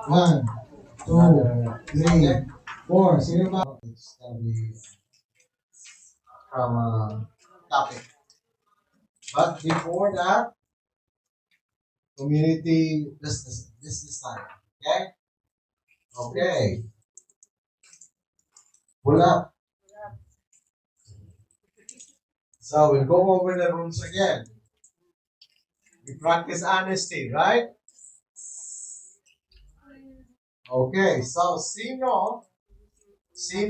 One, two, three, four. Sino ba? It's gonna be from topic. But before that, community business time. Okay? Okay. Pull up. So we'll go over the rules again. We practice honesty, right? Okay. So sino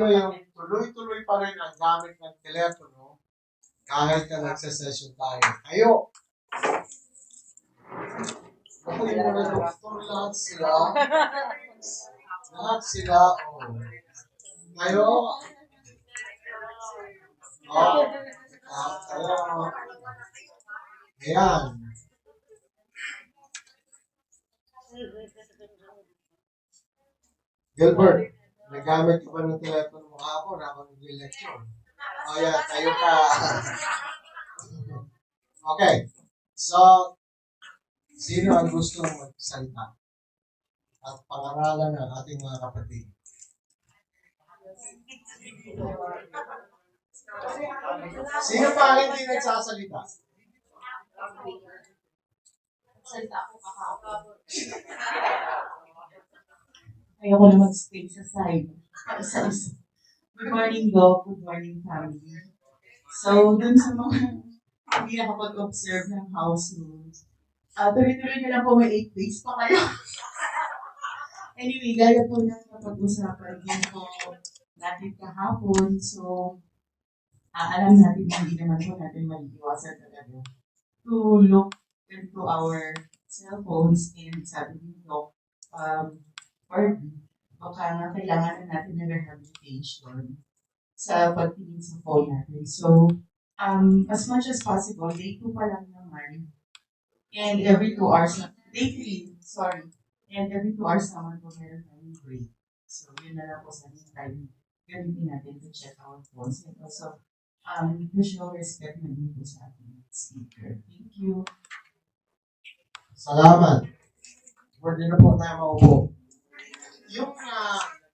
yung tuloy-tuloy pa rin ang gamit ng telepono kahit na nagsa-session tayo? Kayo. Ako yung mga doktor lahat sila. Lahat sila. Oh. Kayo. Oh. Kayo. Ayan. Gilbert, nagamit ka ba ng telepono mo kahapon habang nag-lecture? Oh, yeah, tayo pa. Okay. So, sino ang gusto magsalita at pangaralan ng ating mga kapatid? Sino pa ang hindi nagsasalita? Ayoko na mag-stay sa side. Isa-isa. Good morning, Doc. Good morning, family. So, dun sa mga hindi nakapag-observe ng house rules, tuloy-tuloy na lang po, may 8 days pa kayo. Anyway, gaya po ng napag-usapan din po natin kahapon. So, alam natin na hindi naman po natin maiiwasan talaga to look into our cellphones and sabi nito, or baka nga kailangan na natin ng rehabilitation sa pagtingin sa phone natin. So, as much as possible, day 2 pa lang naman, and every 2 hours, day 3, sorry, and every 2 hours naman po meron tayong break. So, yun na lang po sa time gamitin natin to check our phones. And also, to show respect na din po sa ating speaker. Thank you. Salamat. Pwede na po tayo maupo. Yung,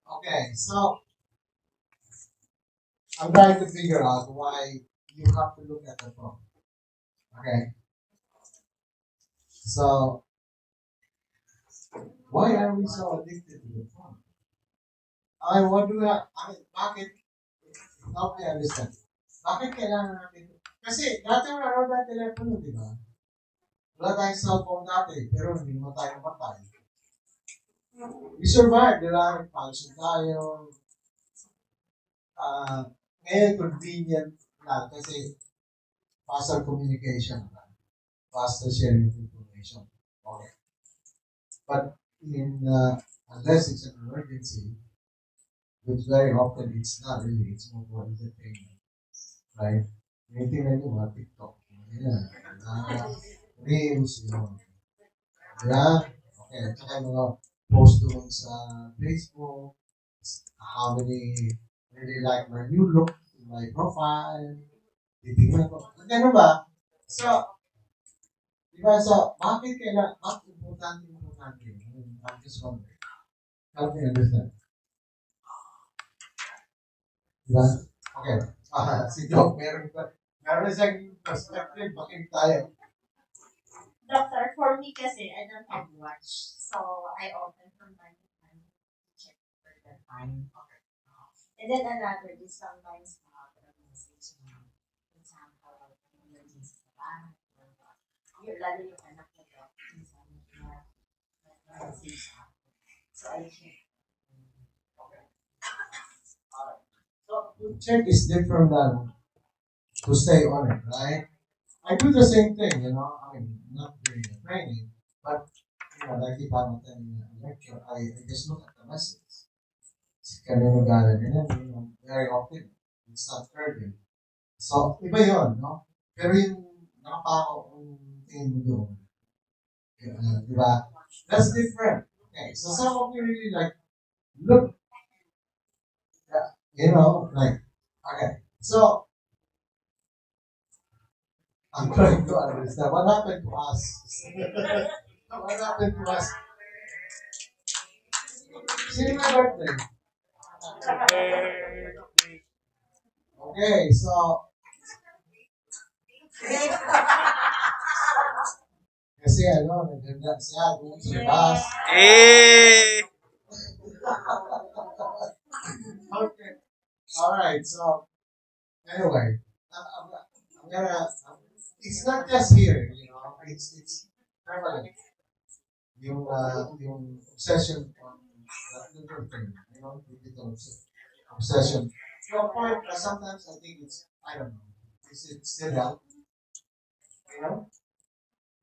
okay, so, I'm trying to figure out why you have to look at the phone. Okay? So, why are we so addicted to the phone? What do bakit, help me understand. Bakit kailangan natin? Kasi, dati wala naman tayong telepono, di ba? Wala tayong cellphone dati, pero hindi naman tayo patay. We survived, di ba? Function tayo. Ngayon, convenient lang kasi faster communication, faster sharing of information. Okay. But unless it's an emergency, which very often it's not really, it's more for entertainment, right? Anything na nyo, mga TikTok, yeah, reels, yeah, okay, at saka yung mga post doon sa Facebook, how many really like my new look in my profile, titignan ko, ganun ba? So, di ba, so, bakit importante? I'm just wondering. Help me understand. Diba? Okay. Si Doc, meron siyang perspective. Bakit tayo? Doctor, for me kasi, I don't have watch. So, I open from time to time to check for the time. Okay. And then another is sometimes the message na, for example, emergency sa bahay. Yung lalo yung anak ko, minsan na message sa akin. So, I check. Okay. Alright. So, to check is different than to stay on it, right? I do the same thing, I mean, not during the training, but, like if I'm attending a lecture, I just look at the message. Kanino galing, very often, it's not urgent. So, iba yun, no? Pero yung nakapako ang tingin mo doon, di ba? That's different. Okay, so some of you really like, look, like, okay, so, I'm trying to understand what happened to us. What happened to us? Sino my birthday? Okay, so, kasi ano, naganda siya doon sa bus. Eh. Okay. Alright, so, anyway, I'm gonna, it's not just here, it's prevalent. Yung obsession on that little thing, digital obsession. To a point, sometimes I think I don't know, is it still help? You know?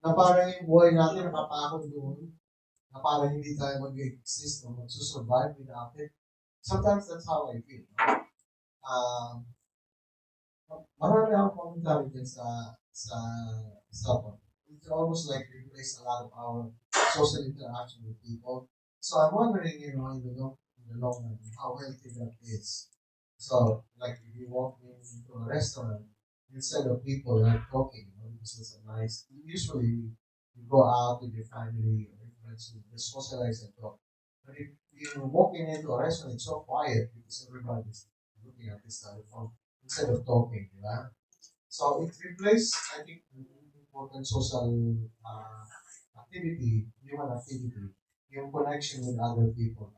Na parang yung buhay natin napapakot doon, na parang hindi tayo mag-exist o mag-survive without it. Sometimes that's how I feel. Um, Marami akong commentary din sa cellphone. It's almost like replace a lot of our social interaction with people. So I'm wondering, in the long run, how healthy that is. So, like if you walk into a restaurant, instead of people like talking, this is a nice. Usually, you go out with your family or your friends to just socialize and talk. But if you walk into a restaurant, it's so quiet because everybody's looking at this telephone instead of talking, right? So it replaced, I think, important social human activity, yung connection with other people.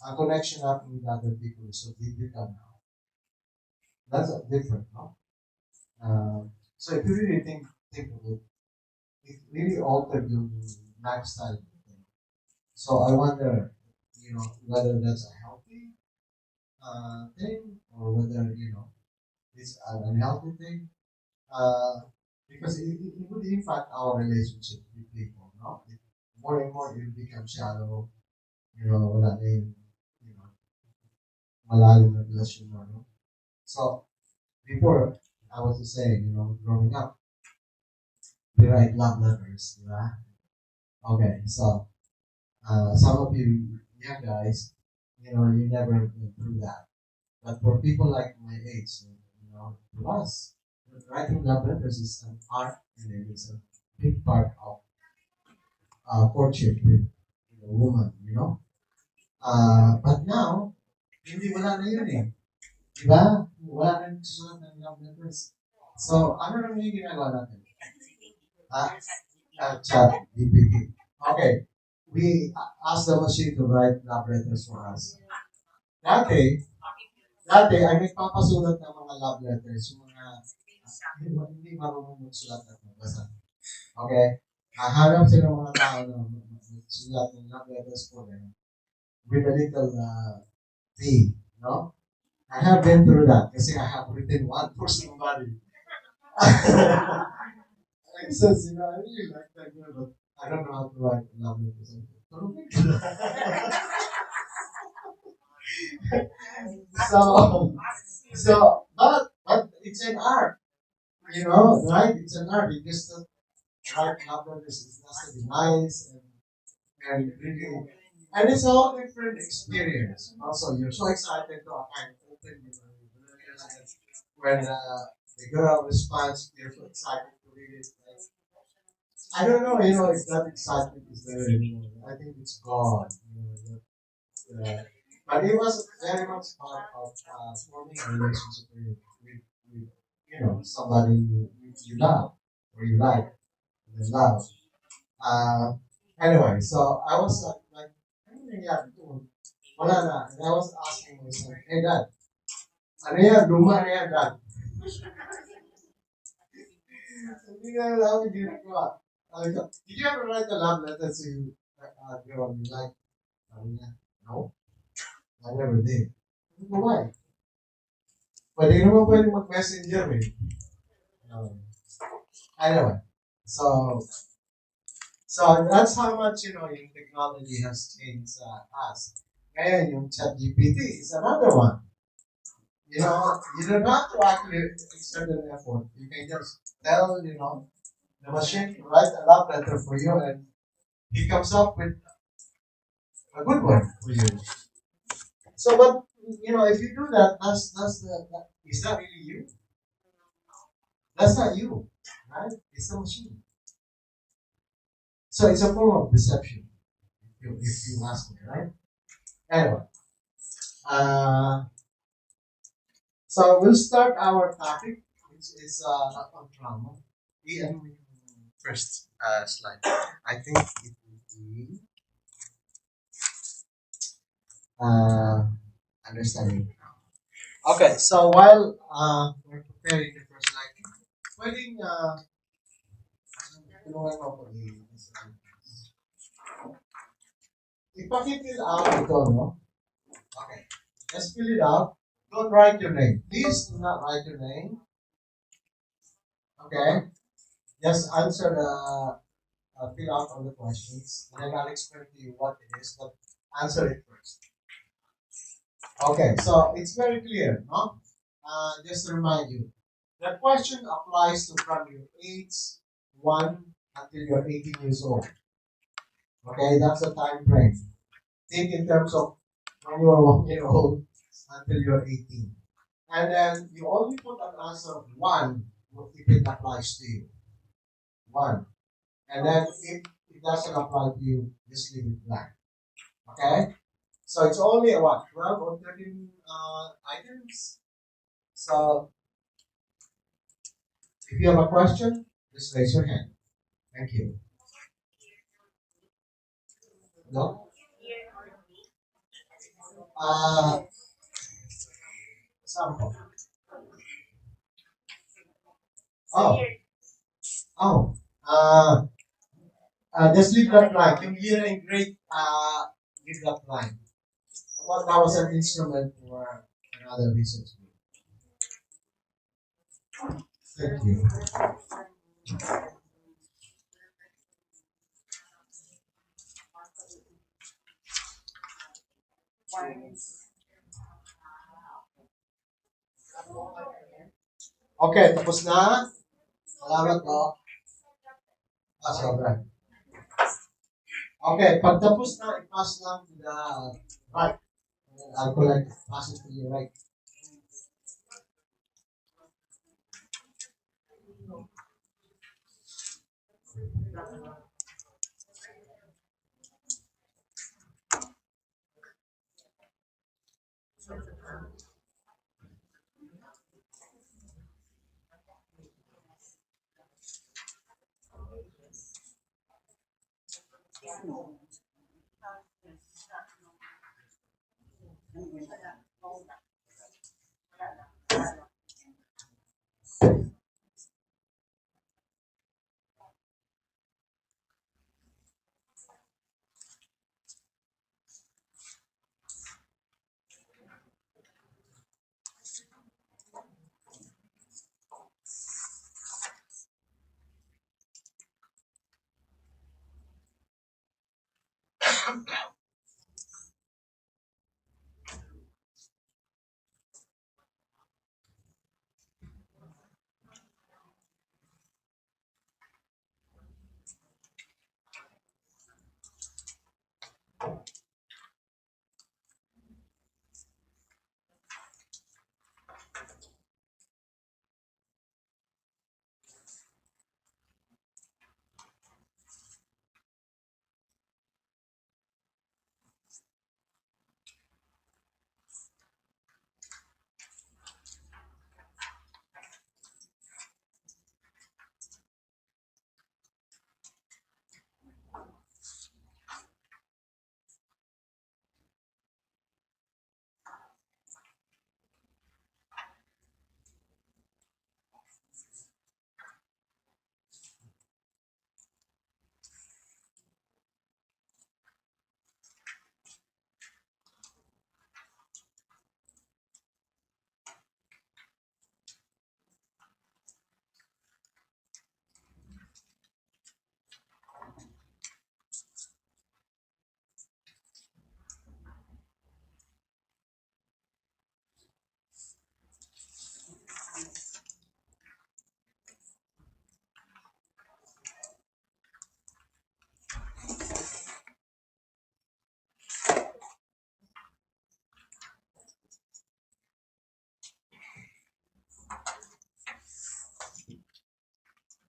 A connection natin with other people is so digital now. That's different, no? So if you really think of it, it really altered your lifestyle. So I wonder, whether that's a healthy thing or whether, it's an unhealthy thing. Uh, because it would impact our relationship with people, no? More and more it become shallow, wala na yung, malalim na relasyon mo, no? So, before, I was just saying, growing up, we write love letters, right? Okay, so, some of you young guys, you never went through that. But for people like my age, to us, writing love letters is an art and it is a big part of courtship with a woman, But now, hindi wala na yun eh. Diba? Wala na yung susunod ng love letters. So, ano naman yung ginagawa natin? Ah, chat, GPT. Okay. We ask the machine to write love letters for us. Dati, dati ay nagpapasulat ng mga love letters, yung mga hindi marunong magsulat at magbasa. Okay? Hahanap sila ng mga tao na magsulat ng love letters for them with a little fee, no? I have been through that kasi I have written one for somebody. It says, I really like that girl, but I don't know how to write a love letter. So, but it's an art, right? It's an art. You just write love letters. It has to be nice and really, and it's a whole different experience. Also, you're so excited to kind of open, when the girl responds, you're so excited to read it. Like, I don't know, if that excitement is there anymore. I think it's gone. But it was very much part of forming a relationship with somebody you love or you like, you love. Uh, anyway, so I was like, ano nangyari doon? Wala na. And I was asking myself, hey dad, ano yan? Luma na yan, dad. Hindi nga alam yung ginagawa. Sabi ko, did you ever write a love letter to a girl you like? Sabi niya, no, I never did. Sabi ko, why? Pwede naman pwede mag-messenger eh. Anyway, so that's how much, yung technology has changed us. Ngayon, yung ChatGPT is another one. You don't have to actually exert an effort. You can just tell, the machine to write a love letter for you and he comes up with a good one for you. So, but, if you do that, is that really you? That's not you, right? It's the machine. So it's a form of deception, if you ask me, right? Anyway, uh, so we'll start our topic, which is on trauma. First slide. I think it will be uh, understanding. Okay, so while we're preparing the first slide, pwedeng tulungan mo ako i-fill out ito, no? Okay, let's fill it out. Don't write your name. Please do not write your name. Okay, just answer the fill out all the questions, and then I'll explain to you what it is, but answer it first. Okay, so it's very clear, no? Just to remind you, the question applies to from your age 1 until you're 18 years old. Okay, that's the time frame. Think in terms of when you are 1 year old until you're 18. And then you only put an answer of 1 if it applies to you. 1. And then if it doesn't apply to you, just leave it blank. Okay? So it's only a what? 12 or 13 items. So if you have a question, just raise your hand. Thank you. No? Uh, sample. Oh, oh. Just leave that blank. Yung year and grade, leave that blank. What that was an instrument for another research group. Thank you. Okay, tapos na. Salamat po. Sobra. Okay, pag tapos na, i-pass lang to the right. I'll collect it. Pass it to the right.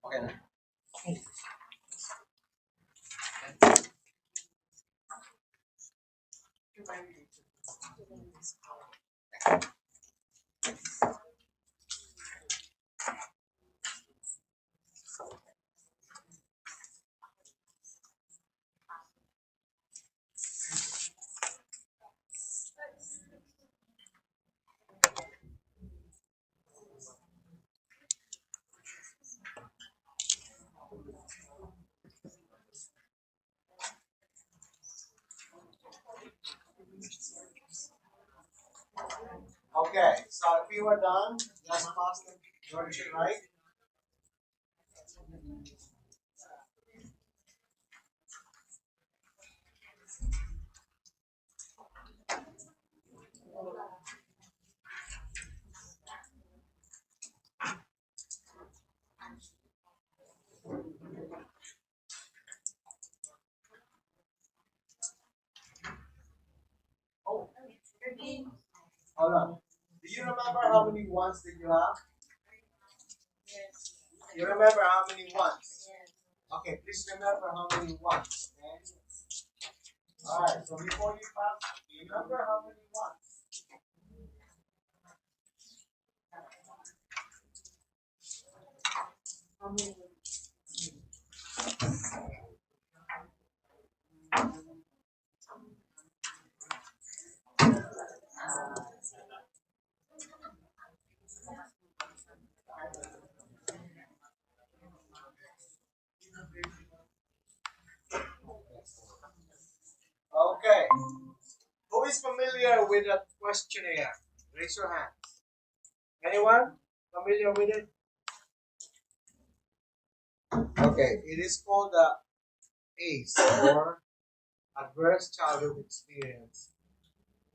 Okay na. Okay, so if you are done, just pass them your to right. Oh, hold on. Do you remember how many ones did you have? You remember how many ones? Okay, please remember how many ones. Okay. All right. So before you pass, remember how many ones. Okay. Who is familiar with that questionnaire? Raise your hand. Anyone familiar with it? Okay. It is called the ACE or Adverse Childhood Experience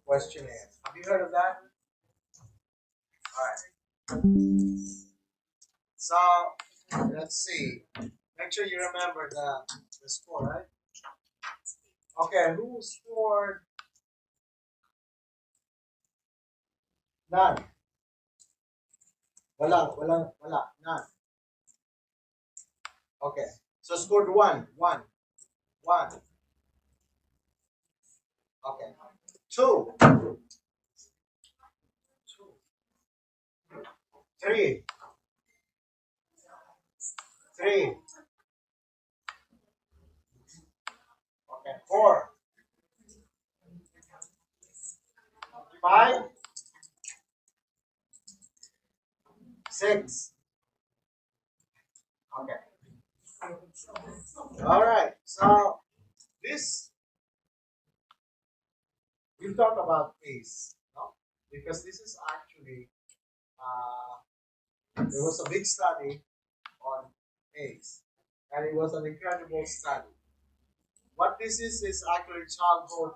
Questionnaire. Have you heard of that? All right. So let's see. Make sure you remember the score, right? Okay, who scored none? Wala, none. Okay, so scored one. Okay, two, three, three. Okay, four, five, six. Okay, all right. So this we'll talk about ACE, no? Because this is actually there was a big study on ACE, and it was an incredible study. What this is actually childhood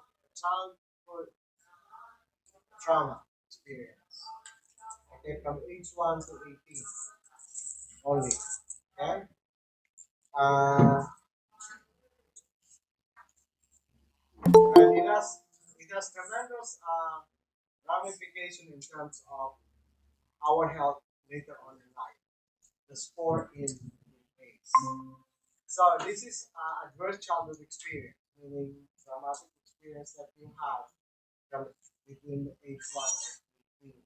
trauma experience. Okay, from age 1 to 18 only. Okay, uh, and it has tremendous ramification in terms of our health later on in life. The score in AIDS. So this is adverse childhood experience, meaning traumatic experience that you have from between age 1 and 18.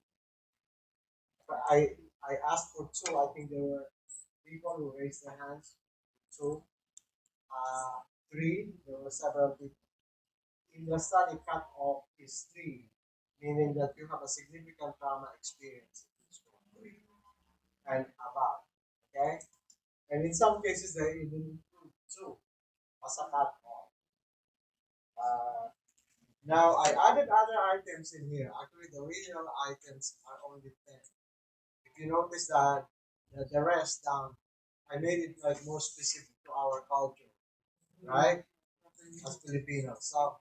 But I asked for two. I think there were people who raised their hands. Two, three. There were several people. In the study, cut off is three, meaning that you have a significant trauma experience three and above. Okay, and in some cases they even include two as a cut off. Uh, Now I added other items in here. Actually, the original items are only 10. If you notice that the rest down, I made it like more specific to our culture, right? As Filipinos. So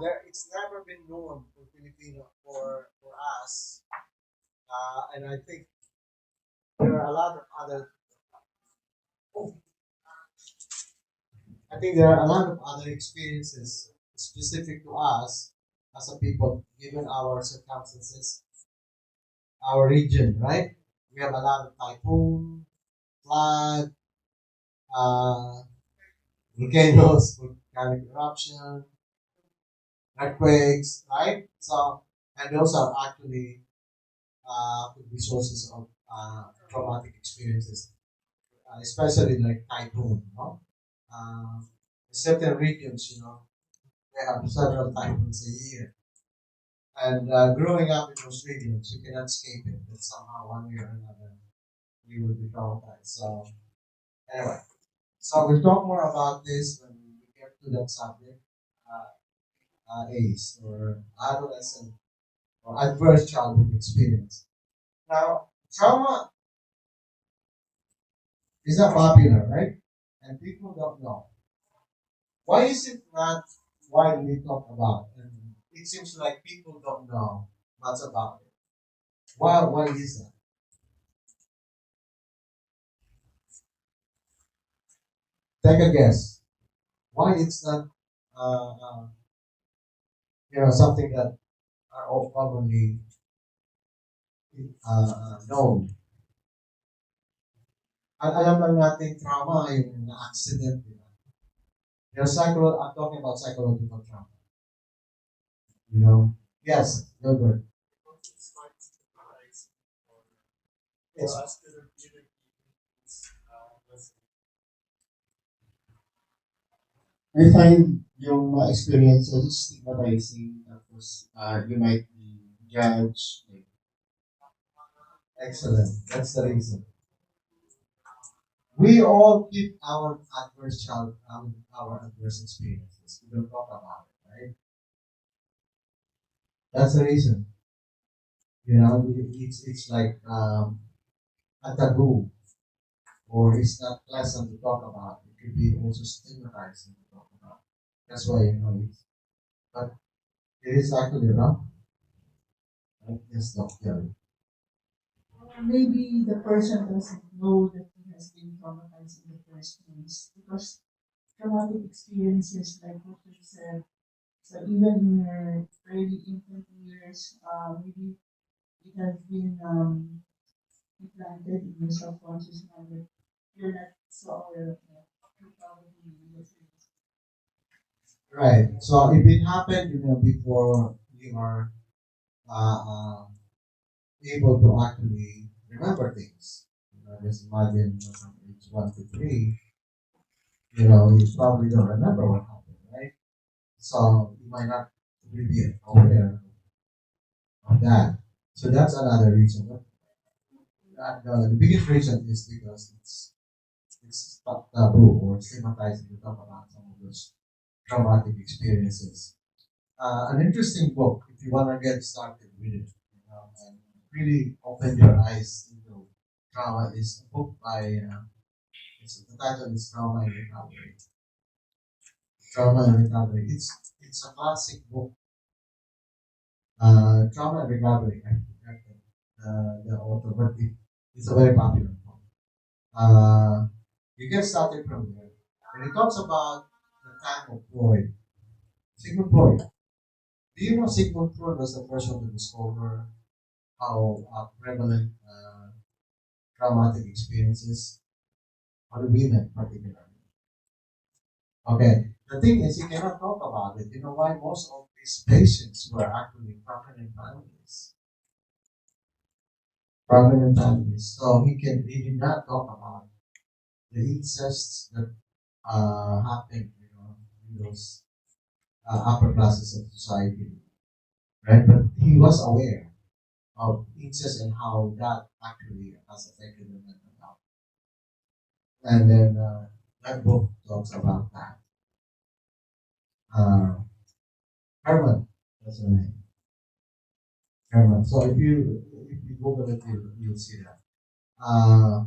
there, it's never been known for Filipino for us, and I think there are a lot of other. Oh, I think there are a lot of other experiences specific to us as a people, given our circumstances, our region, right? We have a lot of typhoon, flood, uh, volcanoes, volcanic eruption, earthquakes, right? So, and those are actually could be sources of traumatic experiences, especially like typhoon, you know. Uh, certain regions, you know, they have several typhoons a year. And growing up in those regions, you cannot escape it. That somehow, one way or another, you will be traumatized. So, anyway, so we'll talk more about this when we get to that subject, ACE, or adolescent or adverse childhood experience. Now, trauma is not popular, right? And people don't know. Why is it not widely talked about? And it seems like people don't know much about it. Why is that? Take a guess. Why it's not something that are all commonly known. Alam lang natin trauma yung accident, di ba? I'm talking about psychological trauma. You know? Yes, Gilbert. Yes. I find yung mga experiences stigmatizing, tapos you might be judged. Like, Excellent. That's the reason. We all keep our adverse experiences. We don't talk about it, right? That's the reason. You know, it's like a taboo, or it's not pleasant to talk about. It could be also stigmatizing to talk about. That's why you know it. But it is actually wrong. Right? Yes, Doctor. Maybe the person doesn't know that he has been traumatized in the first place because traumatic experiences, like what you said, so even in your early infant years, maybe it has been implanted in your subconscious mind that you're not so aware of that. You probably miss it. Right. So if it happened, before you are uh, uh, able to actually remember things, just imagine from age 1 to 3, you probably don't remember what happened, right? So you might not really be aware of that. So that's another reason. But the biggest reason is because it's taboo or stigmatizing to talk about some of those traumatic experiences. An interesting book if you want to get started with it, and really open your eyes into trauma is a book by the title is Trauma and Recovery. Trauma and Recovery. It's a classic book. Trauma and Recovery. I forgot the author, but it's a very popular book. Uh, you get started from there. And it talks about the time of Freud. Sigmund Freud. Do you know Sigmund Freud was the first one to discover how prevalent traumatic experiences for the women particularly? Okay. The thing is, you cannot talk about it. You know why? Most of these patients were actually prominent families. Prominent families. So he did not talk about the incests that happened, in those upper classes of society, right? But he was aware of incest and how that actually has affected the mental health. And then that book talks about that. Uh, Herman, that's the name. Herman. So if you Google it, you'll see that. Uh,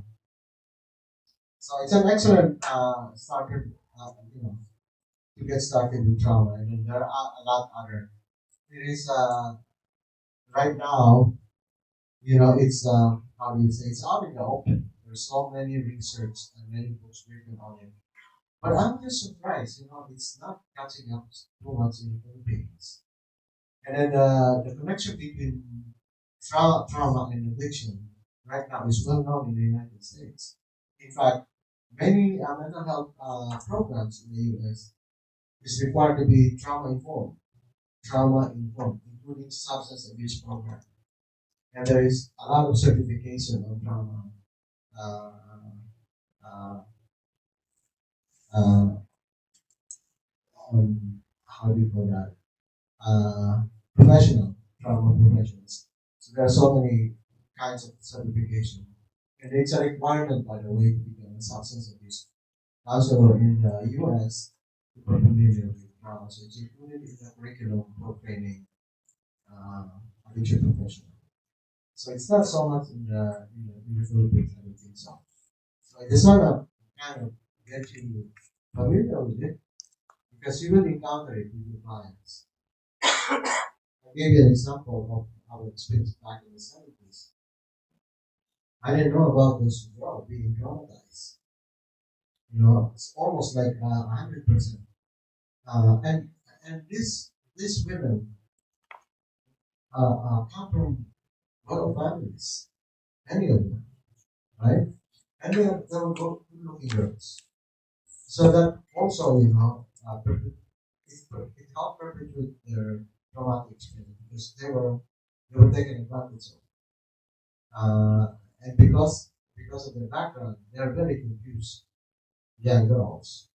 so it's an excellent starter, to get started with trauma. And then there are a lot other. It is right now, it's how do you say, it's out in the open. There's so many research and many books written on it. But I'm just surprised, it's not catching up too much in the Philippines. And then the connection between trauma and addiction right now is well known in the United States. In fact, many mental health programs in the US is required to be trauma informed. trauma informed, including substance abuse program. And there is a lot of certification on trauma, uh, uh, uh, on how do you call that? Professional trauma professionals. So there are so many kinds of certification, and it's a requirement, by the way, to become a substance abuse. Also in the U.S., people are familiar with trauma, so it's included in the curriculum for training addiction professional. So it's not so much in the Philippines, I don't think so. So I just want to kind of get you familiar with it because you will encounter it with your clients. I gave you an example of our experience back in the 70s. I didn't know about those girls being traumatized. You know, it's almost like 100%. And these women come from lot of families, many of them, right? And they were good-looking girls. So that also, it helped perpetuate their traumatic experience because they were taken advantage of. And because of their background, they are very confused young girls.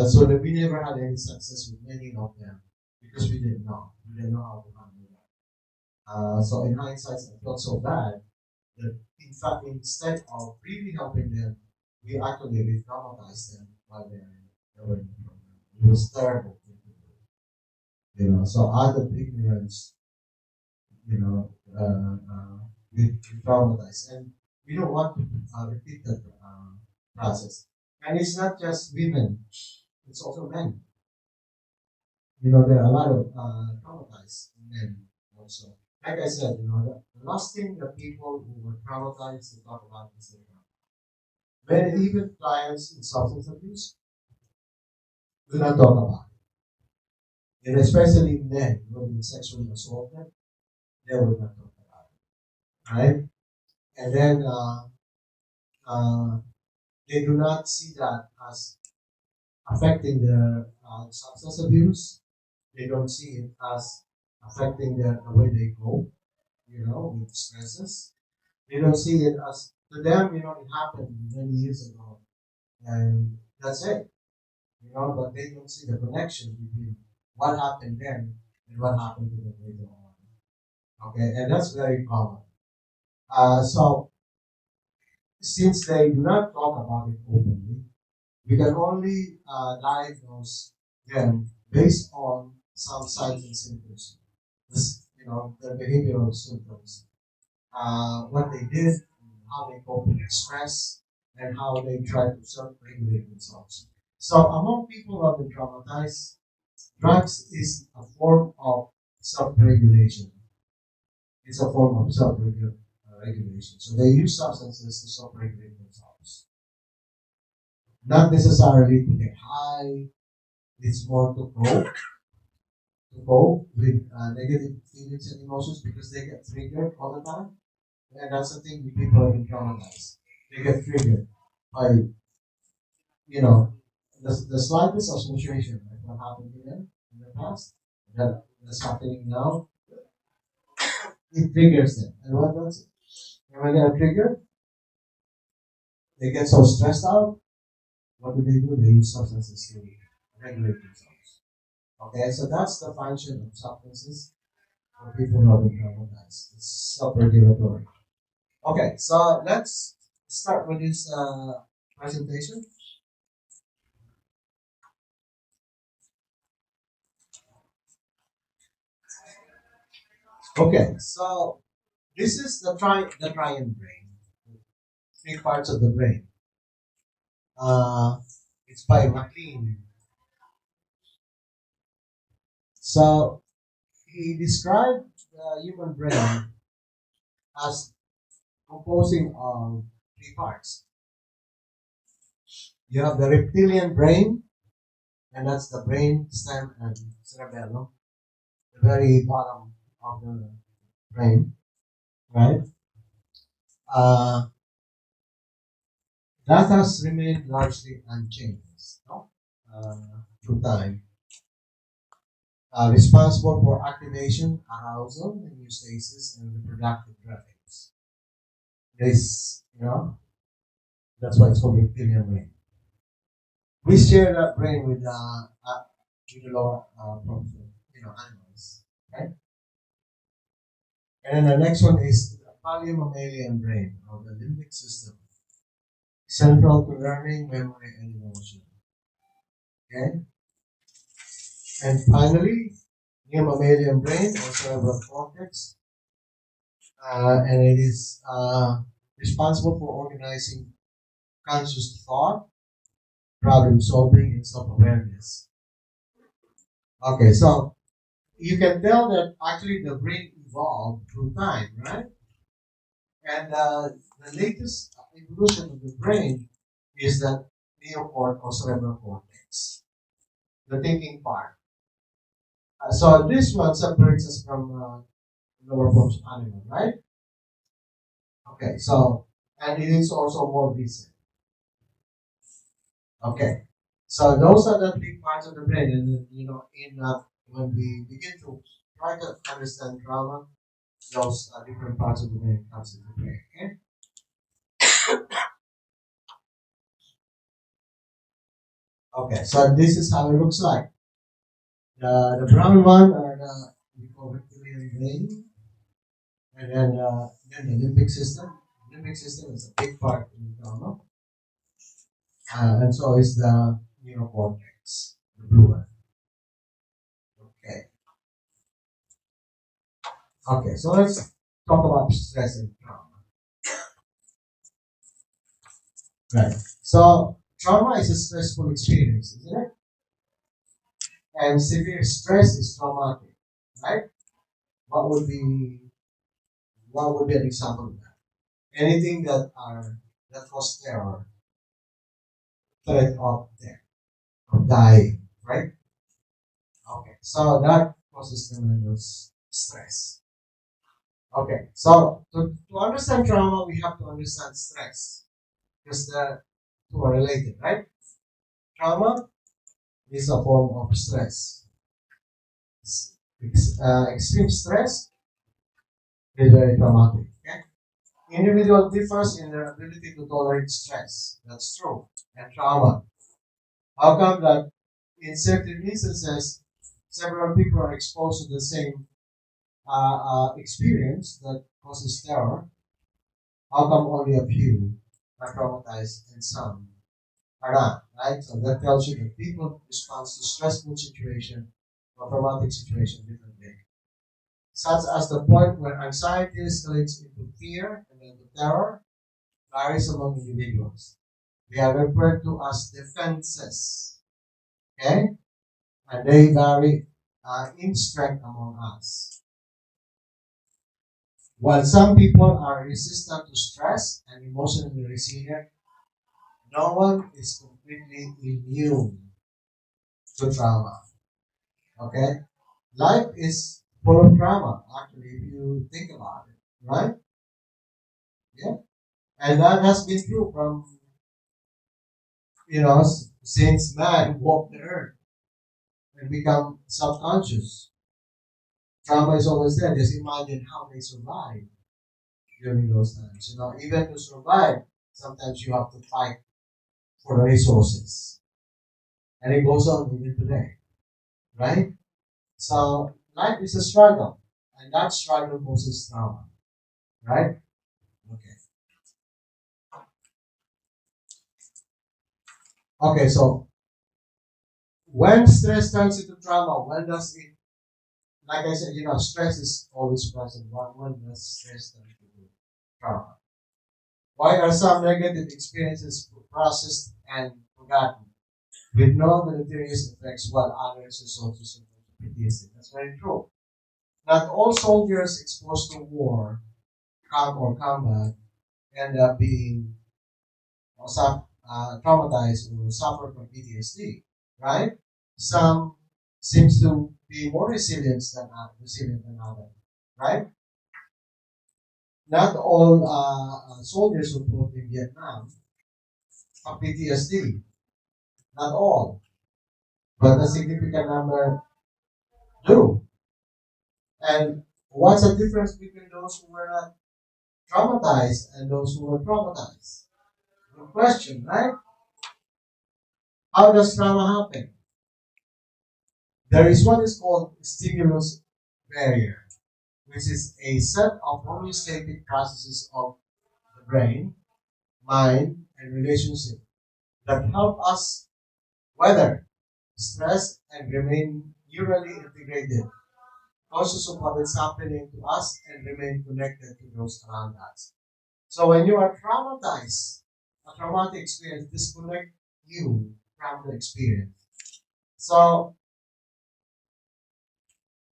So that we never had any success with many of them because we didn't know. We didn't know how to handle that. So in hindsight, I felt so bad that in fact, instead of really helping them, we actually re-traumatized them while they were in the program. It was terrible thing to do. So out of ignorance, you know, we traumatize. And we don't want to repeat that process. And it's not just women, it's also men. There are a lot of traumatized men also. Like I said, the last thing that people who were traumatized to talk about is their trauma. When even clients in substance abuse do not talk about it. And especially men who have been sexually assaulted, they will not talk about it. Right? And then uh, they do not see that as affecting their substance abuse. They don't see it as affecting the way they cope, with stresses. They don't see it as, to them, it happened many years ago, and that's it. But they don't see the connection between what happened then and what happened to them later on. Okay, and that's very common. So since they do not talk about it openly, we can only diagnose them based on some signs and symptoms. Their behavioral symptoms, what they did, how they cope with stress, and how they try to self-regulate themselves. So among people who have been traumatized, drugs is a form of self-regulation. It's a form of self-regulation. So they use substances to self-regulate themselves. Not necessarily to get high. It's more to cope with negative feelings and emotions because they get triggered all the time. And that's the thing with people who have been traumatized. They get triggered by, you know, the slightest association, like what happened to them in the past, that's happening now, it triggers them. And what does it? And when they are triggered, they get so stressed out. What do? They use substances to regulate themselves. Okay, so that's the function of substances for people who have been traumatized. It's self-regulatory. Okay, so let's start with this presentation. Okay, so this is the triune brain. Three parts of the brain. It's by MacLean. So he described the human brain as composing of three parts. You have the reptilian brain, and that's the brain stem and cerebellum, the very bottom of the brain, right? Uh, that has remained largely unchanged, no? Through time. responsible for activation, arousal, homeostasis, and reproductive drives. This, that's why it's called reptilian brain. We share that brain with the lower animals, right? And then the next one is the polymammalian brain, or the limbic system, central to learning, memory, and emotion. Okay? And finally, neomammalian brain, or cerebral cortex, and it is responsible for organizing conscious thought, problem solving, and self awareness. Okay, so you can tell that actually the brain evolved through time, right? And the latest evolution of the brain is the neocortex or cerebral cortex, the thinking part. So this one separates us from lower forms of animal, right? Okay, so and it is also more recent. Okay, so those are the three parts of the brain, and then, when we begin to try to understand trauma, those different parts of the brain comes into play. Okay. Okay, so this is how it looks like. The brown one are the we call reptilian brain, and then the limbic system. Limbic system is a big part in trauma, and so is the neocortex, the blue one. Okay. Okay, so let's talk about stress and trauma. Right. So trauma is a stressful experience, isn't it? And severe stress is traumatic, right? What would be what would be an example of that? Anything that cause terror, threat of death, of dying, right? Okay, so that causes tremendous stress. Okay, so to understand trauma, we have to understand stress because the two are related, right? Trauma is a form of stress. Extreme stress is very traumatic. Okay? Individual differs in their ability to tolerate stress. That's true. And trauma. How come that in certain instances, several people are exposed to the same experience that causes terror? How come only a few are traumatized and some are not? Right? So that tells you that people respond to stressful situation or traumatic situation differently. Such as the point where anxiety escalates into fear and then to terror varies among individuals. They are referred to as defenses. Okay? And they vary in strength among us. While some people are resistant to stress and emotionally resilient, no one is completely immune to trauma. Okay? Life is full of trauma, actually, if you think about it. Right? Yeah? And that has been true from, since man walked the earth and become subconscious. Trauma is always there. Just imagine how they survive during those times. Even to survive, sometimes you have to fight for the resources. And it goes on even today. Right? So life is a struggle. And that struggle causes trauma. Right? Okay. Okay, so when stress turns into trauma, when does it, like I said, stress is always present. When does stress turn into trauma? Why are some negative experiences processed and forgotten with no deleterious effects while others result to symptoms of PTSD? That's very true. Not all soldiers exposed to war, or combat end up being traumatized or suffer from PTSD, right? Some seems to be more resilient than others, right? Not all soldiers who fought in Vietnam have PTSD. Not all, but a significant number do. And what's the difference between those who were not traumatized and those who were traumatized? Good question, right? How does trauma happen? There is what is called stimulus barrier, which is a set of homeostatic processes of the brain, mind, and relationship that help us weather stress and remain neurally integrated, conscious of what is happening to us and remain connected to those around us. So when you are traumatized, a traumatic experience disconnect you from the experience. So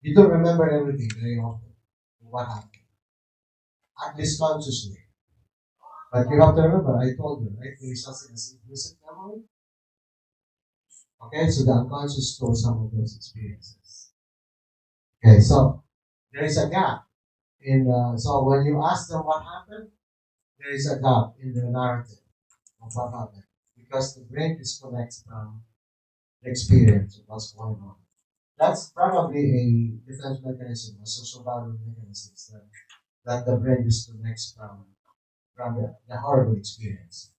you don't remember everything very often. What happened? At least consciously. But you have to remember, I told you, right? There is something as implicit memory. Okay, so the unconscious stores some of those experiences. Okay, so there is a gap in so when you ask them what happened, there is a gap in the narrative of what happened. Because the brain disconnects from the experience of what's going on. That's probably a defense mechanism, a social survival mechanism that the brain disconnects from the horrible experience.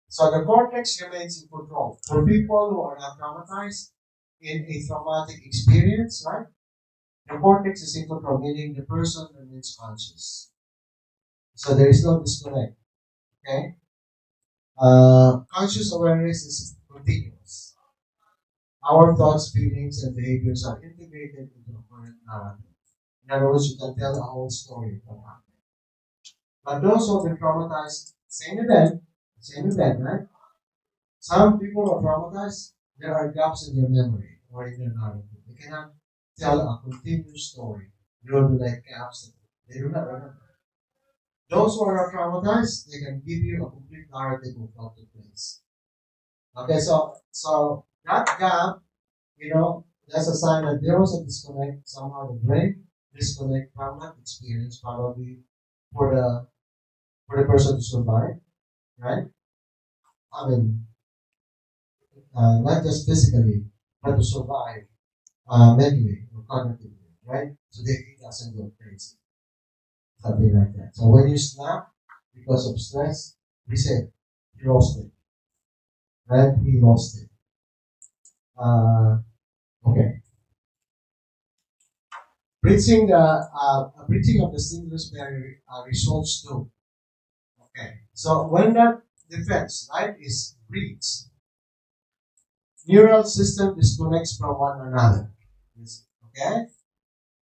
So the cortex remains in control. For people who are not traumatized in a traumatic experience, right? The cortex is in control, meaning the person remains conscious. So there is no disconnect. Okay? Conscious awareness is continuous. Our thoughts, feelings, and behaviors are integrated into a current narrative. In other words, you can tell a whole story of what happened. But those who have been traumatized, same event, right? Some people are traumatized, there are gaps in their memory or in their narrative. They cannot tell a continuous story. There will be like gaps that they do not remember. Those who are not traumatized, they can give you a complete narrative of what took place. Okay, so that gap, that's a sign that there was a disconnect. Somehow the brain disconnect from that experience, probably for the for the person to survive, right? I mean, not just physically, but to survive mentally or cognitively, right? So he doesn't go crazy, something like that. So when you snap because of stress, we say he lost it, right? He lost it. Uh, okay. Breaching of the stimulus barrier results too. Okay. So when that defense, right, is breached, neural system disconnects from one another. Okay?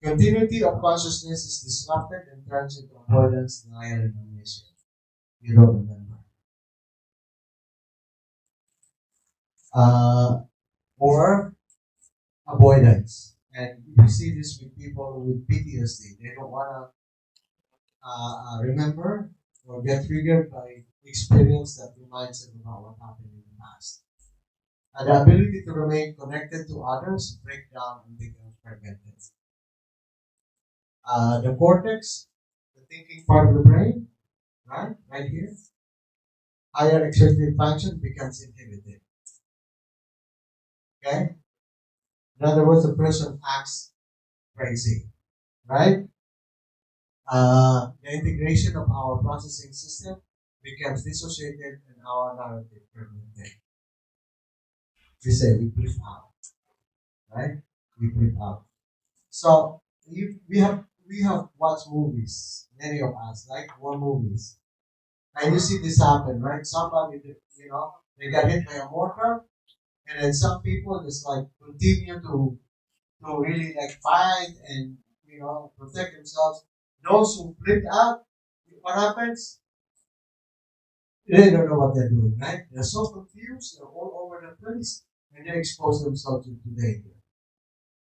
Continuity of consciousness is disrupted and turns into avoidance, denial, and amnesia. You don't remember. Uh, or avoidance. And you see this with people with PTSD. They don't want to remember or get triggered by experience that reminds them about what happened in the past. And the ability to remain connected to others break down and become fragmented. The cortex, the thinking part of the brain, right here, higher executive function becomes inhibited. Okay? In other words, the person acts crazy, right? The integration of our processing system becomes dissociated and our narrative fragmented. We say we flip out, right? We flip out. So we have watched movies, many of us, like war movies, and you see this happen, right? Somebody, they got hit by a mortar, and then some people just like continue to really like fight and protect themselves. Those who flip out, what happens? They don't know what they're doing, right? They're so confused, they're all over the place, and they expose themselves to danger.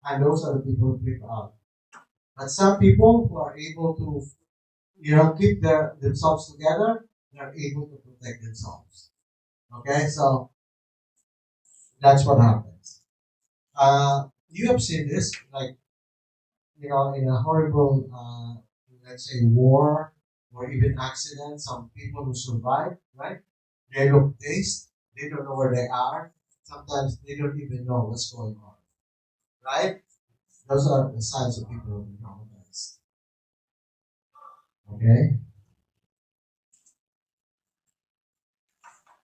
And those are the people who flip out. But some people who are able to, keep themselves together, they're able to protect themselves. Okay, so that's what happens. You have seen this, like, in a horrible, let's say, war or even accident, some people who survive, right? They look dazed, they don't know where they are. Sometimes they don't even know what's going on, right? Those are the signs of people who are traumatized. Okay?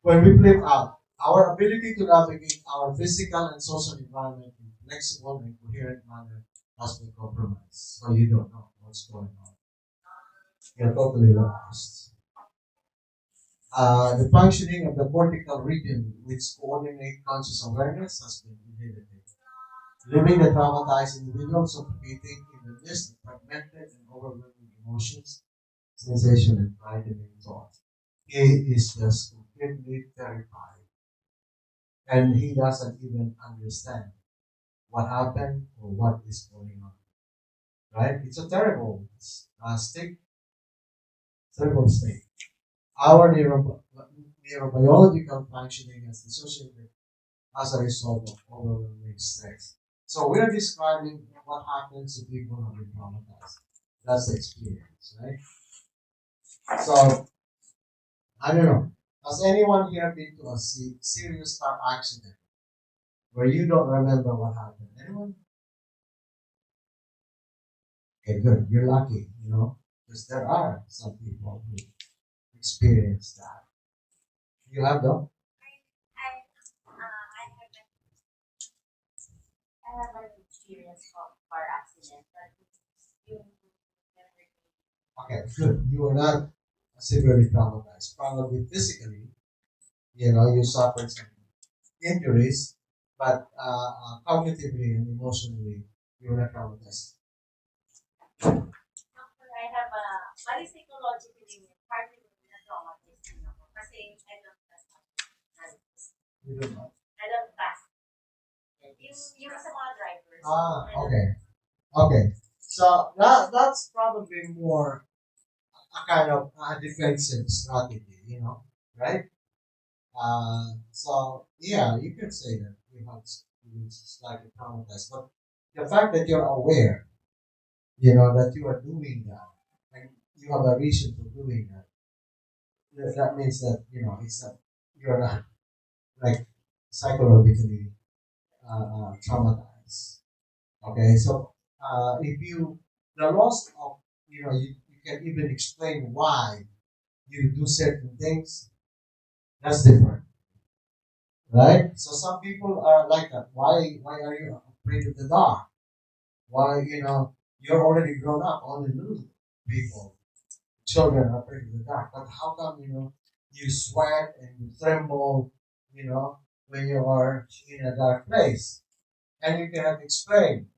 When we flip out, our ability to navigate our physical and social environment in a flexible and coherent manner has been compromised. So you don't know what's going on. You're totally lost. The functioning of the cortical region, which coordinate conscious awareness, has been inhibited, leaving the traumatized individual suffocating in the midst of fragmented and overwhelming emotions, sensation, and frightening thoughts. He is just completely terrified, and he doesn't even understand what happened or what is going on. Right? It's a state, terrible state. Our neurobiological functioning is dissociated as a result of overwhelming stress. So we're describing what happens to people who have been traumatized. That's the experience, right? So I don't know. Has anyone here been to a serious car accident where you don't remember what happened? Anyone? Okay, good. You're lucky, because there are some people who experience that. You have them? I have an experience of car accident, but you never. Okay, good. You are not severely traumatized. Probably physically, you suffered some injuries, but cognitively and emotionally, you were not traumatized. After I have a, bali psychologically, partly na traumatized din ako. Kasi I don't trust drivers. You don't know. I don't trust. Yung sa mga drivers. Okay. Okay. So that's probably more a kind of defensive strategy, right? So yeah, you could say that you slightly traumatized, but the fact that you're aware, that you are doing that, and you have a reason for doing that, that means that it's not you're not like psychologically traumatized. Okay, so if you the loss of you can even explain why you do certain things, that's different, right? So some people are like that. Why are you afraid of the dark? Why you're already grown up, only little people, children are afraid of the dark. But how come you sweat and you tremble, when you are in a dark place and you cannot explain?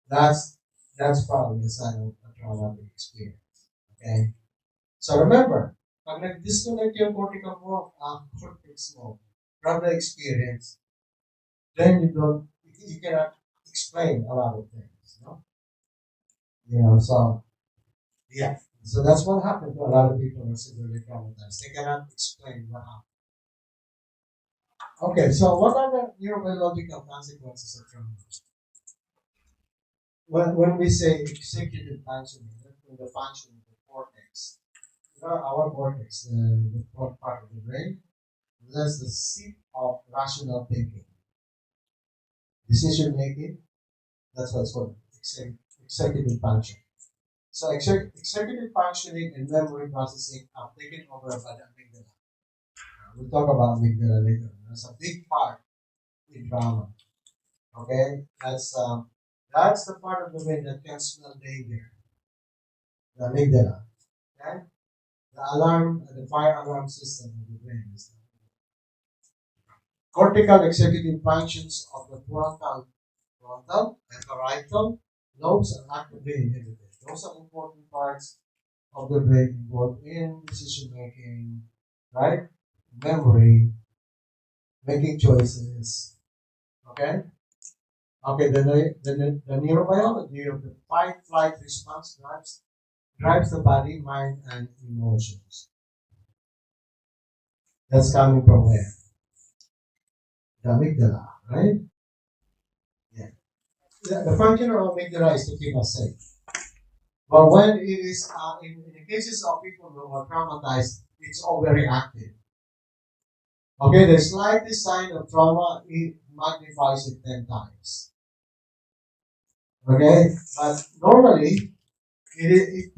That's that's probably a sign of a traumatic experience. Okay? So remember, pag nag-disconnect yung cortex mo from the experience, then you cannot explain a lot of things, so yeah. So that's what happened to a lot of people who are severely traumatized. They cannot explain what happened. Okay, so what are the neurobiological consequences of trauma? When we say executive functioning, that's the function of the cortex. Our cortex, the front part of the brain, that's the seat of rational thinking, decision making. That's what's called executive function. So executive functioning and memory processing are taken over by the amygdala. We'll talk about amygdala later. That's a big part in trauma. Okay, that's the part of the brain that can smell danger. The amygdala. Okay, the fire alarm system of the brain is cortical executive functions of the frontal and parietal lobes are actively inhibited. Those are important parts of the brain involved in decision making, right? Memory, making choices. Okay? Okay, the neurobiology of the fight flight response drives the body, mind, and emotions. That's coming from where? The amygdala, right? Yeah. The function of amygdala is to keep us safe. But when it is, in the cases of people who are traumatized, it's overreactive. Okay, the slightest sign of trauma, it magnifies it 10 times. Okay, but normally it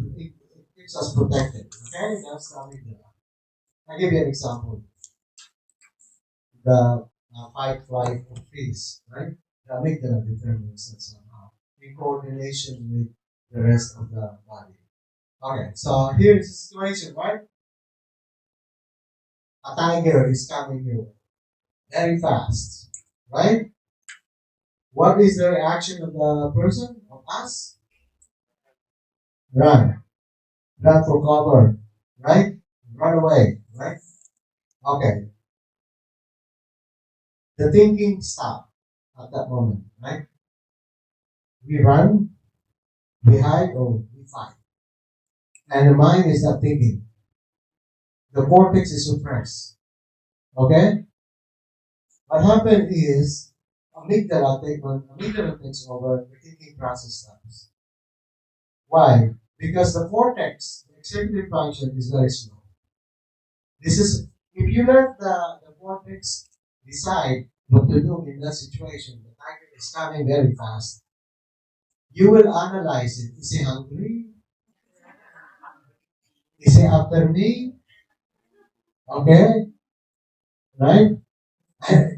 keeps us protected. Okay, that's the amygdala. I'll give you an example. The fight, flight, or freeze, right? The amygdala determines that somehow in coordination with the rest of the body. Okay, so here's the situation, right? A tiger is coming your way very fast, right? What is the reaction of the person, of us? Run. Run for cover, right? Run away, right? Okay. The thinking stop at that moment, right? We run, we hide, or we fight. And the mind is not thinking. The cortex is suppressed. Okay? What happened is when amygdala takes over, the thinking process stops. Why? Because the cortex, the executive function, is very slow. This is if you let the cortex decide what to do in that situation, the tiger is coming very fast. You will analyze it. Is he hungry? Is he after me? Okay, right?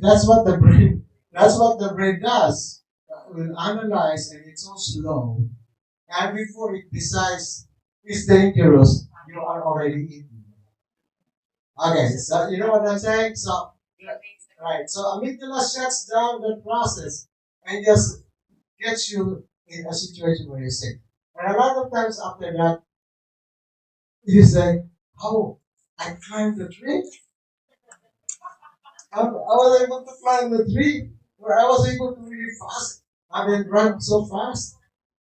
That's what the brain. That's what the brain does. It will analyze, and it's so slow. And before it decides it's dangerous, you are already eaten. Okay, so you know what I'm saying? So right, so amygdala shuts down the process and just gets you in a situation where you're sick. And a lot of times after that, you say, "Oh, I climbed the tree. I was able to climb the tree, or I was able to really fast. I mean, run so fast,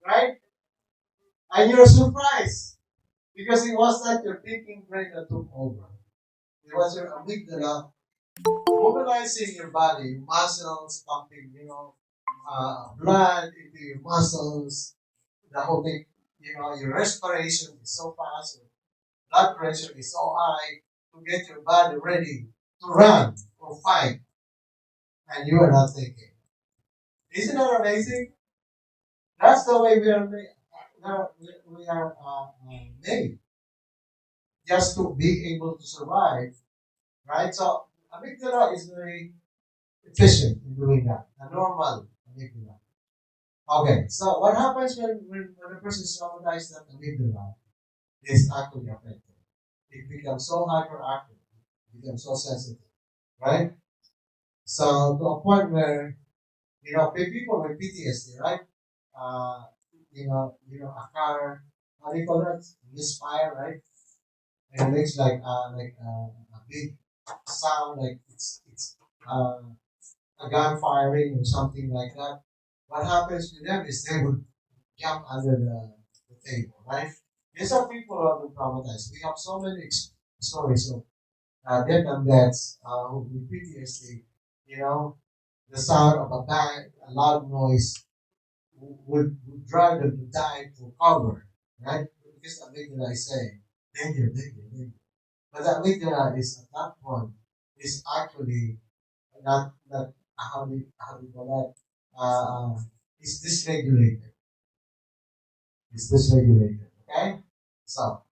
right?" And you're surprised because it was not your thinking brain that took over. It was your amygdala mobilizing your body, muscles pumping, blood into your muscles. The whole thing, your respiration is so fast, your blood pressure is so high to get your body ready to run or fight, and you are not thinking. Isn't that amazing? That's the way we are made. Made just to be able to survive, right? So amygdala is very efficient in doing that. A normal amygdala. Okay, so what happens when a person is traumatized that amygdala is actually affected? It becomes so hyperactive, it becomes so sensitive, right? So to a point where people with PTSD, right? Uh, a car, how do you call that? Misfire, right? And it makes a big sound, like it's uh, a gun firing or something like that. What happens to them is they would jump under the table, right? These are people who have been traumatized. We have so many stories of death and deaths with PTSD. You know, the sound of a bang, a loud noise would drive them to dive for cover, right? Because the amygdala is saying, danger, danger, danger. But the amygdala is at that point is actually not how do you call that? It's dysregulated. It's dysregulated. Okay? So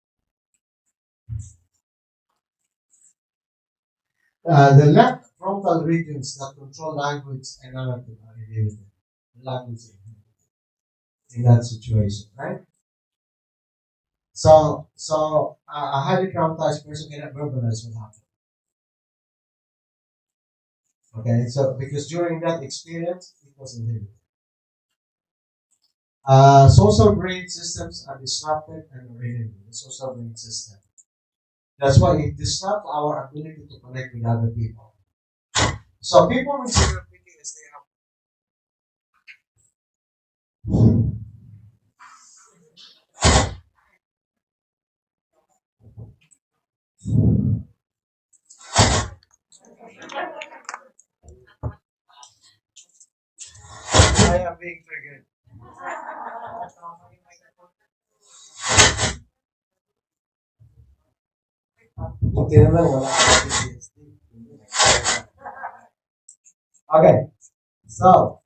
the left frontal regions that control language and narrative are inhibited. Language is inhibited in that situation, right? So a highly traumatized person cannot verbalize what happened. Okay, so because during that experience, it was inhibited. Social brain systems are disrupted and renewed. The social brain system. That's why it disrupts our ability to connect with other people. So people with severe PTSD have. I am being triggered. Buti naman wala akong PTSD. Okay, so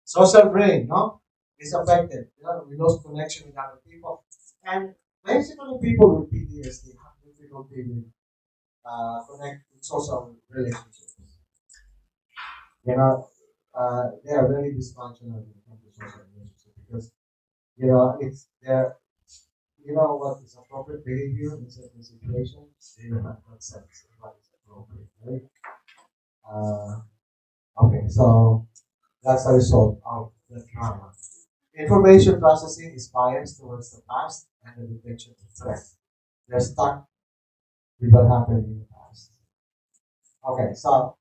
social brain, no? is affected. You know, we lost connection with other people, and basically, people with PTSD have difficulty with connect with social relationships. You know, they are very dysfunctional when it comes to social relationships because it's their what is appropriate behavior in certain situations. They don't have concepts of what is appropriate, right? Uh, okay, so that's a result of the trauma. Information processing is biased towards the past and the detection of threat. They're stuck with what happened in the past. Okay, so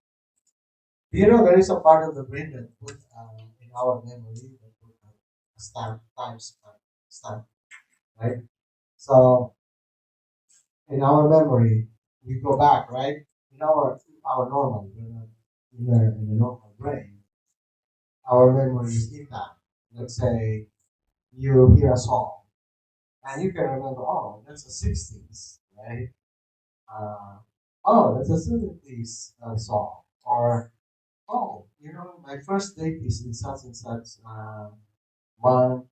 do you know there is a part of the brain that put in our memory that put a stamp, stamp, right? So in our memory, we go back, right? In our normal, in the normal brain, our memory is intact. Let's say you hear a song, and you can remember, oh, that's the 60s, right? Uh, oh, that's a 70s song. Or, oh, my first date is in such and such month,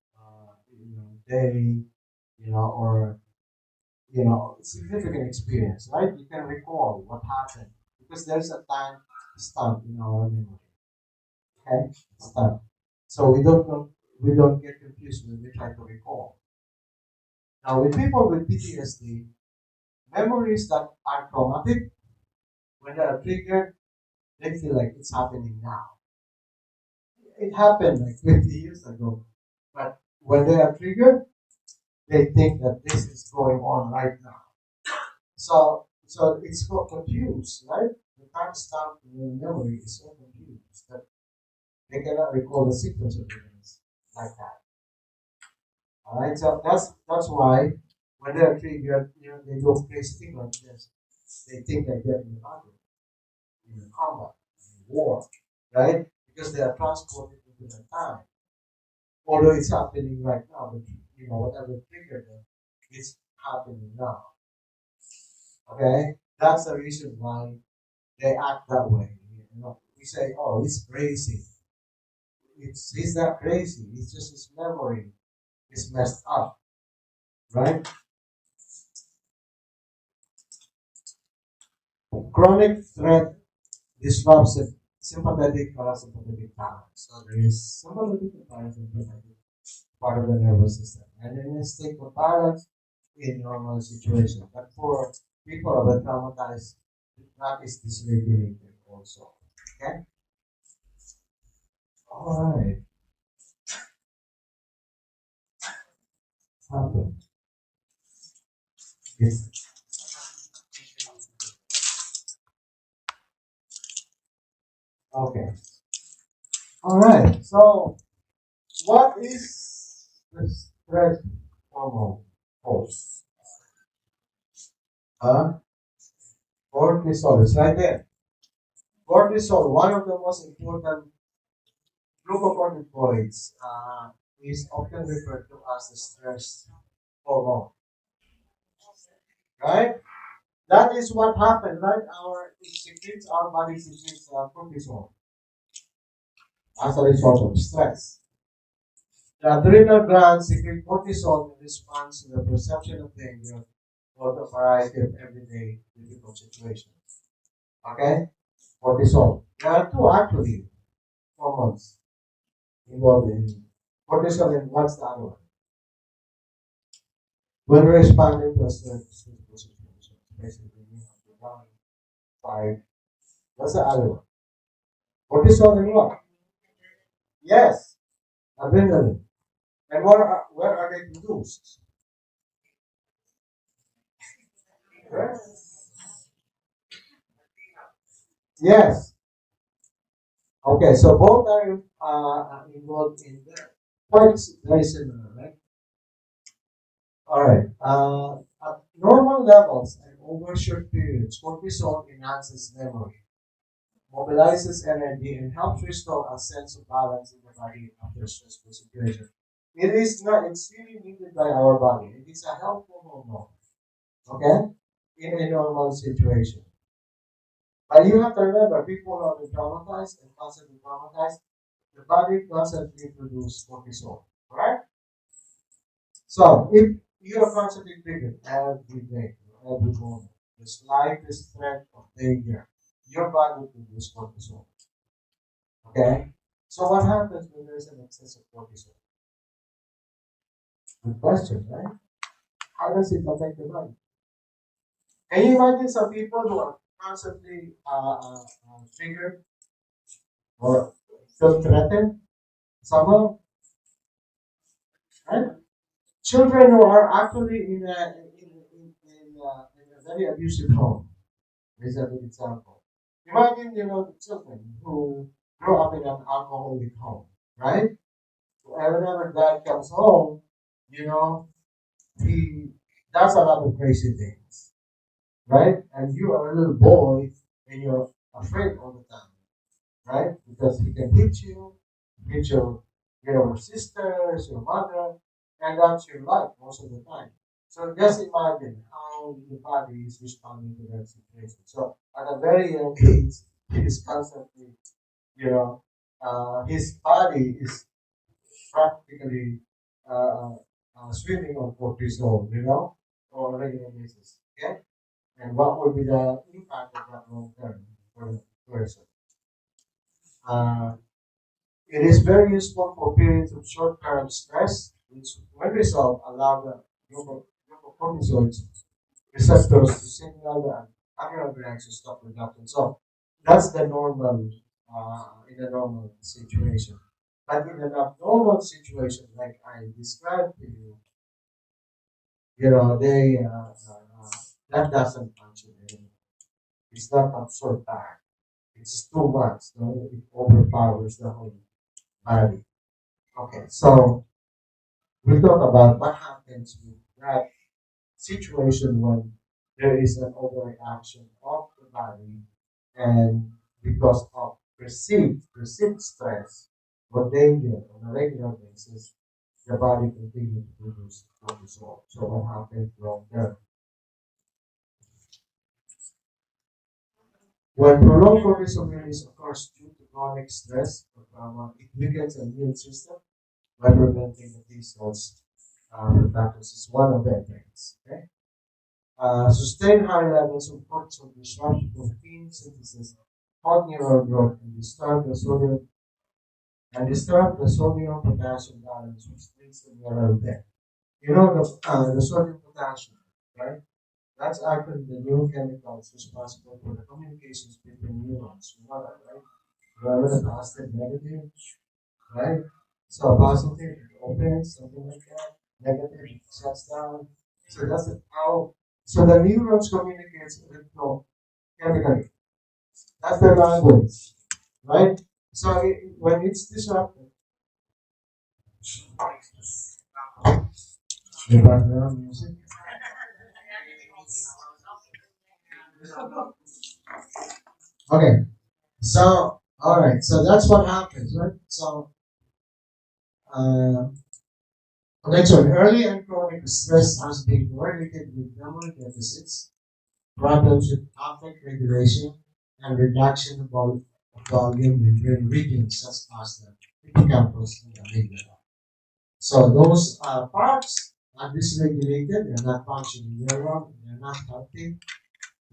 day, or significant experience, right? You can recall what happened because there's a time stamp in our memory. Okay, stamp. So we don't get confused when we try to recall. Now, with people with PTSD, memories that are traumatic, when they are triggered, they feel like it's happening now. It happened like 20 years ago, but when they are triggered, they think that this is going on right now. So it's so confused, right? The timestamp in the memory is so confused that they cannot recall the sequence of events like that. All right, so that's why when they're triggered, they go crazy like this. They think that they're in battle, in combat, in war, right? Because they are transported into that time. Although it's happening right now, but whatever triggered them, it's happening now. Okay, that's the reason why they act that way. We say, "Oh, he's crazy." He's not crazy. It's just his memory is messed up, right? Chronic threat disrupts the sympathetic parasympathetic balance. So there is sympathetic and parasympathetic part of the nervous system, and in a state of balance in normal situation. But for people who are traumatized, that is dysregulated also. Okay. All right. Happen. Yes. Okay. All right. So, what is the stress hormone cause? Huh? Cortisol is right there. Cortisol, one of the most important glucocorticoids, is often referred to as the stress hormone. Right? That is what happened, right? Our body secretes cortisol as a result of stress. The adrenal glands secrete cortisol in response to the perception of danger or the variety of everyday difficult situations. Okay? Cortisol. There are two actually hormones involved in cortisol, and what's the other one? When we're responding to a stressful situation, basically you have to run, fight. What's the other one? Cortisol and what? Yes, adrenaline. And where are they produced? Where? Yes. Okay, so both are involved in the quite very similar, right? All right. At normal levels and over short periods, cortisol enhances memory, mobilizes energy, and helps restore a sense of balance in the body after a stressful situation. It is not. It's really needed by our body. It is a helpful hormone. Okay, in a normal situation. But you have to remember, people who are traumatized and constantly traumatized, the body constantly produces cortisol. So if you are constantly triggered every day, every moment, the slightest threat of danger, your body will produce cortisol. Okay? So what happens when there's an excess of cortisol? Good question, right? How does it affect the body? Can you imagine some people who are constantly triggered or feel threatened somehow, right? Children who are actually in a very abusive home is a good example. Imagine, the children who grow up in an alcoholic home, right? And whenever dad comes home, you know, he does a lot of crazy things, right? And you are a little boy and you're afraid all the time, right? Because he can hit your sisters, your mother, and that's your life most of the time. So just imagine how the body is responding to that situation. So at a very young age, he is constantly, you know, his body is practically uh, swimming on cortisol, on a regular basis. Okay? And what would be the impact of that long term for the person? Uh, it is very useful for periods of short-term stress, which, when resolved, allow the glucocorticoid receptors to signal the adrenal glands to stop production. So that's the normal, in a normal situation. But in an abnormal situation, like I described to you, they that doesn't function anymore. It's not absorbed back. It's too much. It overpowers the whole body. Okay, so we talk about what happens with that situation when there is an overreaction of the body and because of perceived stress or danger on a regular basis, the body continues to produce cortisol. So what happens long term? When prolonged cortisol release occurs due to chronic stress or trauma, it weakens the immune system by preventing the T cells production is one of the effects. Okay? Sustained high levels of cortisol disrupt protein synthesis, halt neural growth, and disturb the sodium potassium balance, which leads to neural death. The sodium potassium, right? That's actually the neurochemicals responsible for the communications between neurons. You know that, right? Remember the positive, negative, right? So positive it opens, something like that. Negative it shuts down. So that's how. So the neurons communicates electrochemically. That's their language, right? So when it's disrupted, the background music. Okay, so all right, so that's what happens, right? So uh, okay, so early and chronic stress has been correlated with memory deficits, problems with affect regulation, and reduction of volume in brain regions such as the hippocampus and the amygdala. So those parts are dysregulated, they're not functioning very well, they're not healthy,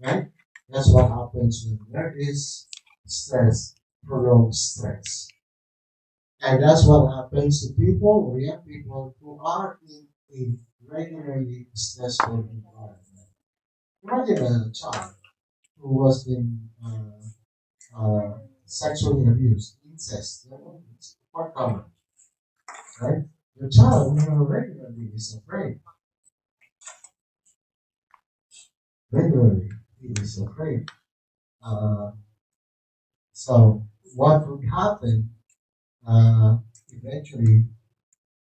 right? That's what happens when there is stress, prolonged stress. And that's what happens to people, or young people who are in a regularly stressful environment. Imagine a child who was been sexually abused, incest. It's quite common, right? The child, regularly is afraid. Regularly, he is afraid. Uh, so what would happen eventually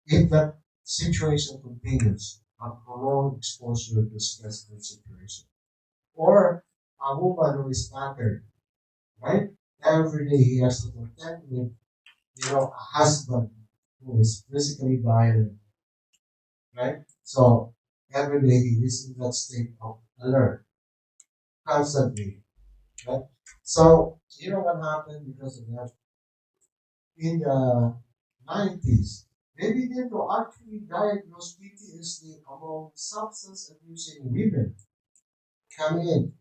if that situation continues? A prolonged exposure to stressful situation, or a woman who is battered, right? Every day he has to contend with, a husband who is physically violent, right? So every day he is in that state of alert, constantly, right? So you know what happened because of that? In the 90s, they begin to actually diagnose PTSD among substance abusing women coming in.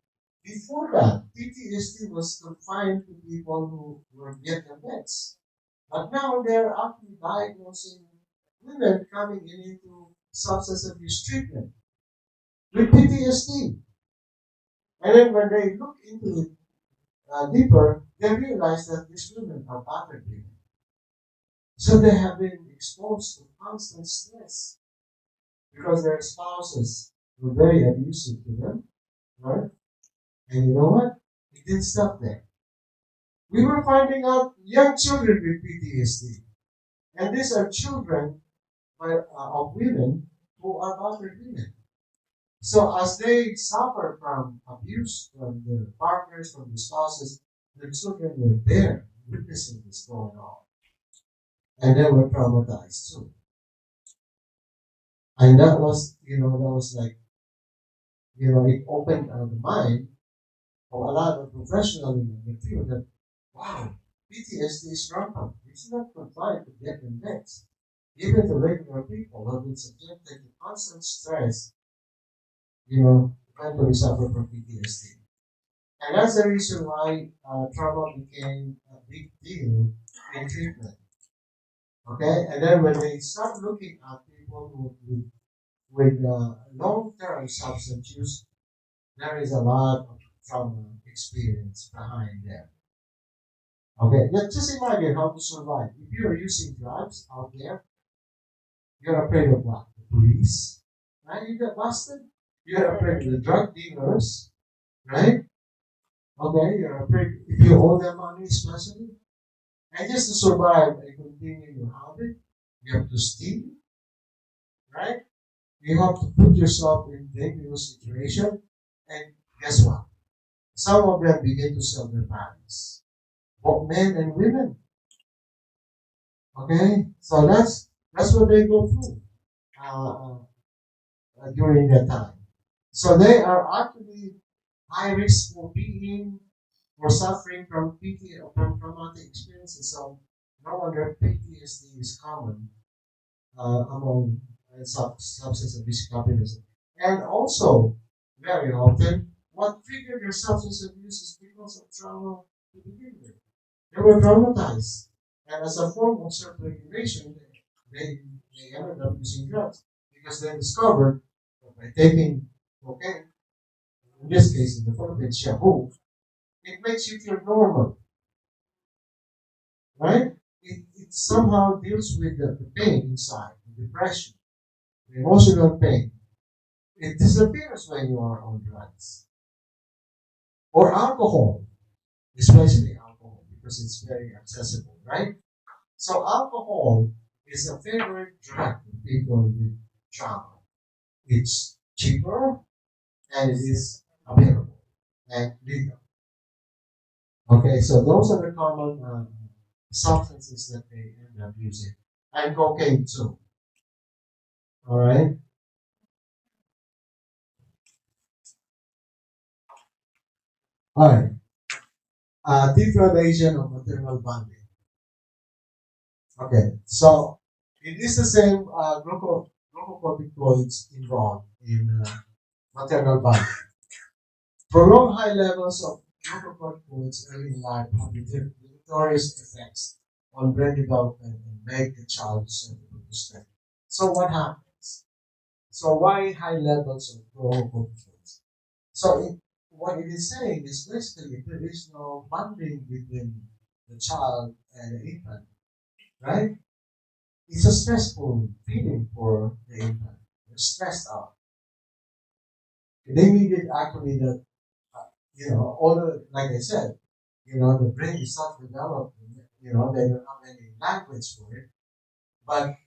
Before that, PTSD was confined to people who were Vietnam vets. But now they're actually diagnosing women coming in into substance abuse treatment with PTSD. And then when they look into it deeper, they realize that these women are battered women. So they have been exposed to constant stress because their spouses were very abusive to them, right? And you know what? It didn't stop there. We were finding out young children with PTSD. And these are children of women who are battered women. So as they suffer from abuse from their partners, from the spouses, their children were there witnessing this going on. And they were traumatized too. And that was, that was like, it opened the mind of a lot of professionals in the field that, wow, PTSD is rampant. It's not confined to getting vets. Even the regular people have been subjected to constant stress, eventually suffer from PTSD. And that's the reason why trauma became a big deal in treatment. Okay? And then when they start looking at people with long-term substance use, there is a lot of trauma experience behind them. Okay? Just imagine how to survive. If you're using drugs out there, you're afraid of what? The police? Right? You get busted? You're afraid of the drug dealers, right? Okay, you're afraid if you owe them money, especially. And just to survive and continue your habit, you have to steal, right? You have to put yourself in dangerous situation. And guess what? Some of them begin to sell their bodies, both men and women. Okay, so that's what they go through uh, during that time. So they are actually high risk for being or suffering from from traumatic experiences. So no wonder PTSD is common among substance abuse capitalism. And also, very often, what triggered their substance abuse is because of trauma to begin with. They were traumatized. And as a form of self-regulation, they, they ended up using drugs because they discovered that by taking cocaine, in this case in the Philippines, shabu, it makes you feel normal, right? It somehow deals with the pain inside, the depression, the emotional pain. It disappears when you are on drugs or alcohol, especially alcohol, because it's very accessible, right? So alcohol is a favorite drug for people with trauma. It's cheaper and it is available and legal. Okay, so those are the common substances that they end up using, and cocaine too. All right. All right. Deprivation of maternal bonding. Okay, so it is the same glucocorticoids involved in maternal bonding. Prolonged high levels of glucocorticoids early in life have deleterious effects on brain development and make the child susceptible to stress. So what happens? So why high levels of glucocorticoids? So what it is saying is basically there is no bonding between the child and the infant, right? It's a stressful feeling for the infant. They're stressed out. They needed actually all the, like I said, the brain is not developed, they don't have any language for it. But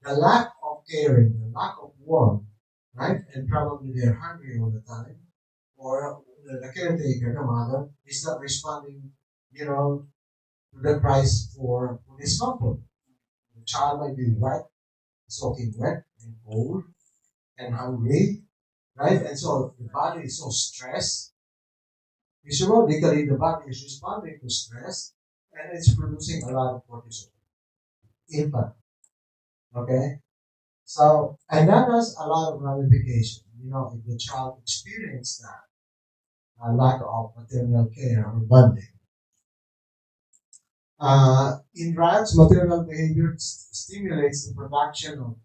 the lack of caring, the lack of warmth, right? And probably they're hungry all the time, or the caretaker, the mother, is not responding, to the cries for discomfort. The child might be wet, soaking wet and cold and hungry, right? And so the body is so stressed. Physiologically, the body is responding to stress and it's producing a lot of cortisol. Impact. Okay? So, and that has a lot of ramification. If the child experiences that lack of maternal care or bonding, in rats, maternal behavior stimulates the production of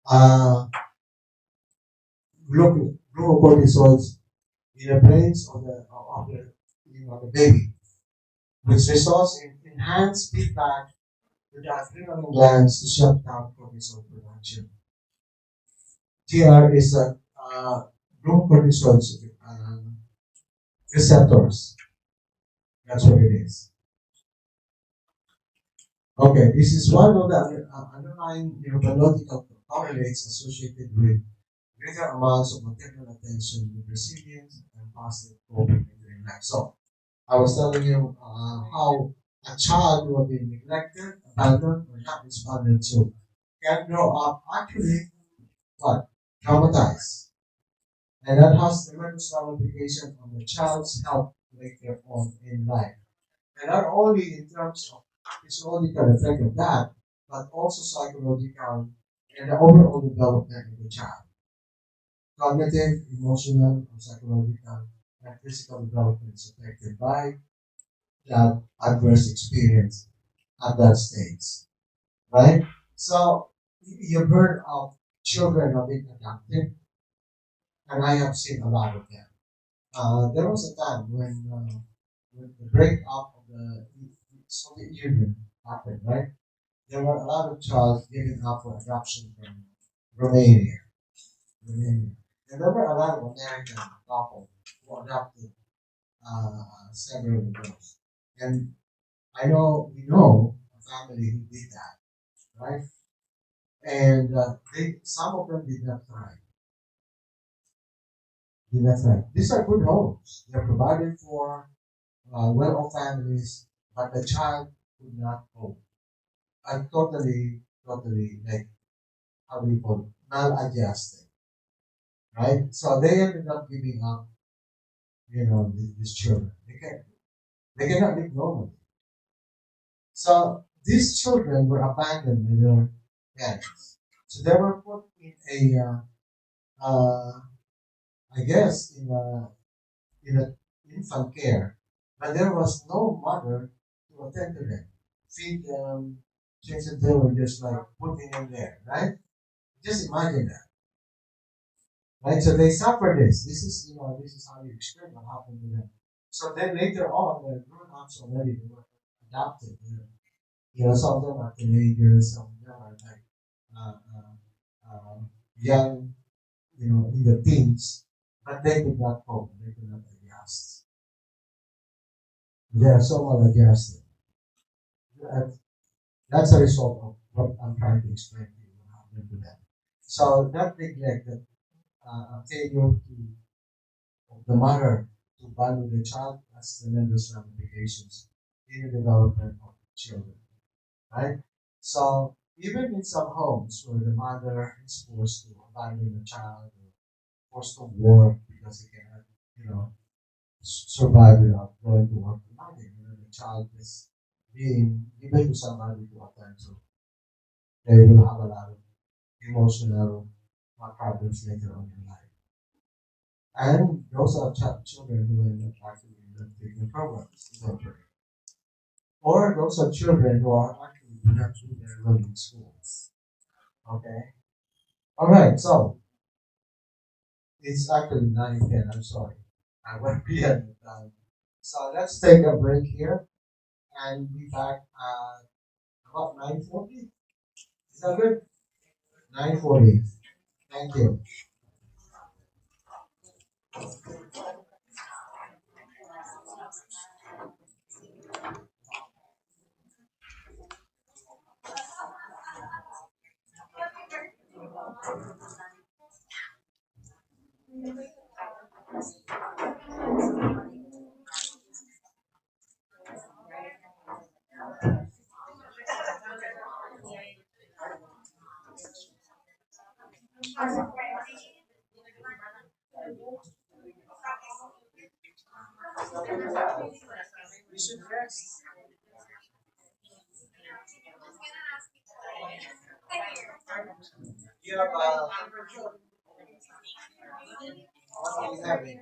uh, glucocorticoids in the brains of the baby, which results in enhanced feedback to the adrenal glands to shut down cortisol production. TR is a glucocorticoid receptors. That's what it is. Okay, this is one of the underlying neurobiological correlates associated with greater amounts of maternal attention with resilience and positive coping in their life. So, I was telling you how a child who has been neglected, abandoned, or not responded to can grow up actually what? Traumatized. And that has tremendous ramification on the child's health later on in life. And not only in terms of physiological effect of that, but also psychological and the overall development of the child. Cognitive, emotional, and psychological and physical development is affected by that adverse experience at that stage, right? So you've heard of children of being adopted, and I have seen a lot of them. There was a time when the breakup of the Soviet Union happened, right? There were a lot of child given up for adoption from Romania, Romania. And there were a lot of American couple who adopted several of those. And we know a family who did that, right? And some of them did not thrive. Did not thrive. These are good homes. They're provided for well-off families, but the child could not cope. I totally like how do you call it? Maladjusted, right? So they ended up giving up, these children. They cannot live normally. So these children were abandoned by their parents. So they were put in uh, I guess, in a infant care, but there was no mother to attend to them, feed them, change the they were just like putting them there, right? Just imagine that, right? So they suffer this. This is how you explain what happened to them. So then later on, the grown-ups already they were adopted. Some of them are teenagers, some of them are like uh, young, in the teens, but they could not cope. They could not adjust. They are so maladjusted. That, that's a result of what I'm trying to explain to you what happened to them. So that neglect, that failure of the mother to value the child has tremendous ramifications in the development of children, right? So even in some homes where the mother is forced to abandon the child or forced to work because they cannot, you know, survive without going to work. Imagine, the child is being given to somebody to attend to. They will have a lot of emotional problems later on in life. And those are children who end up actually in the treatment programs eventually. Or those are children who are actually do not do very well in schools. Okay? Alright, so it's actually 9:10, I'm sorry. I went beyond the time. So let's take a break here and be back at about 9:40. Is that good? 9:40. Thank you. We should rest. You have having.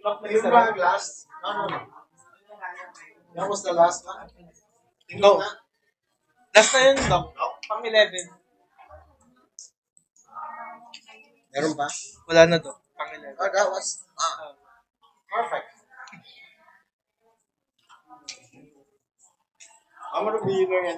Yung bag last? No, no, no. That was the last one. No. Last na yun, Doc. Pang 11. Meron pa? Wala na, Doc. Pang 11. Oh, that was, perfect. I'm gonna be very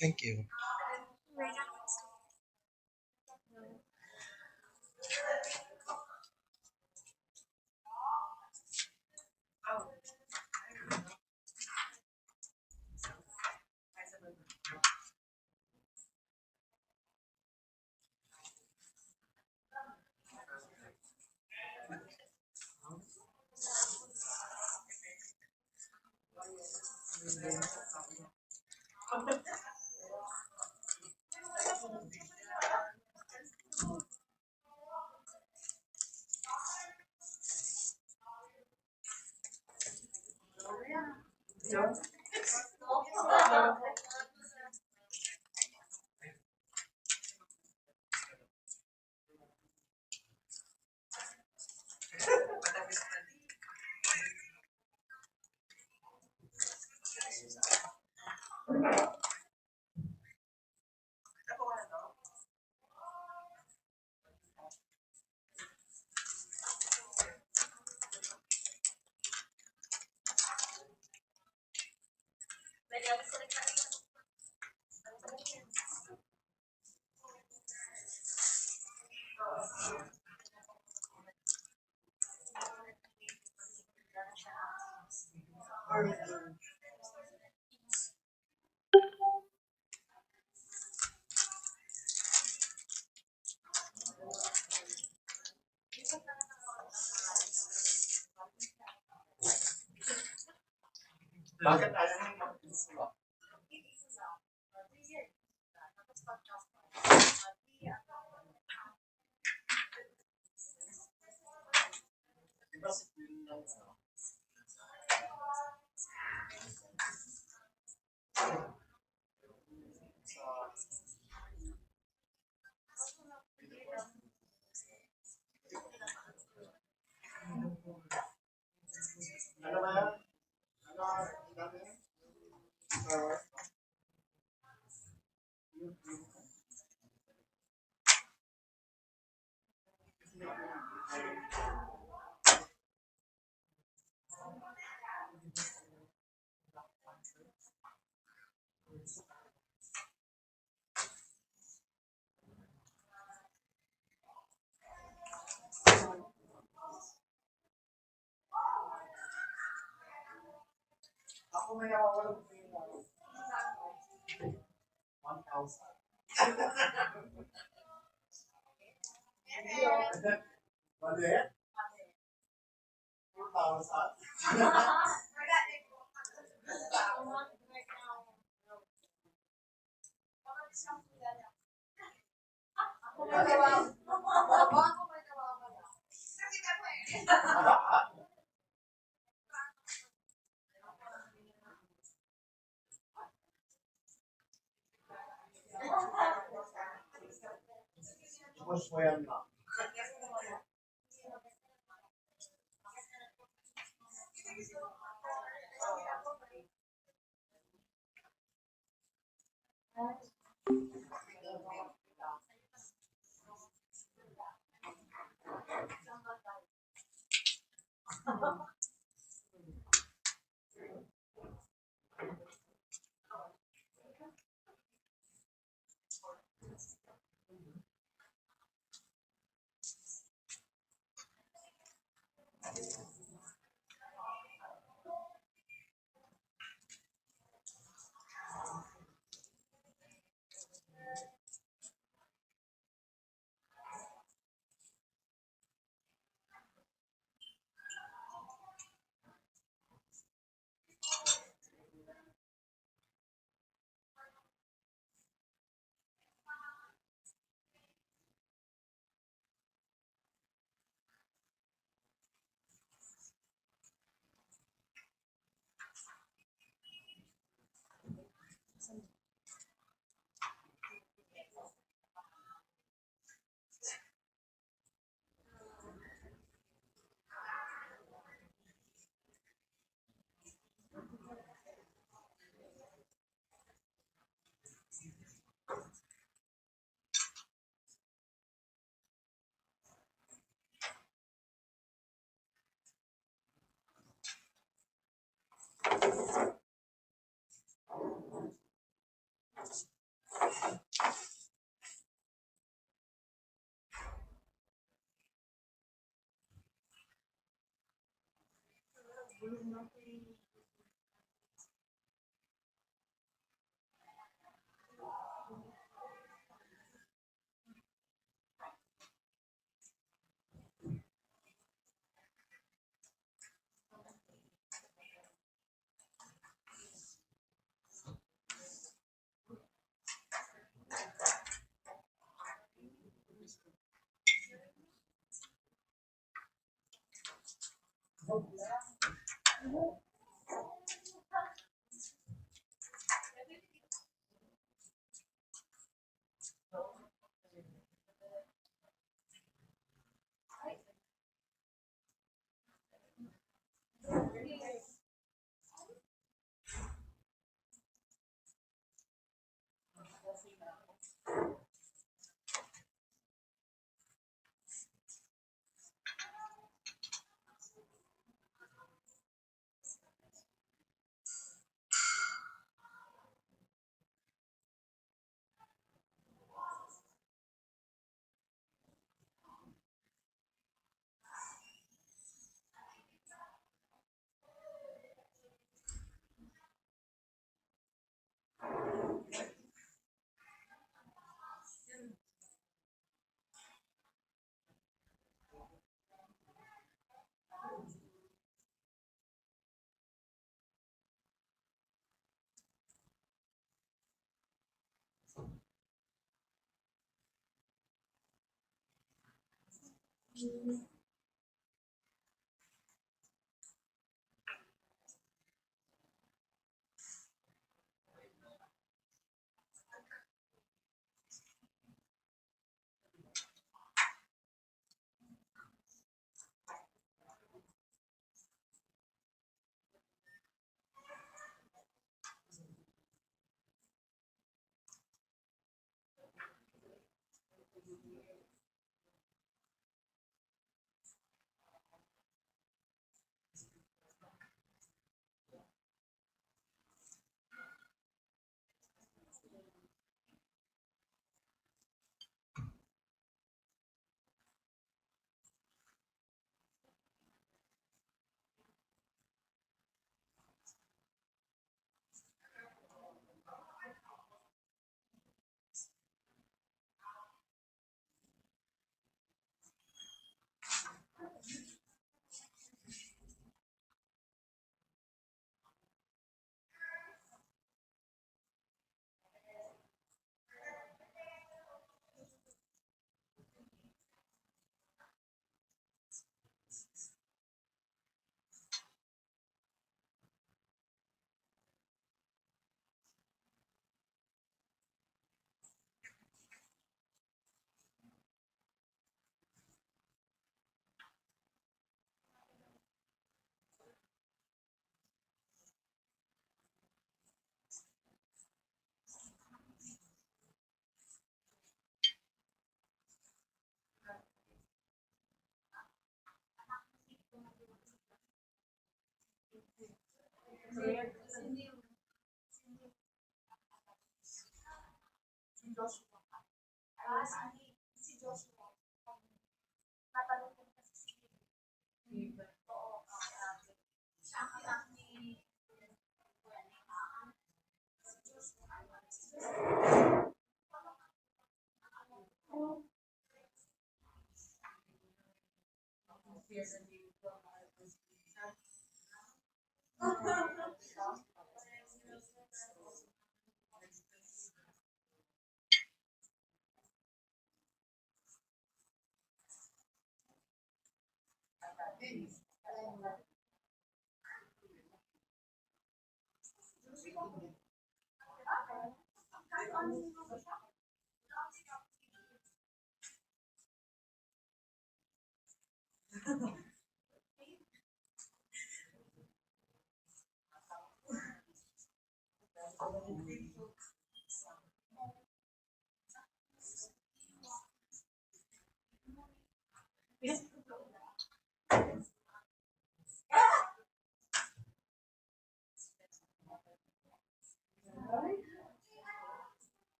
Thank you. Bakit ayaw mo mag-swap? Diba si Queen lang, ano ba yan? Ano, dami? Ako may nawawalan ko yung 1,000. Mali? 4,000? Push mo yan na.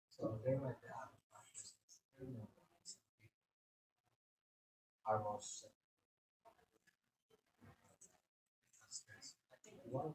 So they might have our most one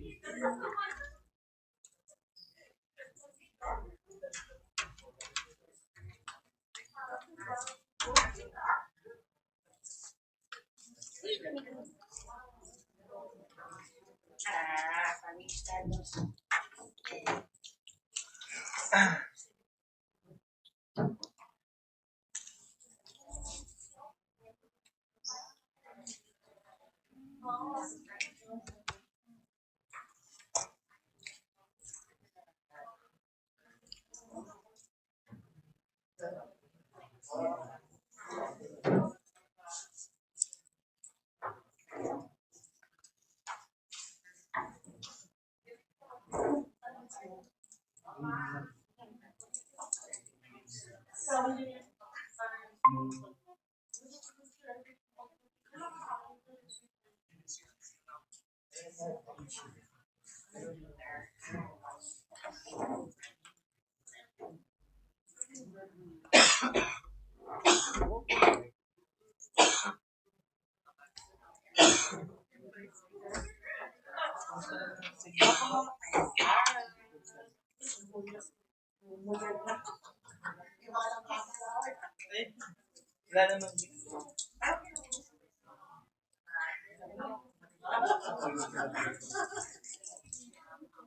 Ay, wala naman.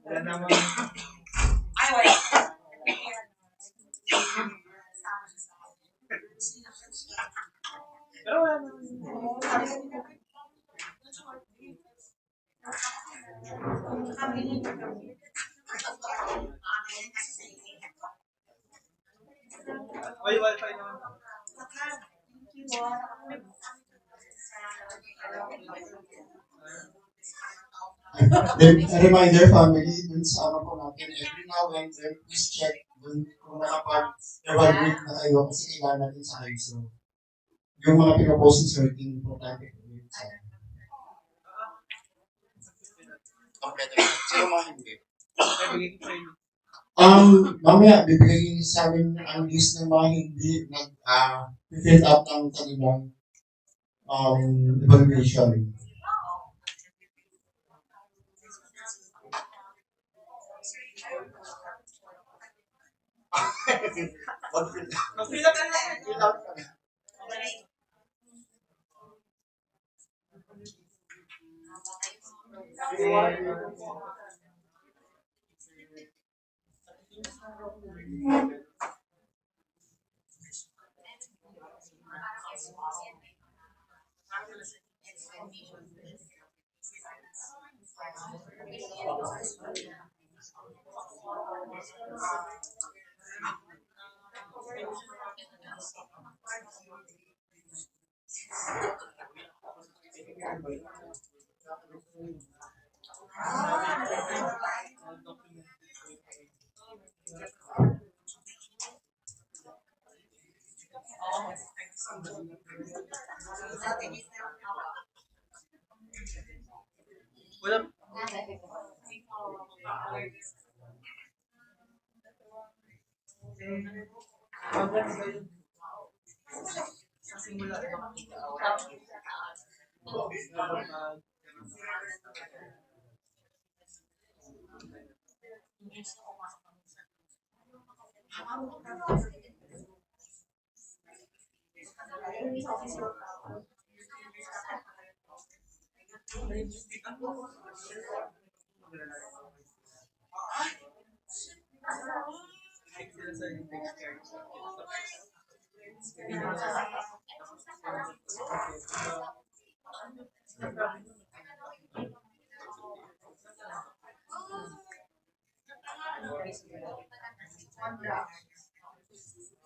Wala naman. Pero wala naman. May wifi naman. Then, a reminder family, dun sa ano po natin, every now and then, please check dun kung nakapag-evaluate na kayo kasi kailangan natin sa ISO. Yung mga pinapost ni Sir, importante po yun sa kompleto. Sino mga hindi? Ay, bigay ko sa inyo. Mamaya, bibigay sa amin ang list ng mga hindi fill up ng kanilang evaluation. Mag-fill up ka na. Fill out ka na. Wala. Sa simula.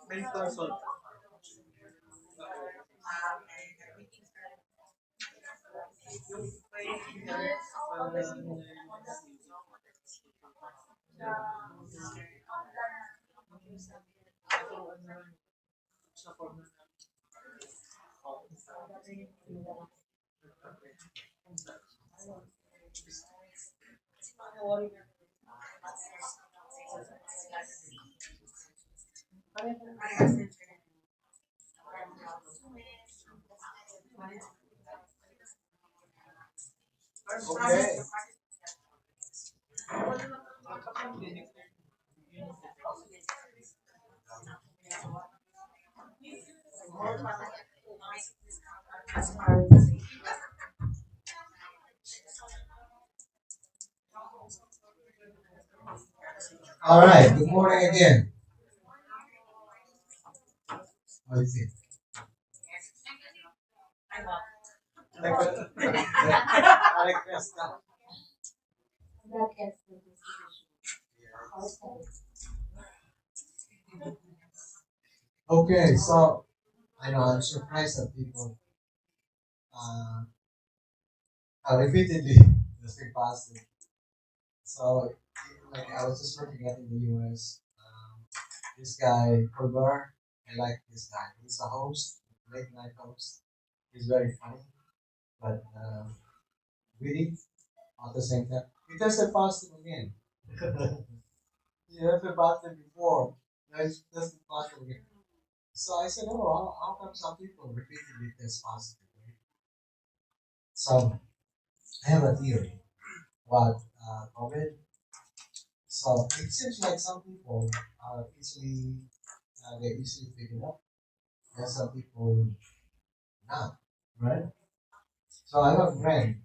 Mental salt. Okay. All right. Good morning again. Okay. Alex Fiesta. Okay. So I know I'm surprised that people uh, are repeatedly listening positive. So like I was just looking at in the US. This guy Colbert. I like this guy. He's a host, late night host. He's very funny, but witty at the same time. He tested positive again. He tested positive before. Now he's tested positive again. So I said, oh, how come some people repeatedly test positive? Right? So I have a theory about COVID. So it seems like some people are they easily pick it up, and some people not, right? So I have a friend,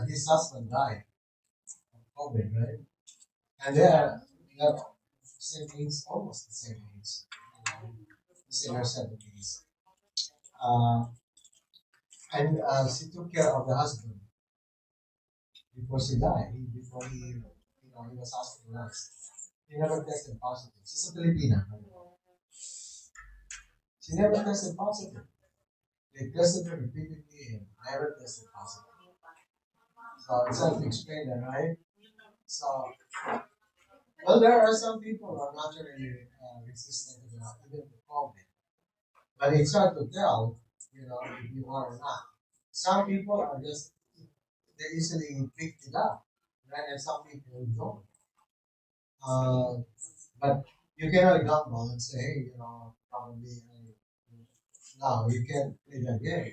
his husband died of COVID, right? And they are same age, almost the same age, he's in her 70s. Uh, and she took care of the husband before she died, before he was hospitalized. He never tested positive. She's a Filipina. By the way. She never tested positive. They tested her repeatedly and never tested positive. So it's hard to explain that, right? So, well, there are some people who are naturally resistant to even to COVID, but it's hard to tell, if you are or not. Some people are just they easily pick it up, right? And some people don't. Uh, but you cannot gamble and say, hey, probably no, you can't play that game.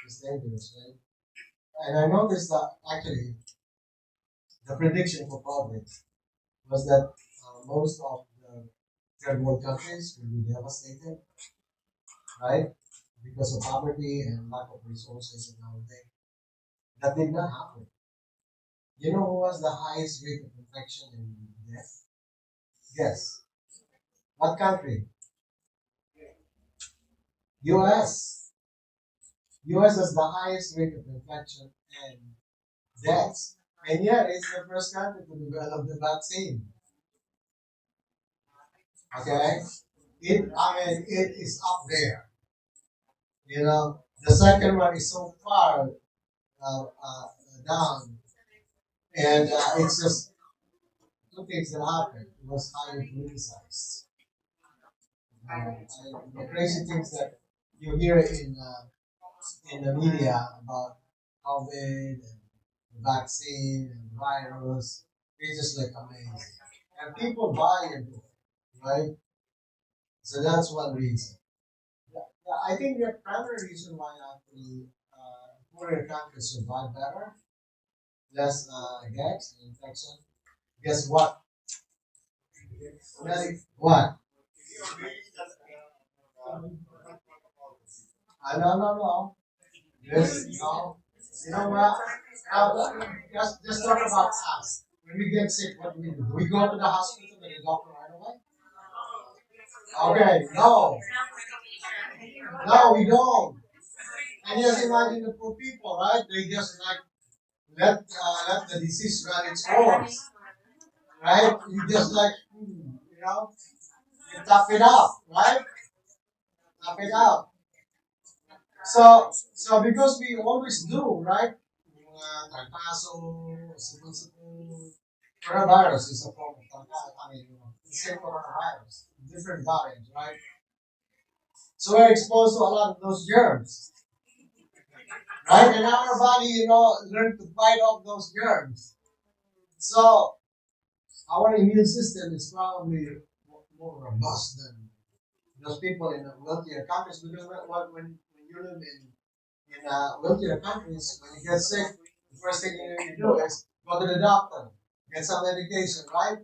It's dangerous, right? And I noticed that actually the prediction for COVID was that most of the third world countries will be devastated, right? Because of poverty and lack of resources and everything. That did not happen. You know who was the highest rate of infection and death? Yes. What country? US. US has the highest rate of infection and deaths. And yet it's the first country to develop the vaccine. Okay? It is up there. The second one is so far down. And it's just two things that happened. It was highly politicized. The crazy things that you hear in the media about COVID and the vaccine and the virus, it's just like amazing. And people buy into it, right? So that's one reason. I think the primary reason why actually poorer countries survive better, less deaths and infection. Guess what? What? No. Yes, no. You know what? Now, just talk about us. When we get sick, what do we do? Do we go to the hospital with the doctor right away? Okay, no. No, we don't. And just imagine the poor people, right? They just like let the disease run its course, right? You just like, you tough it out, right? Tough it out. So because we always do, right? Tartaso, sipu, coronavirus is a form of tartaso. The same coronavirus, different variants, right? So we're exposed to a lot of those germs, right? And our body, learn to fight off those germs. So our immune system is probably more robust than those people in the wealthier countries because when you live in wealthier countries, when you get sick, the first thing you need to do is go to the doctor, get some medication, right?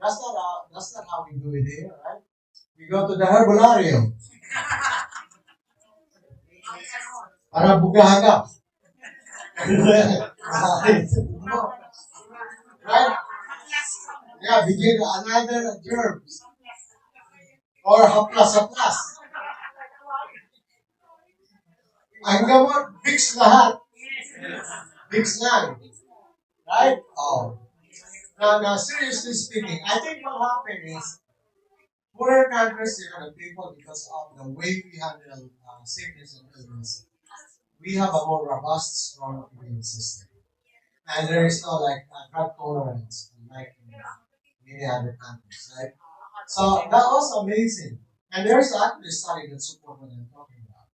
That's not how we do it here, right? We go to the herbarium. Para bugahan ka. Right? Yeah, begin another germs. Or haplas-haplas. Ang gamot, fix lahat. Fix lang. Right? Oh. Now, seriously speaking, I think what happened is poorer countries, the people, because of the way we handle sickness and illness, we have a more robust, strong immune system. And there is no like drug tolerance like in many other countries, right? So that was amazing. And there's actually a study that support what I'm talking about.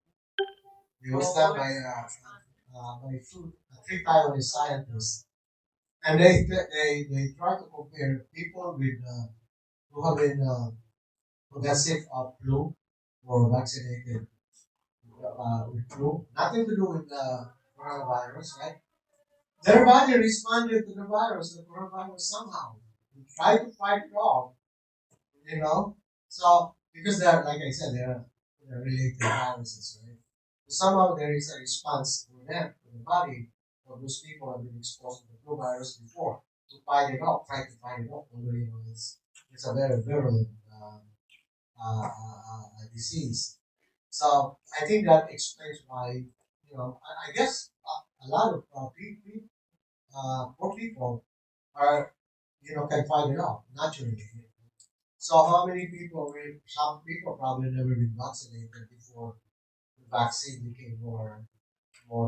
It was done by three Taiwanese scientists, and they try to compare people with who have been who got sick of flu or vaccinated with flu, nothing to do with the coronavirus, right? Their body responded to the coronavirus somehow. They try to fight it off, you know. So because they're like I said, they're related viruses, right? So somehow there is a response for them, for the body of those people who have been exposed to the flu virus before to fight it off, try to fight it off, although it's a very virulent disease. So I think that explains why I guess a lot of poor people are can fight it off naturally. So how many people will some people probably never been vaccinated before the vaccine became more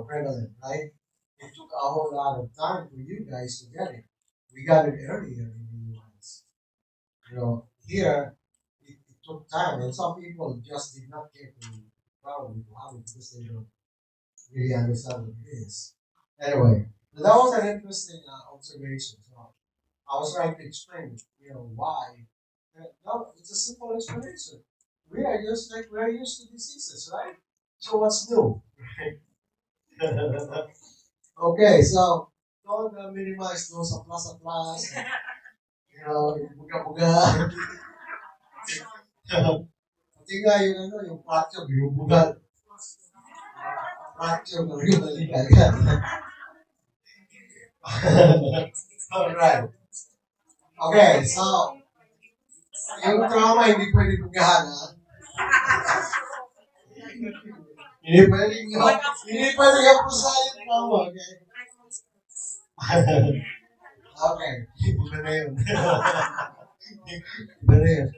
prevalent, right? It took a whole lot of time for you guys to get it. We got it earlier in the US. Here it took time and some people just did not get to probably to have it because they don't really understand what it is. Anyway, so that was an interesting observation. So I was trying to explain, why. No, it's a simple explanation. We're used to diseases, right? So what's new? Okay, so don't minimize those plus, yung buga-buga. Pati nga yung yung fracture, yung bugal. Fracture na rin balikan. Alright. Okay, so yung trauma hindi pwede bugahan, ha? Hindi pwede kapusayan trauma, okay? Okay, iba na yun. Iba na yun.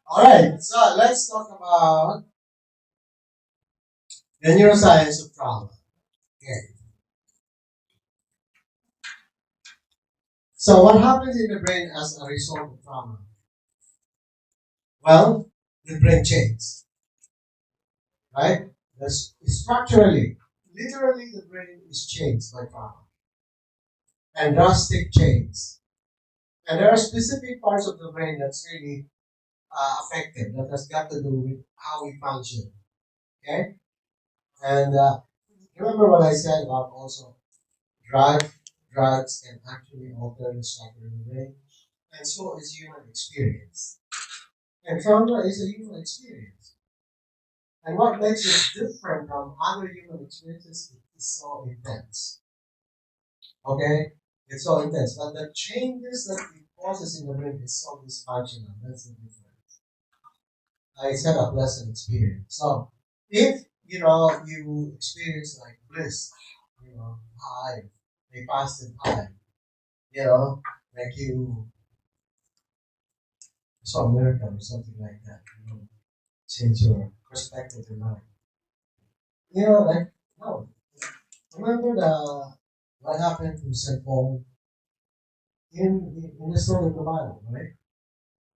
Alright, so let's talk about the neuroscience of trauma. Okay. So what happens in the brain as a result of trauma? Well, the brain changes, right? Structurally, literally the brain is changed by trauma. And drastic change. And there are specific parts of the brain that's really affected that has got to do with how we function. Okay? And remember what I said about also drugs can actually alter the structure of the brain. And so is human experience. And trauma is a human experience. And what makes it different from other human experiences is so intense. Okay? It's so intense. But the changes that it causes in the brain is so dysfunctional. That's the difference. I said a pleasant experience. So if you experience like bliss, high, a positive high, like you saw a miracle or something like that, change your perspective in life. Like no. Remember what happened to St. Paul in the story of the Bible, right?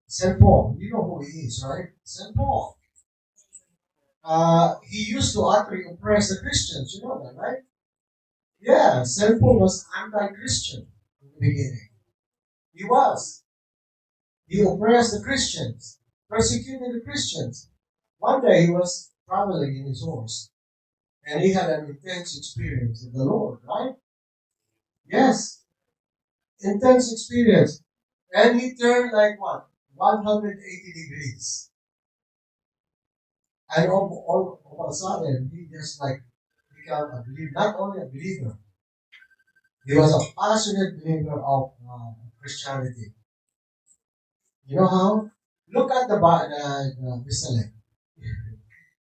St. Paul, you know who he is, right? St. Paul. He used to actually oppress the Christians, you know that, right? Yeah, St. Paul was anti-Christian in the beginning. He was. He oppressed the Christians, persecuted the Christians. One day he was traveling in his horse, and he had an intense experience with the Lord, right? Yes, intense experience. And he turned like what? 180 degrees. And all of a sudden, he just like become a believer, not only a believer, he was a passionate believer of Christianity. You know how? Look at the Bisalek.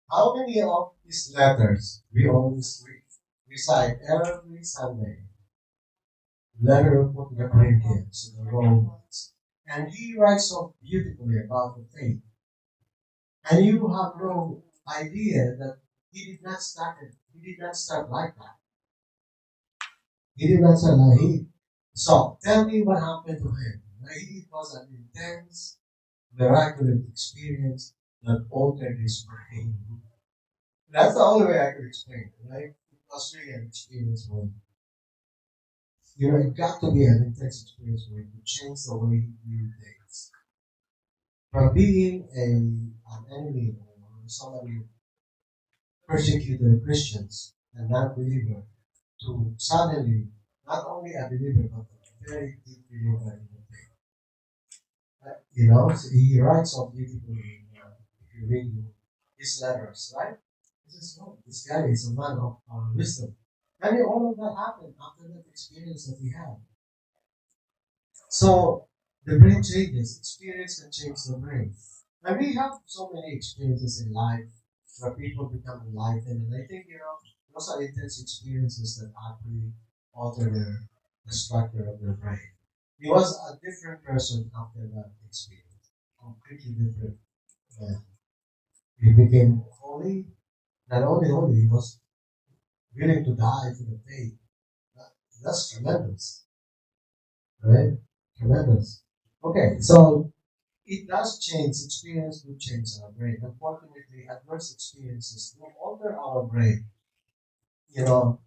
How many of his letters we always recite every Sunday? Letter of the Corinthians, the Romans. And he writes so beautifully about the faith. And you have no idea that he did not start like that. He did not start like he. So tell me what happened to him. Like, it was an intense, miraculous experience that altered his brain. That's the only way I could explain it, right? It was really an experience for him. You know, it got to be an intense experience for him to change the way he viewed things. From being an enemy or somebody who persecuted Christians and non believer to suddenly not only a believer but a very deep believer in the faith. You know, so he writes so beautifully if you read his letters, right? He says, no, this guy is a man of wisdom. And all of that happened after that experience that he had. So the brain changes. Experience can change the brain. And we have so many experiences in life where people become enlightened. And I think, you know, those are intense experiences that actually alter the structure of their brain. He was a different person after that experience. Completely different. And he became holy. Not only holy, he was willing to die for the faith. That- That's tremendous, right? Tremendous. Okay, so it does change. Experience will change our brain. Unfortunately, adverse experiences will alter our brain, you know,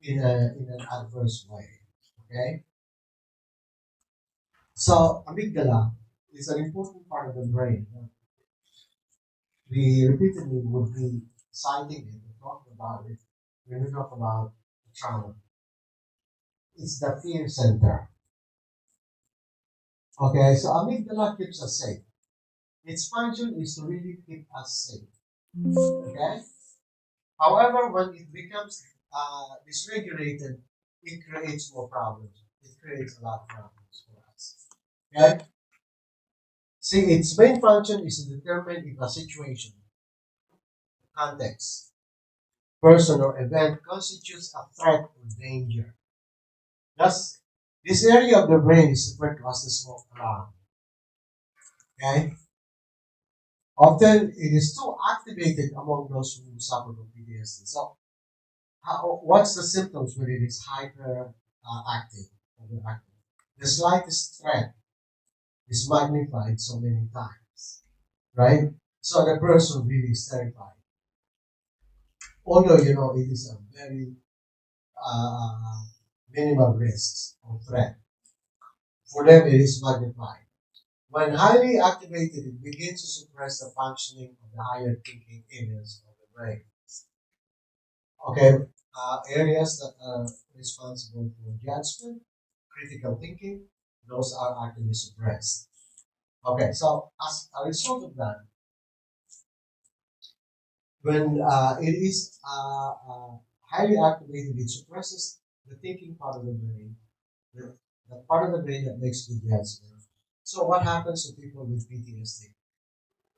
in an adverse way. Okay? So amygdala is an important part of the brain. We repeatedly would be citing it and talking about it when we talk about trauma. It's the fear center. Okay, so amygdala keeps us safe. Its function is to really keep us safe. Okay? However, when it becomes dysregulated, it creates more problems. It creates a lot of problems for us. Okay? See, its main function is to determine if a situation, context, person, or event constitutes a threat or danger. Thus, this area of the brain is referred to as the smoke alarm. Okay? Often, it is too activated among those who suffer from PTSD. So, what's the symptoms when it is hyper active? Overactive? The slightest threat is magnified so many times, right? So the person really is terrified. Although you know it is a very uh, minimal risk or threat, for them it is magnified. When highly activated, it begins to suppress the functioning of the higher thinking areas of the brain. Okay, areas that are responsible for judgment, critical thinking, those are actually suppressed. Okay, so as a result of that, when it is highly activated, it suppresses the thinking part of the brain, the, the part of the brain that makes good judgment. So what happens to people with PTSD?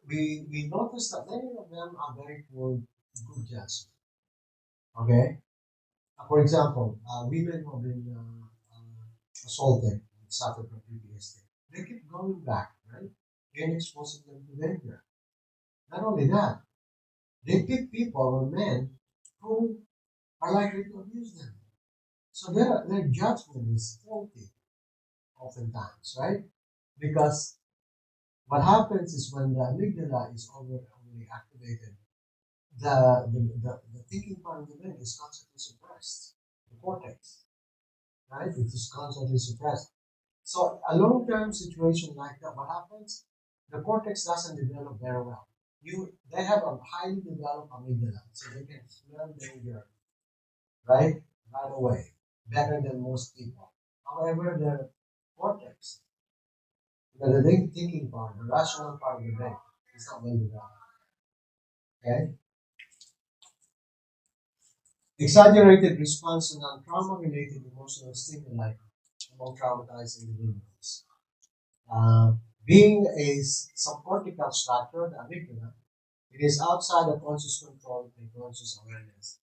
We notice that many of them are very poor good judgment. Okay, for example, women who have been assaulted and suffer from PTSD, they keep going back, right? And exposing them to danger. Not only that, they pick people or men who are likely to abuse them. So their judgment is faulty oftentimes, right? Because what happens is when the amygdala is overly activated, the thinking part of the brain is constantly suppressed. The cortex, right? It is constantly suppressed. So a long-term situation like that, what happens? The cortex doesn't develop very well. They have a highly developed amygdala, so they can smell danger, right? Right away, better than most people. However, their cortex, the thinking part, the rational part of the brain, is not well developed. Okay? Exaggerated response to non-trauma related emotional stimuli among traumatized individuals. Being a subcortical structure, the amygdala, it is outside of conscious control and conscious awareness.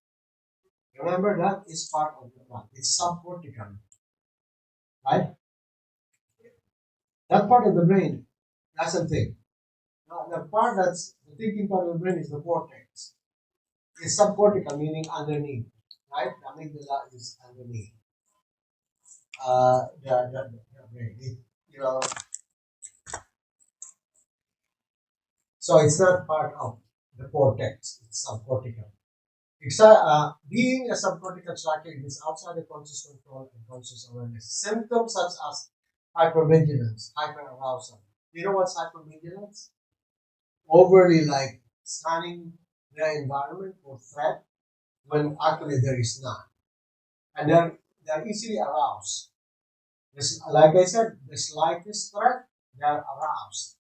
Remember that is part of the mind. It's subcortical, right? That part of the brain doesn't think. Now, the part that's the thinking part of the brain is the cortex. It's subcortical, meaning underneath, right? The amygdala is underneath. The brain. You know, so it's not part of the cortex. It's subcortical. Being a subcortical structure is outside of conscious control and conscious awareness. Symptoms such as hypervigilance, hyperarousal. You know what's hypervigilance? Overly like scanning the environment for threat when actually there is none. And they're easily aroused. Like I said, the slightest threat, they're aroused.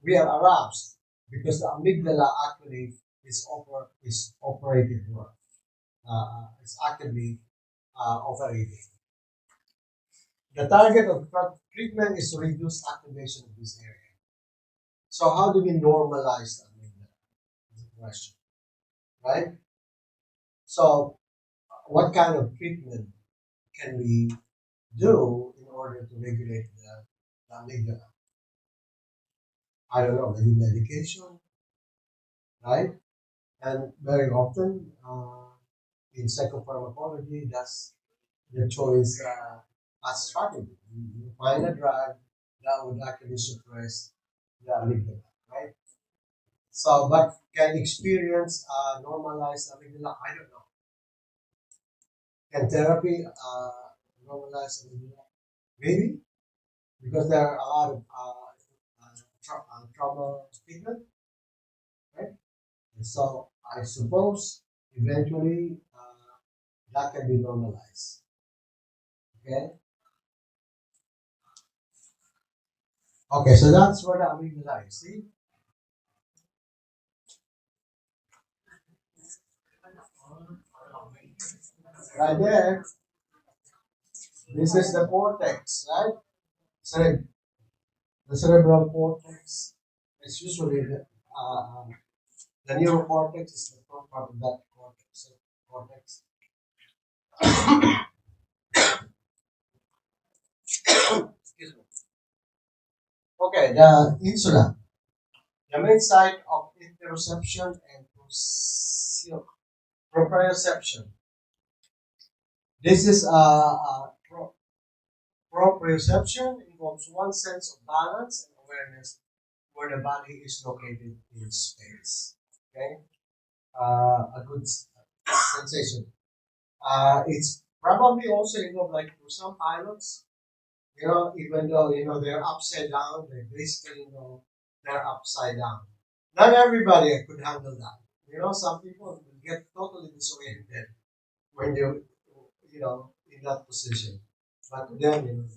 We are aroused because the amygdala actually is operated work. It's actively operating. The target of treatment is to reduce activation of this area. So how do we normalize the amygdala? Is the question, right? So what kind of treatment can we do in order to regulate the amygdala? I don't know, maybe medication, right? And very often in psychopharmacology, that's the choice as strategy. You find a drug that would actually suppress the amygdala, right? So, but can experience normalize amygdala? I don't know. Can therapy normalize amygdala? Maybe, because there are a lot of trauma treatment, right? And so I suppose eventually that can be normalized. Okay. Okay, so that's what the amygdala is. See, right there, this is the cortex, right? So the cerebral cortex is usually the neurocortex is the front part of that cortex. So cortex. Excuse me. Okay, the insula, the main site of interoception and proprioception. This is proprioception involves one sense of balance and awareness where the body is located in space. Okay, a good sensation. It's probably also involved like for some pilots, even though they're upside down, they basically they're upside down. Not everybody could handle that. Some people will get totally disoriented when they're in that position. But then,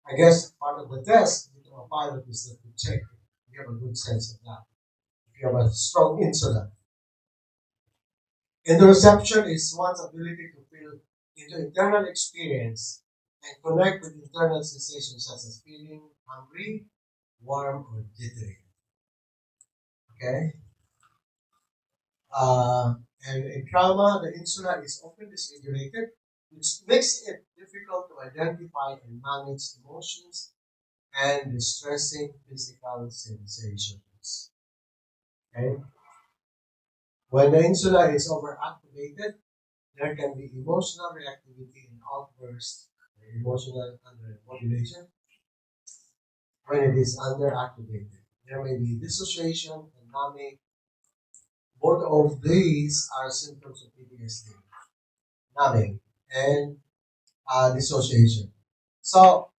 I guess part of the test to become a pilot is that you check if you have a good sense of that. If you have a strong insula. Interoception is one's ability to feel into internal experience and connect with internal sensations such as feeling hungry, warm, or jittery. Okay? Uh, and in trauma, the insula is often dysregulated, which makes it difficult to identify and manage emotions and distressing physical sensations. Okay? When the insula is overactivated, there can be emotional reactivity and outbursts, emotional undermodulation. When it is underactivated, there may be dissociation and numbing. Both of these are symptoms of PTSD, numbing and dissociation. So,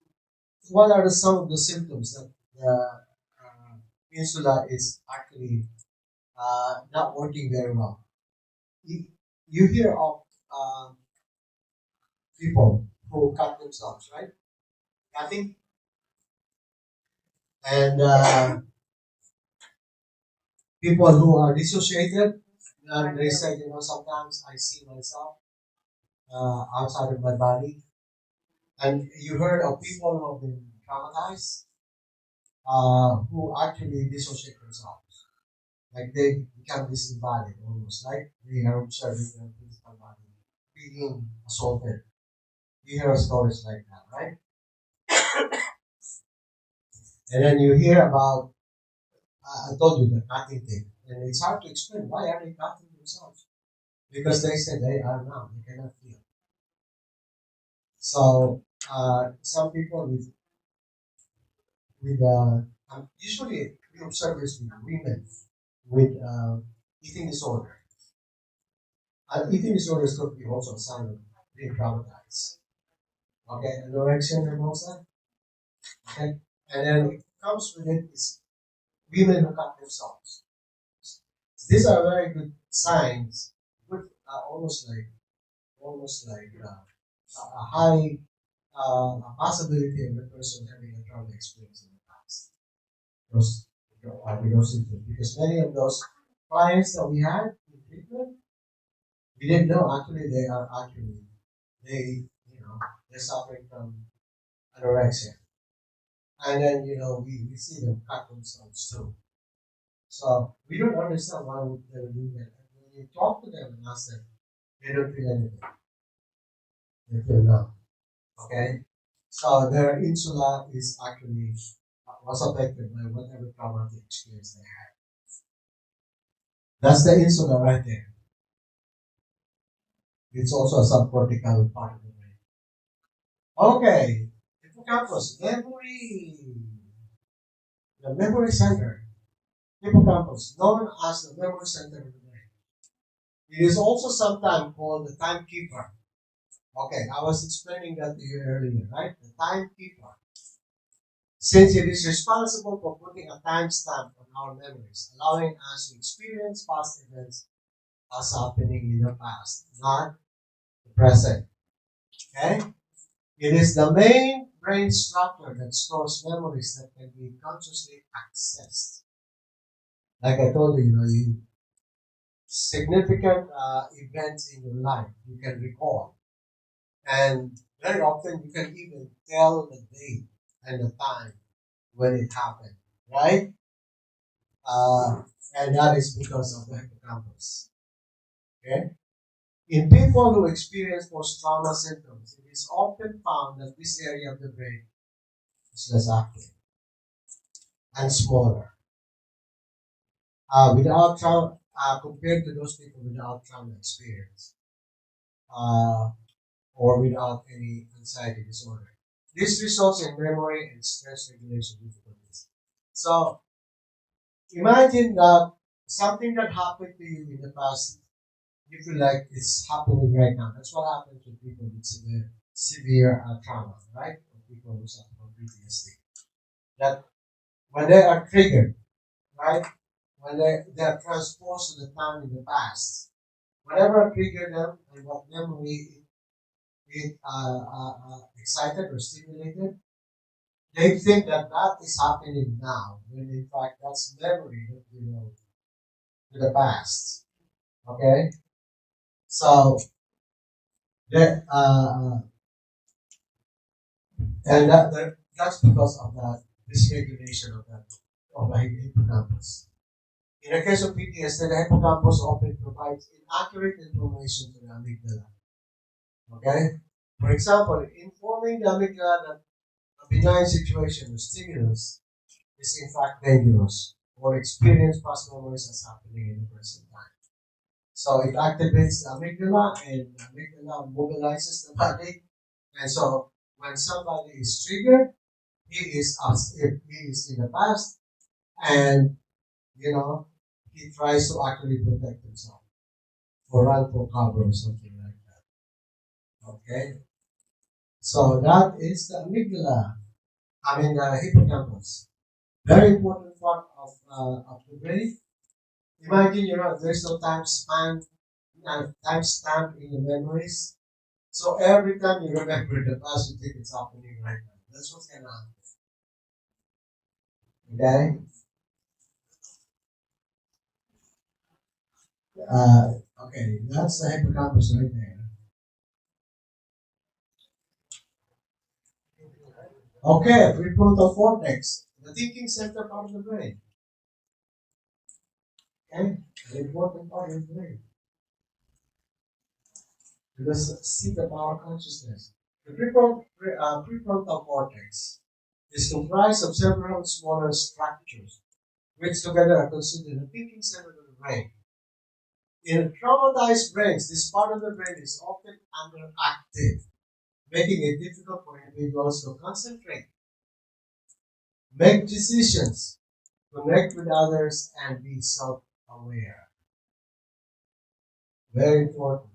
what are some of the symptoms that the insula is actually not working very well? You hear of people who cut themselves, right? Cutting, and People who are dissociated, and they say, sometimes I see myself outside of my body. And you heard of people who have been traumatized, who actually dissociate themselves. Like they become disembodied almost, like they are observing their physical body being assaulted. You hear stories like that, right? And then you hear about, I told you the cutting thing. And it's hard to explain why are they cutting themselves? Because they say they are numb, they cannot feel. So some people with usually we observe this with women with eating disorder. Eating disorders could be also a sign of being traumatized. Okay, anorexia nervosa. Okay, and then it comes with it is women who cut themselves. These are very good signs, good, almost like a high possibility of the person having a trauma experience in the past. Those symptoms, because many of those clients that we had in treatment, we didn't know actually they they're suffering from anorexia, and then we see them cut themselves too. So we don't understand why would they would do that. And when you talk to them and ask them, they don't feel anything. They feel numb. Okay, so their insula is actually was affected by whatever traumatic experience they had. That's the insula right there. It's also a subcortical part of the brain. Okay, hippocampus, memory, the memory center, hippocampus, known as the memory center of the brain. It is also sometimes called the timekeeper. Okay, I was explaining that to you earlier, right? The timekeeper. Since it is responsible for putting a timestamp on our memories, allowing us to experience past events as happening in the past, not the present. Okay? It is the main brain structure that stores memories that can be consciously accessed. Like I told you, you significant events in your life you can recall, and very often you can even tell the date and the time when it happened, right? Uh, and that is because of the hippocampus. Okay. In people who experience post-trauma symptoms, it is often found that this area of the brain is less active and smaller. Without trauma, compared to those people without trauma experience, uh, or without any anxiety disorder. This results in memory and stress regulation difficulties. So imagine that something that happened to you in the past, you feel like it's happening right now. That's what happens to people with severe trauma, right? Or people who suffer from PTSD. That when they are triggered, right? When they are transposed to the time in the past, whatever triggered them and what memory it excited or stimulated, they think that that is happening now, when in fact that's memory that to the past. Okay, so that that's because of that dysregulation of the hippocampus. In the case of PTSD, the hippocampus often provides inaccurate information to the amygdala. Okay, for example, informing the amygdala that a benign situation or stimulus is in fact dangerous, or experience past memories as happening in the present time. So it activates the amygdala, and the amygdala mobilizes the body. And so when somebody is triggered, he is as if he is in the past, and you know he tries to actually protect himself or run for cover or something like that. Okay, so that is the amygdala. I mean the hippocampus. Very important part of the brain. Imagine there's no time stamp in your memories. So every time you remember the past, you think it's happening right now. That's what's gonna happen. Okay? Okay, that's the hippocampus right there. Okay, prefrontal cortex, the thinking center part of the brain. Okay, the important part of the brain. Because seat of our consciousness. The prefrontal cortex is comprised of several smaller structures, which together are considered the thinking center of the brain. In traumatized brains, this part of the brain is often underactive, making it difficult for individuals to concentrate, make decisions, connect with others, and be self-aware. Very important,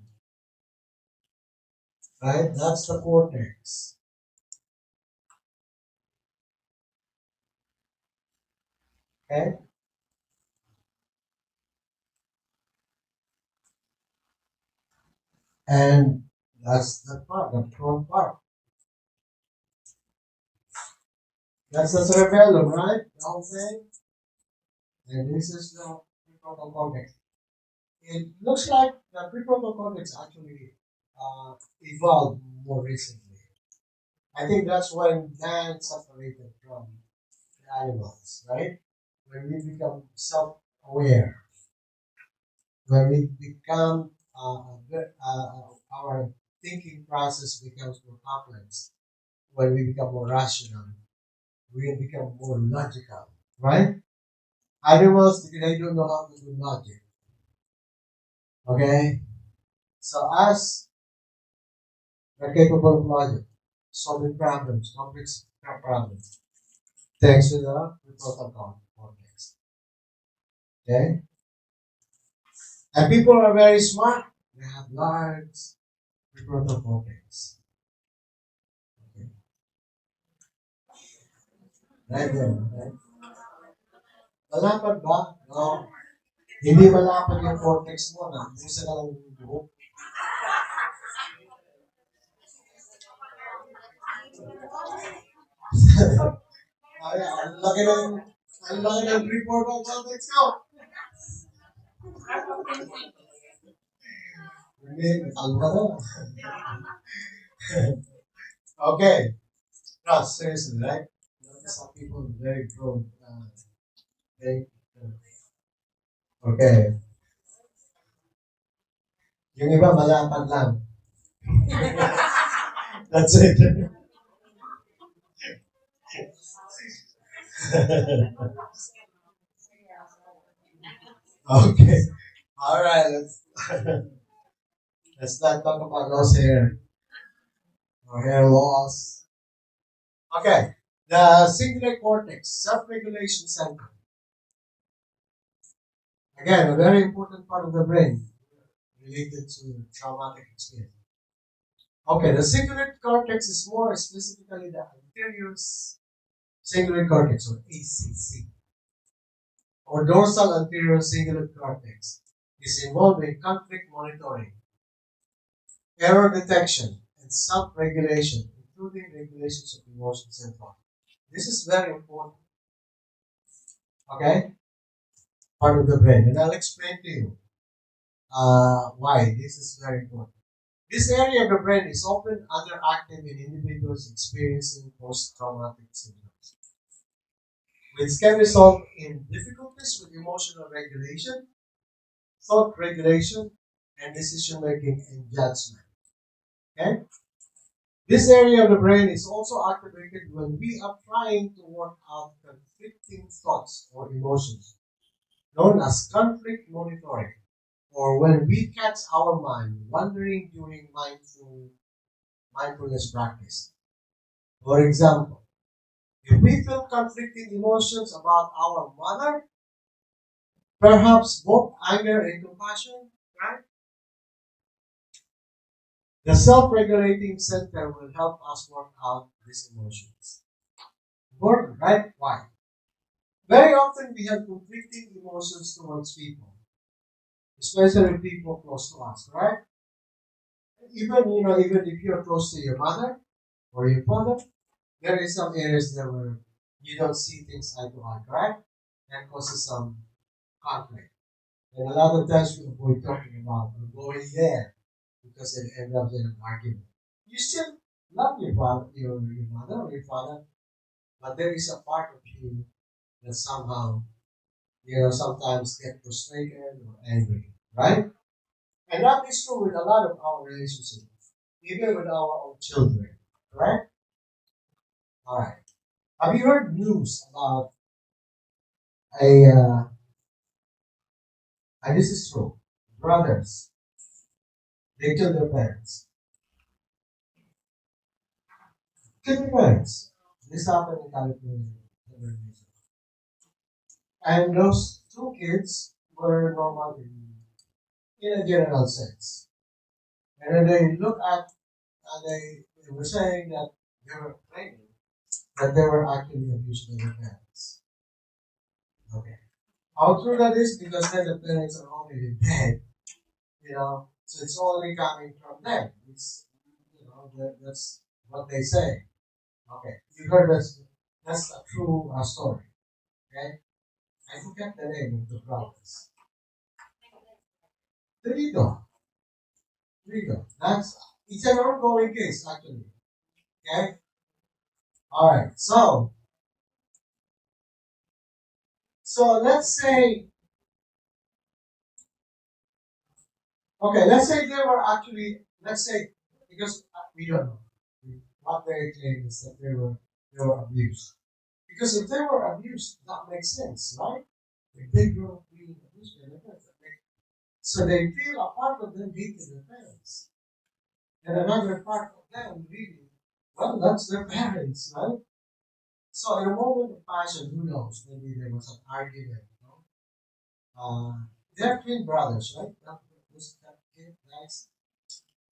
right? That's the cortex. Okay? And that's the part, the front part. That's the cerebellum, right? The whole thing. And this is the prefrontal cortex. It looks like the prefrontal cortex actually evolved more recently. I think that's when man separated from the animals, right? When we become self-aware, when we become our thinking process becomes more complex, when we become more rational, we become more logical, right? Animals, they don't know how to do logic, okay? So us, we're capable of logic, solving problems, complex problems, thanks to the prefrontal cortex, okay? And people are very smart. They have large prefrontal cortex. Okay. Right there, right? Malapad ba? No. Hindi malapad yung cortex mo na. Isa ka lang yung buhok. Ay, ang laki ng prefrontal cortex ko. Hindi, nakalma ko. Okay. Trust, seriously, right? Some people are very prone. They, okay. Yung iba, malapad lang. That's it. Okay. All right. Let's not talk about lost hair or hair loss. Okay. The cingulate cortex, self-regulation center. Again, a very important part of the brain related to traumatic experience. Okay, the cingulate cortex is more specifically the anterior cingulate cortex or ACC or dorsal anterior cingulate cortex is involved in conflict monitoring, error detection, and self-regulation, including regulations of emotions and thought. This is very important. Okay, part of the brain, and I'll explain to you why this is very important. This area of the brain is often underactive in individuals experiencing post-traumatic syndromes, which can result in difficulties with emotional regulation, thought regulation, and decision making and judgment. Okay? This area of the brain is also activated when we are trying to work out conflicting thoughts or emotions, known as conflict monitoring, or when we catch our mind wandering during mindfulness practice. For example, if we feel conflicting emotions about our mother, perhaps both anger and compassion, right? The self-regulating center will help us work out these emotions. Important, right? Why? Very often we have conflicting emotions towards people, especially people close to us, right? Even if you're close to your mother or your father, there is some areas there where you don't see things eye to eye, right? That causes some conflict. And a lot of times we avoid talking about or going there because it ends up in an argument. You still love your father, your mother or your father, but there is a part of you that somehow, sometimes get frustrated or angry, right? And that is true with a lot of our relationships, even with our own children, correct? All right. Have you heard news about a, and this is true, brothers, they kill their parents. Kill their parents. This happened in California. And those two kids were normal in a general sense. And then they look at, and they were saying that they were claiming that they were actually abused by their parents. Okay. How true that is? Because then the parents are already dead, so it's only coming from them. That's what they say. Okay. You heard that's a true story. Okay. I forget the name of the brothers. There you go. There you go. It's an ongoing case actually. Okay. All right. So let's say, okay, let's say they were actually, let's say, because we don't know. What they claim is that they were abused. Because if they were abused, that makes sense, right? If they grew up being abused by their parents, so they feel a part of them hated their parents, and another part of them really, well, that's their parents, right? So in a moment of passion, who knows? Maybe there was an argument. They're twin brothers, right? That kid, guys.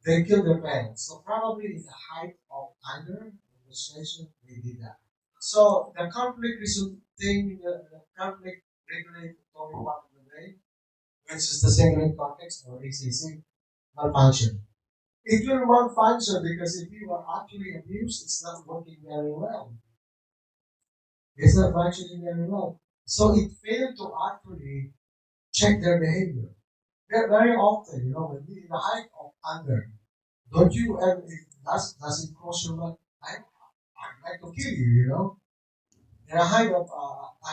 They killed their parents. So probably in the height of anger and frustration, they did that. So the conflict resulting, the conflict regulatory part of the brain, which is the singular cortex or ACC, malfunction. It will malfunction because if you are actually abused, it's not working very well. It's not functioning very well. So it failed to actually check their behavior. Very often, when you're in the height of anger, don't you ever, does it cross your mind? I'd like to kill you, in a height of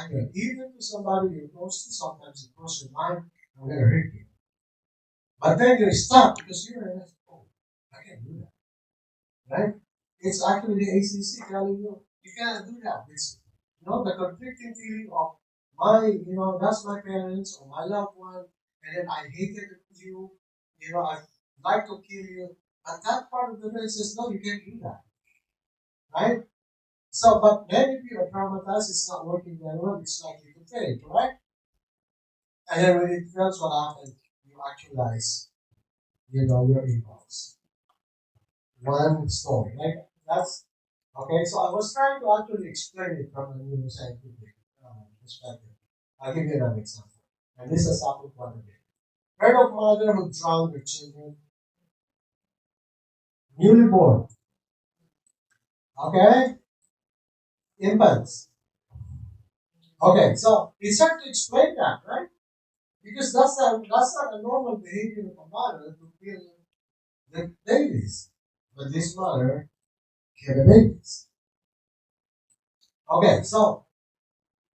anger. Even to somebody you're close to, sometimes it crosses your mind, I'm going to hurt you. But then you stop because you realize, oh, I can't do that, right? It's actually the ACC telling you, you can't do that. It's, the conflicting feeling of that's my parents or my loved one, and then I hated you, I like to kill you. But that part of the brain says, no, you can't do that, right? So, but then if you are traumatized, it's not working very well, it's likely to fail, correct? And then when it fails, what happens? You actualize, your impulse. One story, right? That's okay. So I was trying to actually explain it from a neuroscientific perspective. I'll give you an example. And this has happened quite a bit. Heard of mother who drowned her children, newly born. Okay, infants. Okay, so it's hard to explain that, right? Because that's not a normal behavior of a mother to kill the babies. But this mother killed the babies. Okay, so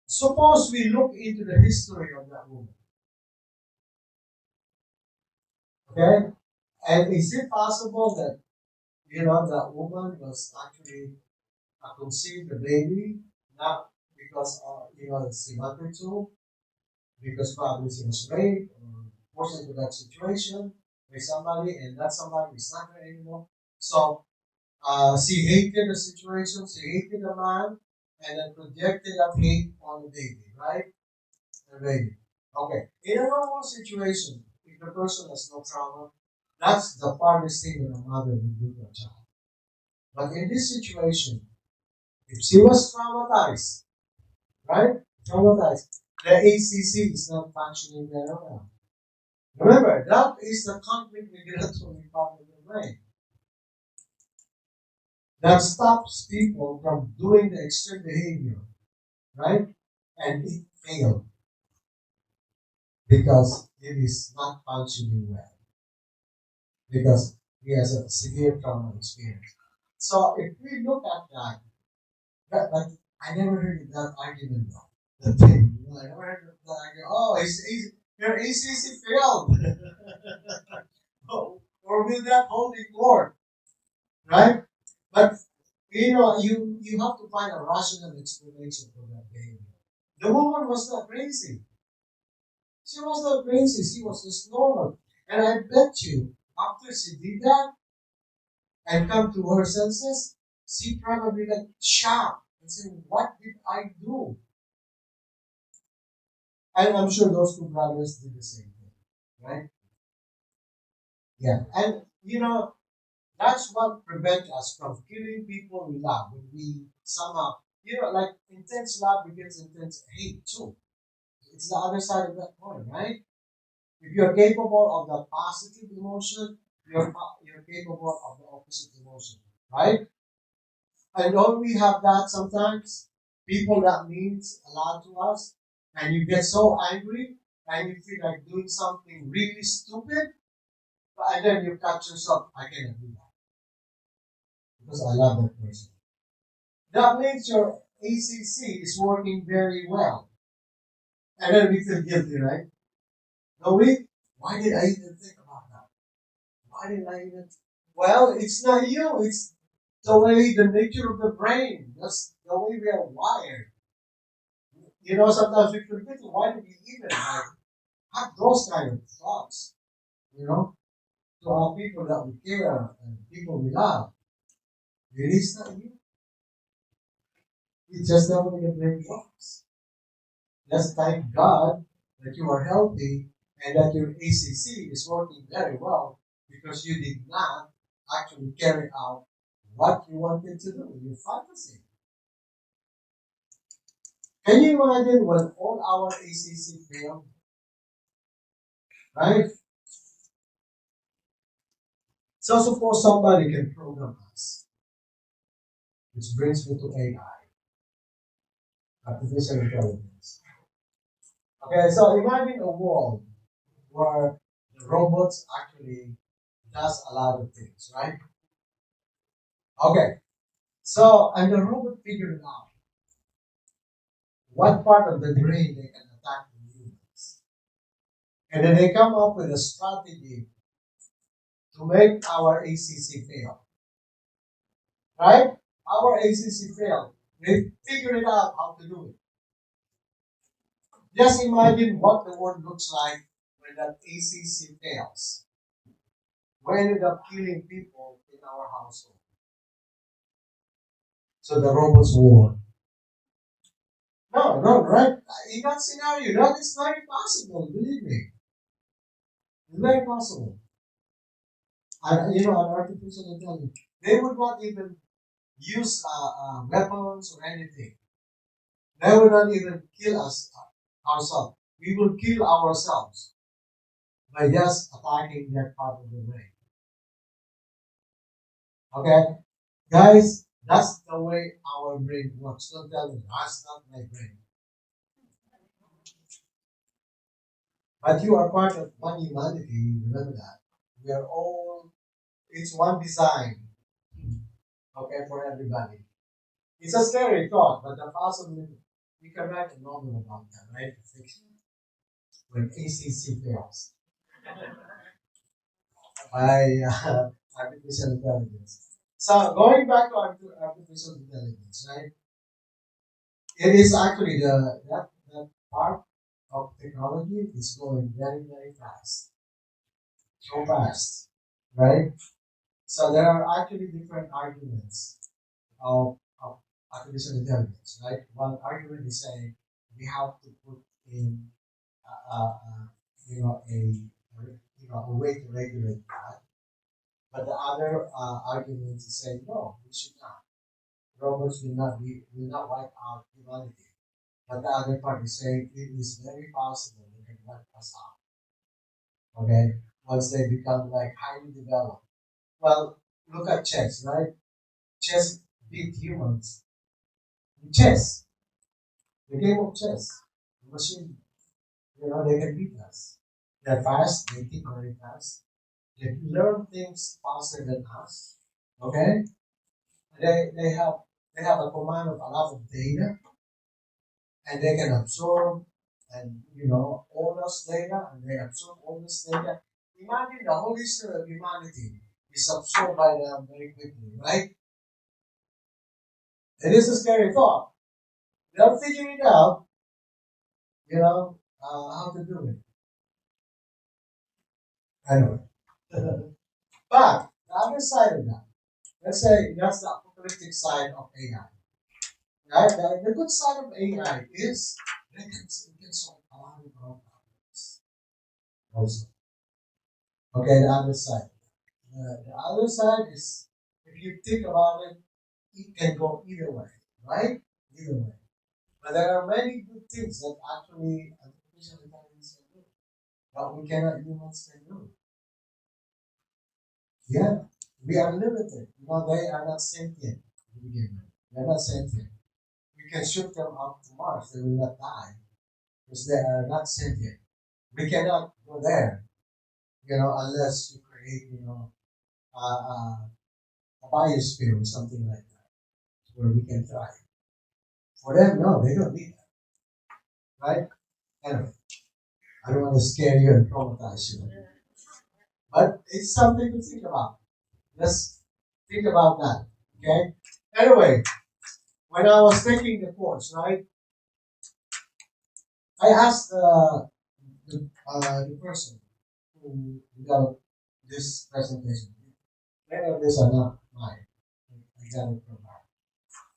suppose we look into the history of that woman. Okay? And is it possible that, that woman was actually conceived the baby, not because, she wanted to, because probably she was raped or forced into that situation by somebody, and that somebody is not there anymore. So, she hated the situation, she hated the man, and then projected that hate on the baby, right? The baby. Okay. In a normal situation, if the person has no trauma, that's the farthest thing that a mother would do to a child. But in this situation, if she was traumatized, right? Traumatized, the ACC is not functioning very well. Remember, that is the conflict regulatory part of the brain that stops people from doing the extreme behavior, right? And it failed. because it is not functioning well because he has a severe trauma experience. So if we look at that, but I never heard that argument though. The thing, I never heard that argument. Oh, your ACC failed. Or will that hold in court, right? But you have to find a rational explanation for that behavior. The woman was not crazy. She was not crazy. She was just normal. And I bet you, after she did that and come to her senses, she probably like shocked and said, "What did I do?" And I'm sure those two brothers did the same thing, right? Yeah. And that's what prevents us from killing people we love when we somehow, like intense love begins intense hate too. It's the other side of that coin, right? If you're capable of the positive emotion, you're capable of the opposite emotion, right? And don't we have that sometimes? People that means a lot to us, and you get so angry, and you feel like doing something really stupid, and then you catch yourself, I cannot do that because I love that person. That means your ACC is working very well. And then we feel guilty, right? No, why did I even think about that? Why did I even? Well, it's not you. It's the way, the nature of the brain. That's the way we are wired. Sometimes we forget why do we even have those kind of thoughts, you know, to our people that we care and people we love. It is not you. It's just the way the brain works. Let's thank God that you are healthy and that your ACC is working very well because you did not actually carry out what you wanted to do, your fantasy. Can you imagine when all our ACC failed, right? So suppose somebody can program us, which brings me to AI, artificial intelligence. Okay, so imagine a world where the robots actually does a lot of things, right? Okay, so and the robot figured out what part of the brain they can attack the humans, and then they come up with a strategy to make our ACC fail, right? Our ACC failed. They figured it out how to do it. Just imagine what the world looks like when that ACC fails. We ended up killing people in our household. So the robots won. No, no, right? In that scenario, that is very possible, believe me. It's very possible. And an artificial intelligence, they would not even use weapons or anything. They would not even kill us ourselves. We will kill ourselves by just attacking that part of the brain. Okay? Guys, that's the way our brain works. Don't tell me that's not my brain. But you are part of one humanity. Remember that. We are all, it's one design. Okay, for everybody. It's a scary thought, but the possibility, you can write a novel about that, right? Fiction. When ACC fails by artificial intelligence. So going back to artificial intelligence, right? It is actually that part of technology is going very very fast, so fast, right? So there are actually different arguments of artificial intelligence, right? One argument is saying we have to put in you know a a way to regulate that, but the other argument is saying no, we should not. Robots will not wipe out humanity. But the other part is saying it is very possible they can wipe us out. Okay, once they become like highly developed. Well, look at chess, right? Chess beat humans. Chess, the game of chess, the machine. They can beat us. They're fast, they think very fast. They learn things faster than us. Okay? They have a command of a lot of data, and they can absorb and all this data, and they absorb all this data. Imagine the whole history of humanity is absorbed by them very quickly, right? It is a scary thought. They're figuring it out, how to do it. Anyway. But the other side of that, let's say that's the apocalyptic side of AI. Right? The good side of AI is it can solve a lot of our problems. Also. Okay, the other side. The other side is, if you think about it, it can go either way, right? Either way. But there are many good things that actually artificial intelligence can do, but we cannot humans can do. Yeah, we are limited. They are not sentient to begin with. They're not sentient. We can shoot them up to Mars; they will not die because they are not sentient. We cannot go there, unless you create, a biosphere or something like that, where we can thrive. For them, no, they don't need that, right? Anyway, I don't want to scare you and traumatize you, but it's something to think about. Let's think about that, okay? Anyway, when I was taking the course, right, I asked the person who developed this presentation. Many of these are not mine. I got it from her.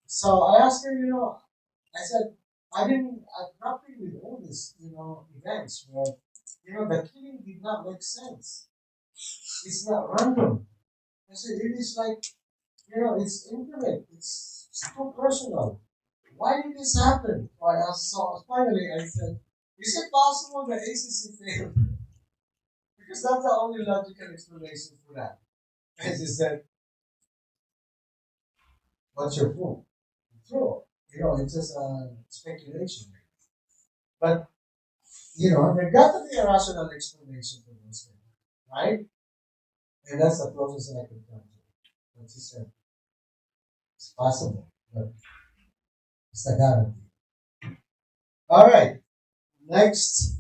So I asked her, I said, I'm happy with all these, events where, the killing did not make sense. It's not random. I said, it is like, it's intimate. It's too personal. Why did this happen? So finally I said, is it possible the ACC failed? Because that's the only logical explanation for that. And she said, what's your proof? True. It's just speculation. But, there got to be a rational explanation for those things, right? And that's the closest I could come to. What she said. It's possible, but it's a guarantee. All right. Next.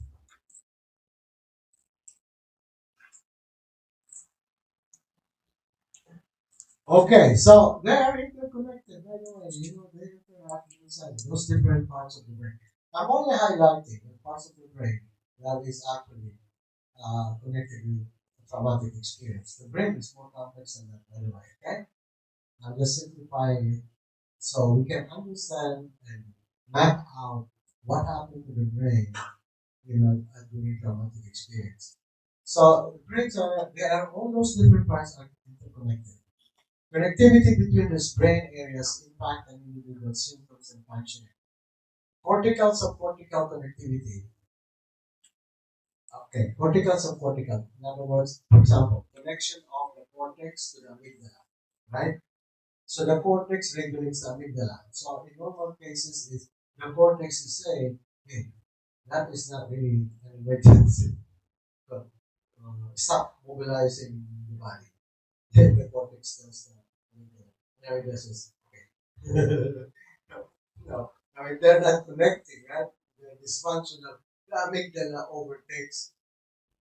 Okay, so they are interconnected. By the way, they interact inside those different parts of the brain. I'm only highlighting the parts of the brain that is actually connected with a traumatic experience. The brain is more complex than that, by the way. Okay, I'm just simplifying it so we can understand and map out what happened to the brain, during traumatic experience. So the brains all those different parts are interconnected. Connectivity between these brain areas impact an individual's symptoms and functioning. Cortical subcortical connectivity. Okay, cortical subcortical. In other words, for example, connection of the cortex to the amygdala, right? So the cortex regulates the amygdala. So in normal cases, if the cortex is saying, hey, that is not really an emergency, but stop mobilizing the body. Then the cortex tells the amygdala. There it is. Okay. No, I mean, they're not connecting, right? The dysfunction of the amygdala overtakes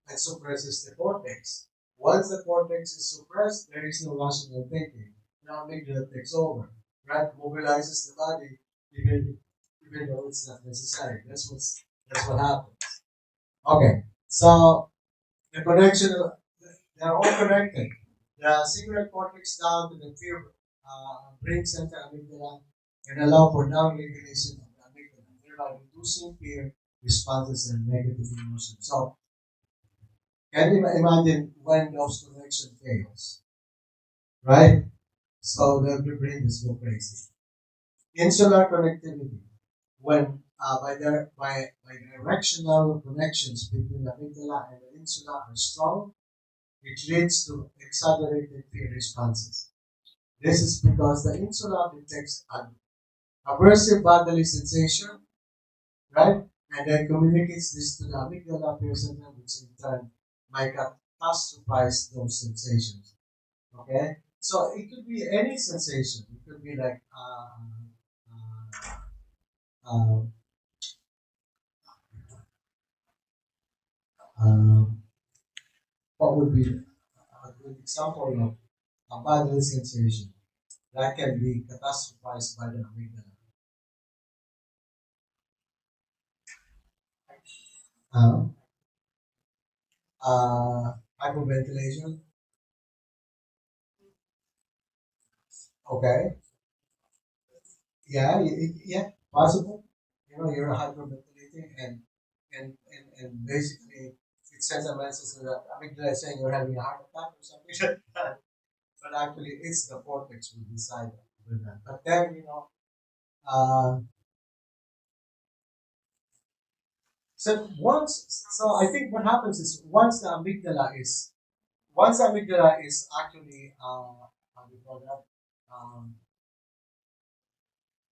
and suppresses the cortex. Once the cortex is suppressed, there is no rational thinking. The amygdala takes over, right? Mobilizes the body, even though it's not necessary. That's what happens. Okay, so the connection, they're all connected. The cingulate cortex down to the fear brain center amygdala and allow for down-regulation of the amygdala, thereby reducing fear responses and negative emotions. So, can you imagine when those connection fails, right? So the brain is go crazy. Insular connectivity, when by directional connections between the amygdala and the insula are strong, it leads to exaggerated fear responses. This is because the insula detects an aversive bodily sensation, right? and then communicates this to the amygdala percentile, which in turn might catastrophize those sensations. Okay, so it could be any sensation. It could be like um, um, what would be a good example of a bodily sensation that can be catastrophized by the amygdala? Uh, Hyperventilation. Okay. Yeah, yeah, possible. You know, you're hyperventilating and basically it sends a message to the amygdala saying you're having a heart attack or something like that. But actually, it's the cortex will decide with that. But then, uh, so I think what happens is once the amygdala is actually, how do you call that? Um,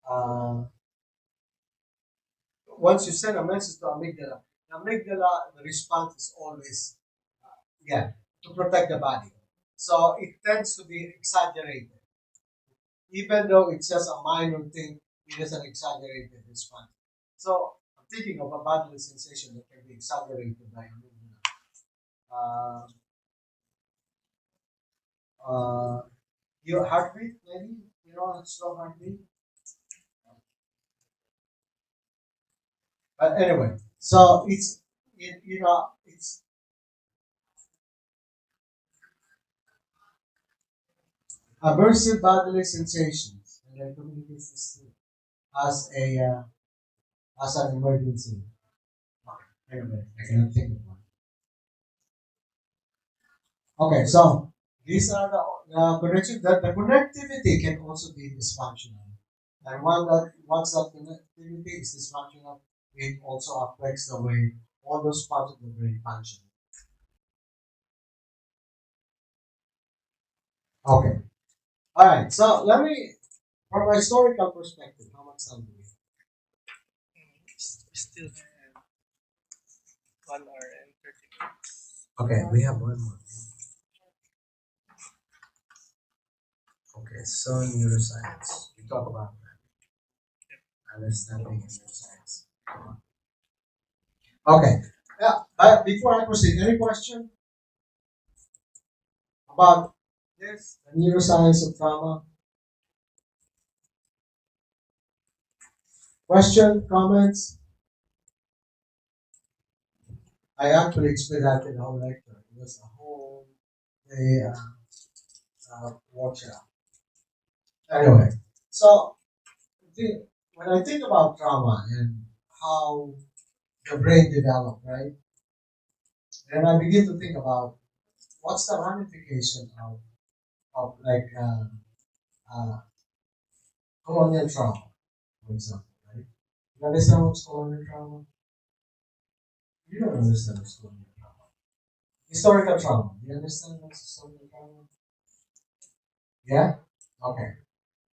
uh, Once you send a message to amygdala, the response is always, yeah, to protect the body. So it tends to be exaggerated. Even though it's just a minor thing, it is an exaggerated response. So I'm thinking of a bodily sensation that can be exaggerated by amygdala. Uh, your heartbeat, maybe, slow heartbeat. But anyway, so it's aversive bodily sensations, and then communicates this as a as an emergency. Anyway, I cannot think of one. Okay, so these are the connection. The connectivity can also be dysfunctional, and once that connectivity is dysfunctional, it also affects the way all those parts of the brain function. Okay, all right. So let me, from a historical perspective, how much time do we We still have 1 hour and 30 minutes. have? Okay, we have one more. Okay, so neuroscience. We talk about understanding neuroscience. Okay. Yeah. Before I proceed, any question about this? The neuroscience of trauma? Question, comments? I actually expedited the whole lecture. It was a whole day workshop. Anyway, so when I think about trauma and how the brain developed, right? Then I begin to think about what's the ramification of like uh, colonial trauma, for example, right? You understand what's colonial trauma? You don't understand what's colonial trauma. Historical trauma. You understand what's historical trauma? Yeah? Okay.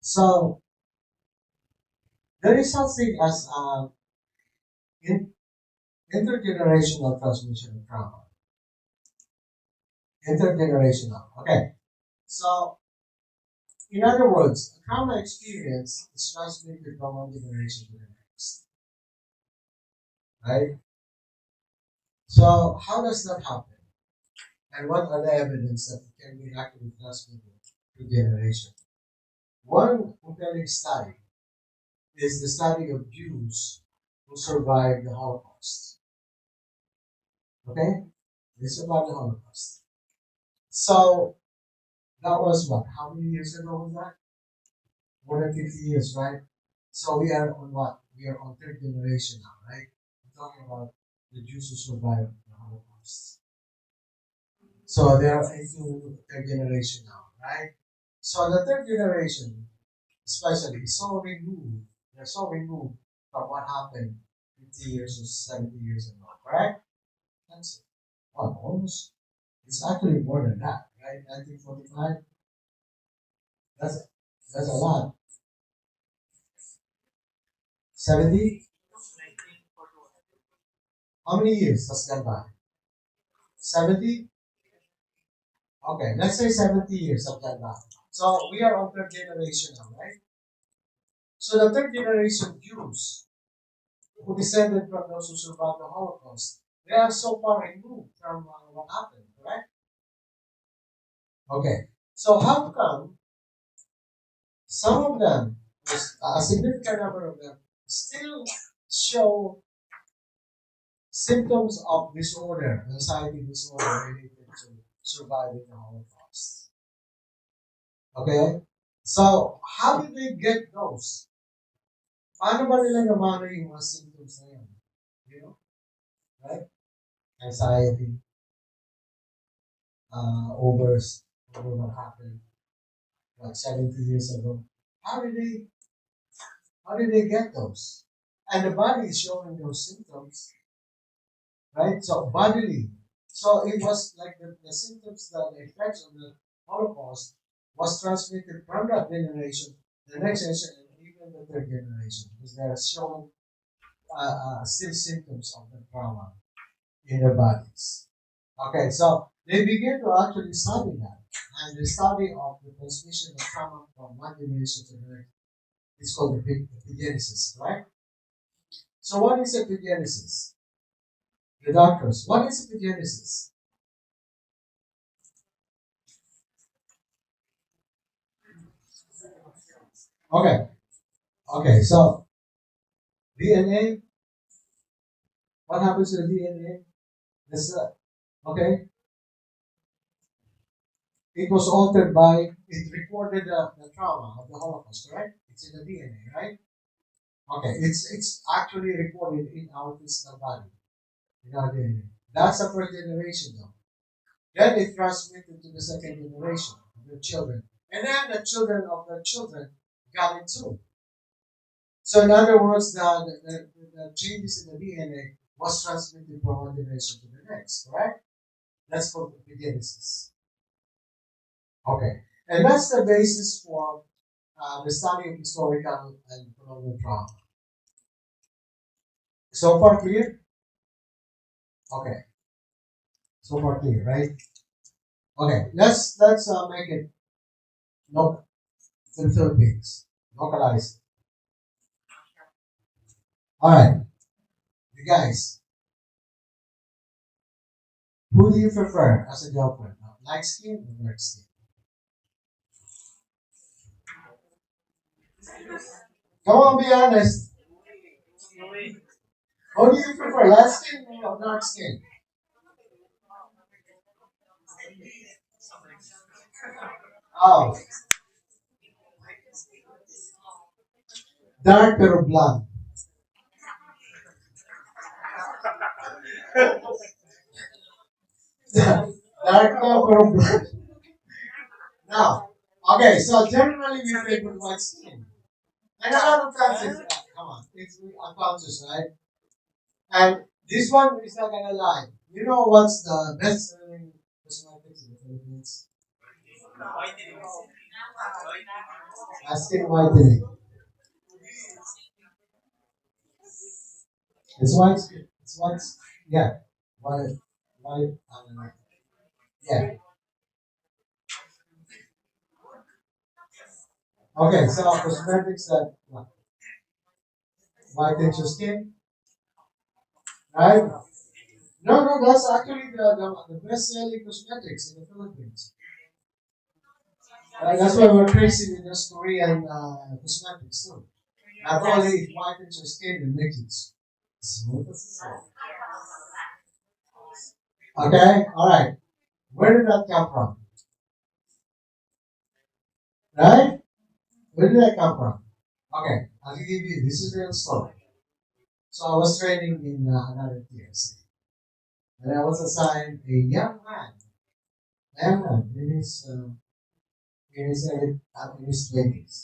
So there is something as in, intergenerational transmission of trauma. Intergenerational. Okay. So in other words, a trauma experience is transmitted from one generation to the next. Right? So how does that happen? And what are the evidence that it can be actually transmitted to generation? One compelling study is the study of Jews who survived the Holocaust. Okay? They survived the Holocaust. So that was what? How many years ago was that? More than 50 years, right? So we are on what? We are on third generation now, right? We're talking about the Jews who survived the Holocaust. So they are into third generation now, right? So the third generation, especially, is so removed. They're so removed from what happened 50 years or 70 years ago, correct? That's well, almost. It's actually more than that, right? 1945. That's that's a lot. 70. How many years has gone by? 70? Okay, let's say 70 years have gone by. So we are on third generation now, right? So the third generation Jews who descended from those who survived the Holocaust, they are so far removed from what happened, correct? Okay, so how come some of them, a significant number of them, still show symptoms of disorder, anxiety disorder related to surviving the Holocaust? Okay? So, how did they get those? Paano ba nila namana yung mga symptoms na yun? You know? Right? Anxiety, over, over what happened like 70 years ago. How did they how did they get those? And the body is showing those symptoms, right? So bodily. So it was like the symptoms, the effects of the Holocaust was transmitted from that generation, the next generation, and even the third generation, because they are showing still symptoms of the trauma in their bodies. Okay, so they begin to actually study that, and the study of the transmission of trauma from one generation to the next is called epigenesis, right? So what is epigenesis? The doctors, what is epigenesis? Okay, okay, so DNA, what happens to the DNA? This, okay, it was altered by, it recorded the trauma of the Holocaust, correct? It's in the DNA, right? Okay, it's actually recorded in our physical body, in our DNA. That's the first generation, though. Then it transmitted to the second generation, the children. And then the children of the children got it too. So in other words, the changes in the DNA was transmitted from one generation to the next, correct? That's called epigenesis. Okay. And that's the basis for the study of historical and colonial trauma. So far clear? Okay. So far clear, right? Okay. Let's make it local to the Philippines. Localized. All right. You guys, who do you prefer as a girlfriend? Light skin or dark skin? Come on, be honest. Who do you prefer, light skin or dark skin? Oh, dark pero blonde. Dark pero blonde. Now, okay, so generally we favor white skin. And a lot of times it's, come on, it's unconscious, right? And this one is not gonna lie. You know what's the best selling cosmetics in the Philippines? Skin whitening. It's white skin. It's white. Yeah. White. White. Yeah. Okay, so cosmetics that whitens your skin, right? No, no, that's actually the best selling cosmetics in the Philippines. That's why we're crazy with those Korean cosmetics too. Not only it whitens your skin, it makes it smooth as silk. Okay, all right. Where did that come from? Right? Where did that come from? Okay, I'll give you. This is a real story. So I was training in another TFC, and I was assigned a young man in his 20s,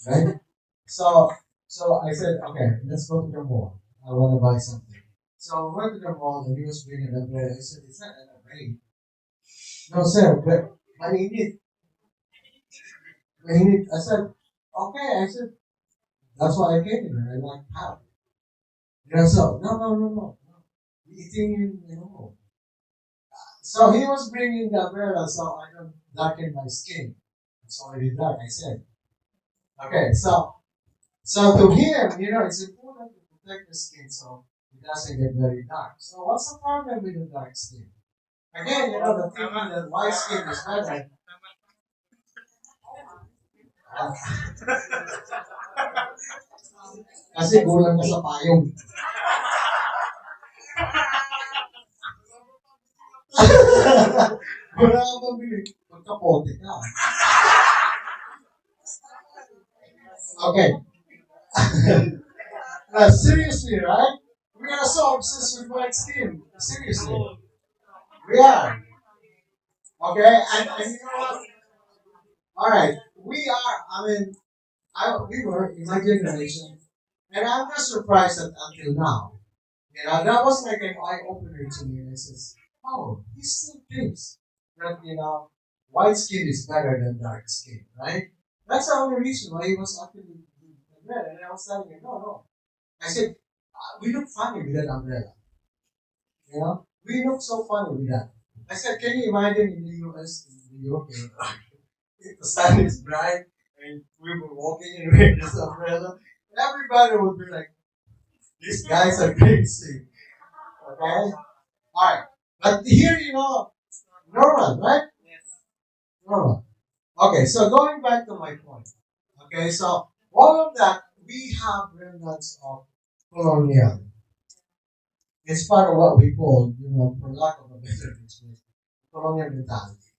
right? So, so I said, okay, let's go to the mall. I want to buy something. So I went to the mall and he was bringing a bread. I said, it's not a bread. No, sir, but I need. I said, okay. I said, that's why I came here. I like how. So, no. eating, So he was bringing the umbrella, so I don't darken my skin. It's already dark, I said. Okay, so to him, it's important to protect the skin so it doesn't get very dark. So what's the problem with the dark skin? Again, the thinking that white skin is better. ah, Kasi kulang ka sa payong. Wala ka pabili. Magkapote ka. Okay. Now, seriously, right? We are so obsessed with white skin. Seriously. We are. Okay? And you know what? Alright. We were in my generation. And I'm not surprised that until now. That was like an eye opener to me. And I says, oh, he still thinks that, white skin is better than dark skin, right? That's the only reason why he was actually red. And I was telling him, no, no. I said, we look funny with that umbrella. We look so funny with that. I said, can you imagine in the US, in New York, if the sun is bright and we were walking in with this umbrella, everybody would be like, these guys are crazy. Okay? Alright. But here, normal, right? Normal. Okay, so going back to my point. Okay, so all of that, we have remnants of colonial. It's part of what we call, for lack of a better expression, colonial mentality.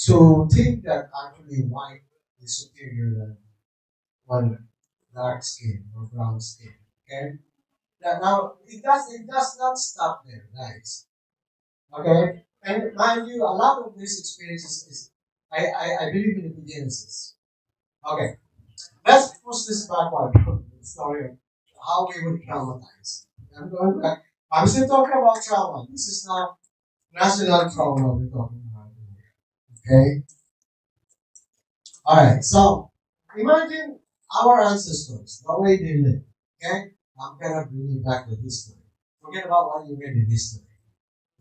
To think that actually white is superior than one dark skin or brown skin. Okay? Now it does not stop there, guys. Okay? And mind you, a lot of these experiences is I believe in epigenesis. Okay. Let's push this backward. The story of how we were traumatized. I'm going back. I'm still talking about trauma. This is now national trauma we're talking about here. Okay? Alright, so imagine our ancestors, the way they lived. Okay? I'm gonna bring you back to history. Forget about what you read in history.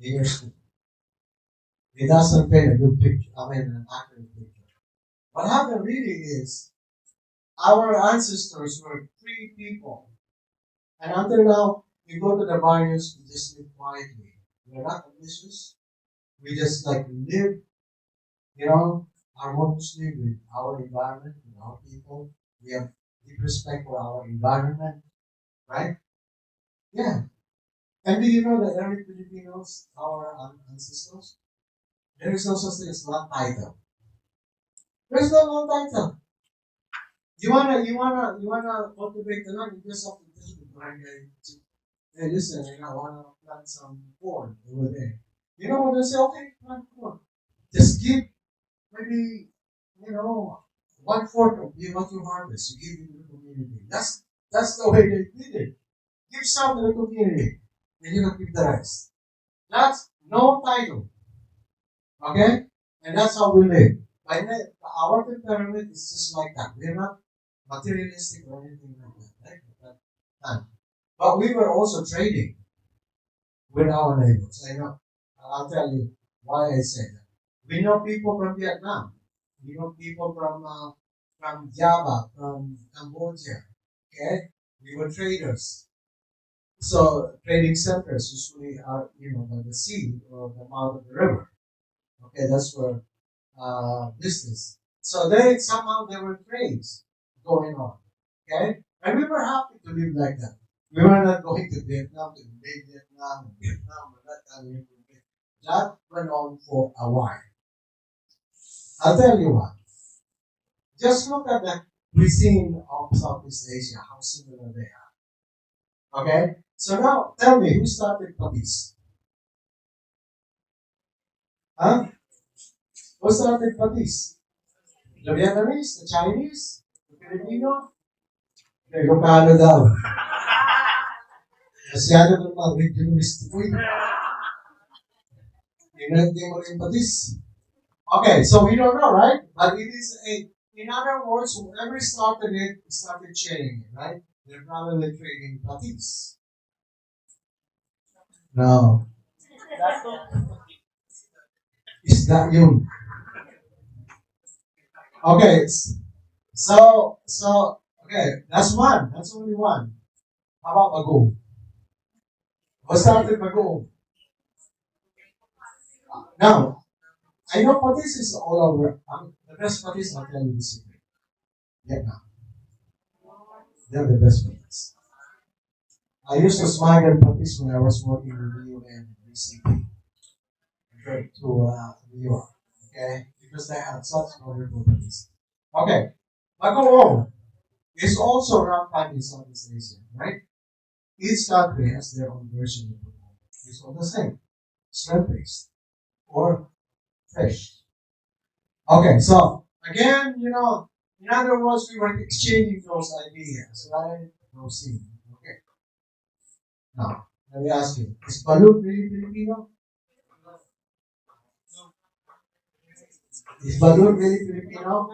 In your school. It doesn't paint a good picture. An accurate picture. What happened really is our ancestors were free people. And until now, we go to the barriers, we just live quietly. We're not ambitious. We just live, harmoniously with our environment, with our people. We have deep respect for our environment, right? Yeah. And do you know that every Filipinos, our ancestors, there is no such thing as one title. There's no one title. You wanna cultivate the land, you just have to tell the barangay, hey, listen, I wanna plant some corn over there. You know what they say? Okay, plant corn. Just give maybe, you know, 1/4 of what you harvest, you give it to the community. That's the way they did it. Give some to the community, and you can keep the rest. That's no title. Okay? And that's how we live. Our temperament is just like that. We're not materialistic or anything like that. Right? But we were also trading with our neighbors. I know. I'll tell you why I say that. We know people from Vietnam. We know people from Java, from Cambodia. Okay? We were traders. So trading centers usually are, by the sea or the mouth of the river. Okay, that's where business. So there were trades going on. Okay? And we were happy to live like that. We were not going to Vietnam to invade Vietnam, or that kind of thing. That went on for a while. I'll tell you what. Just look at the cuisine of Southeast Asia, how similar they are. Okay? So now, tell me, who started patis? Huh? Who started patis? The Vietnamese? The Chinese? The Filipino? The Ilocano daw. Masyado ng mga regionalist po yun. Hindi mo rin patis. Okay, so we don't know, right? But in other words, whoever started it, started sharing it, right? They're probably trading patis. No. That too. Is that you? Okay. Okay, that's one. That's only one. How about Magoo? What's that with Magoo? Now, I know Patis is all over. The best Patis, I'll tell you the secret. Vietnam. They're the best Patis. I used to smuggle Patis when I was working in the UN and BCP to New York. Okay? Because they had such wonderful Patis. Okay. Magoo is also rampant in Southeast Asia, right? Each country has their own version of Magoo. It's all the same. Shrimp based or fish. Okay, so again, in other words, we were exchanging those ideas, right? Proceed. Okay. Now, let me ask you: is balut really Filipino? Is balut really Filipino?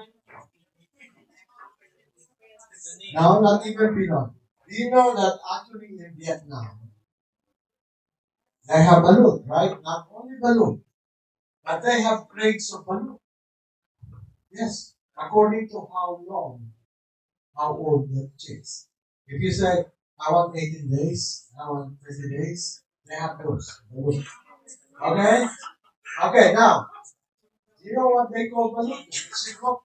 No, not even Pinoy. Do you know that actually in Vietnam they have balut, right? Not only balut, but they have grades of balut. Yes, according to how old the chicks. If you say I want 18 days, I want 20 days, they have those. Balut. Okay? Okay, now, you know what they call balut? Siklop.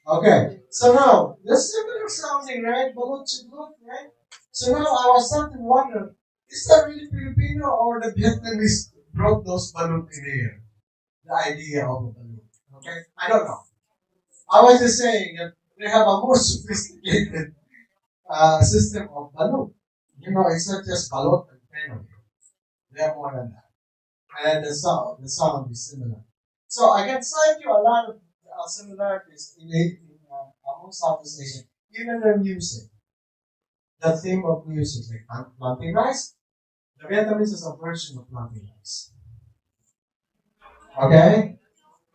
Okay, so now, this similar sounding, right? Balut, siklop, right? So now I was starting to wonder, is that really Filipino or the Vietnamese brought those balut in here? The idea of a balut. Okay? I don't know. I was just saying that they have a more sophisticated system of balut. It's not just balot and penalty. They have more than that. And the sound is similar. So I can cite you a lot of similarities among Southeast Asian. Even their music, the theme of music, like planting rice. The Vietnamese is a version of planting rice. Okay,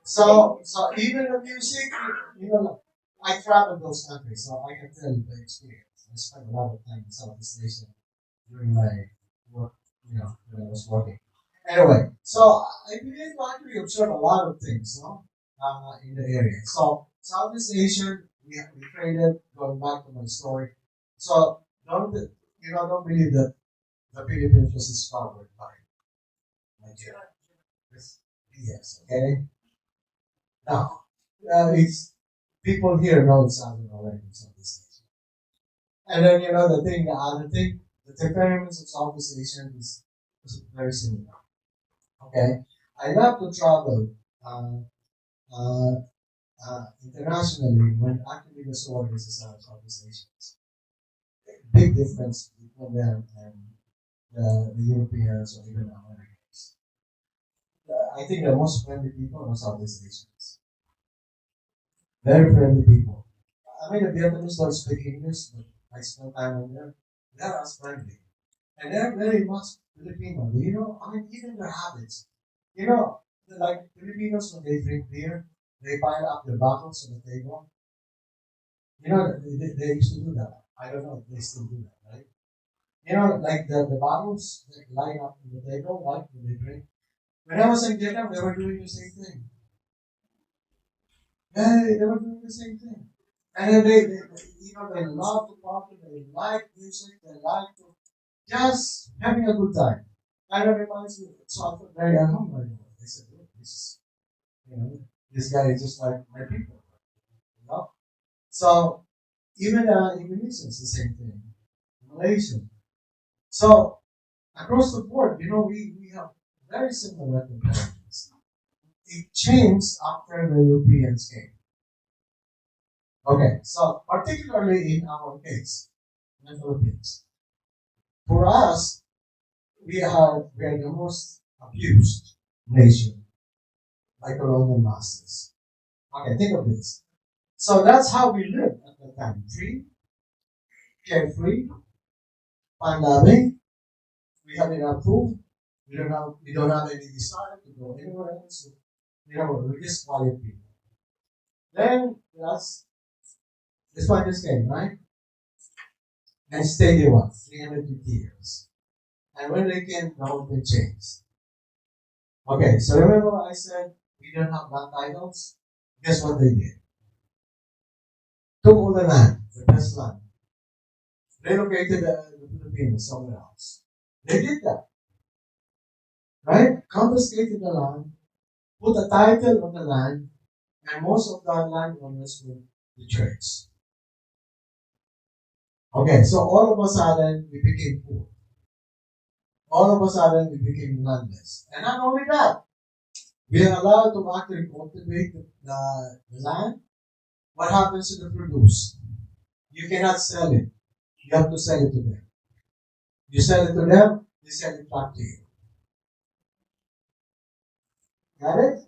so even the music, I traveled those countries, so I can tell you the experience. I spent a lot of time in Southeast Asia during my work, when I was working. Anyway, so I began to actually observe a lot of things, in the area. So Southeast Asian, we traded. Going back to my story, so don't believe that the Philippines was discovered by Nigeria. It's BS. Okay, now it's people here know it's something already in Southeast Asia. And then the other thing, the temperaments of Southeast Asian is very similar. Okay, I love to travel uh, uh, internationally when actually the stories is Southeast Asians. Big difference between them and the Europeans or even the Americans. I think the most friendly people are Southeast Asians. Very friendly people. I mean, the Vietnamese don't speak English, but I spend time with them. They're as friendly. And they're very much Filipino. I mean, even their habits. Like Filipinos, when they drink beer, they pile up their bottles on the table. They used to do that. I don't know if they still do that, right? Like the bottles like, line up on the table, right, when they drink. When I was in Vietnam, they were doing the same thing. They were doing the same thing. And then they love to party, they like music, they like to just having a good time. And it reminds me, so I felt very unhumble. I said, look, you know, this guy is just like my people, you know? So, even Indonesians, the same thing. Malaysian. So, across the board, we have very similar mentality. It changed after the Europeans came. Okay, so particularly in our case, in the Philippines, for us, we are the most abused nation by colonial masters. Okay, think of this. So that's how we lived at the time. Free, carefree, fun-loving. We have enough food. We don't have any desire to go anywhere else. So, we're just quiet people. Then this one just came, right? and stay there what? 350 years. And when they came, the whole thing changed. Okay, so remember what I said? We don't have land titles? Guess what they did? Took all the land, the best land, relocated the Filipinos somewhere else. They did that, right? Confiscated the land, put a title on the land, and most of the landowners were the church. Okay, so all of a sudden we became poor. All of a sudden we became landless. And not only that, we are allowed to actually cultivate the land. What happens to the produce? You cannot sell it. You have to sell it to them. You sell it to them, they sell it back to you. Got it?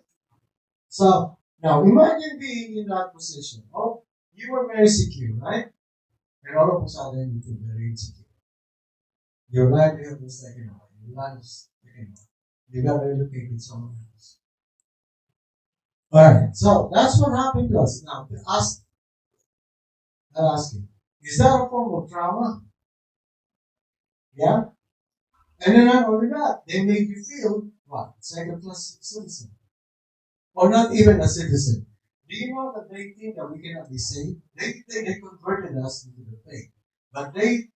So now imagine being in that position. Oh, you were very secure, right? And all of a sudden you feel very insecure. Your livelihood is taken away. Your life is taken away. You got relocated somewhere else. Alright, so that's what happened to us. Now I ask you, is that a form of trauma? Yeah? And then not only that, they make you feel what? Second class citizen. Or not even a citizen. Do you know that they think that we cannot be saved? They converted us into the faith. But they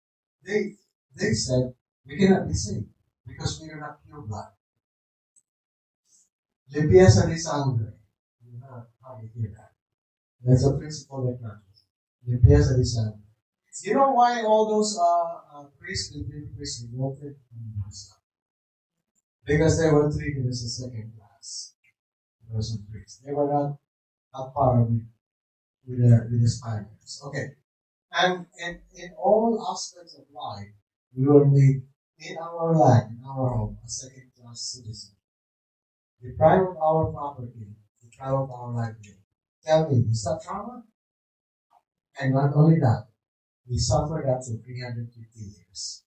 they said we cannot be saved because we are not pure blood. Limpieza de sangre. You know how you hear that. That's a principle that matters. Limpieza de sangre. You know why all those priests and priests revolted? Because they were treated as a second class person priests. They were not up par with the Spaniards. Okay. And in all aspects of life, we were made in our land, in our home, a second class citizen. Deprived of our property, deprived of our livelihood. Tell me, is that trauma? And not only that, we suffered that for 350 years.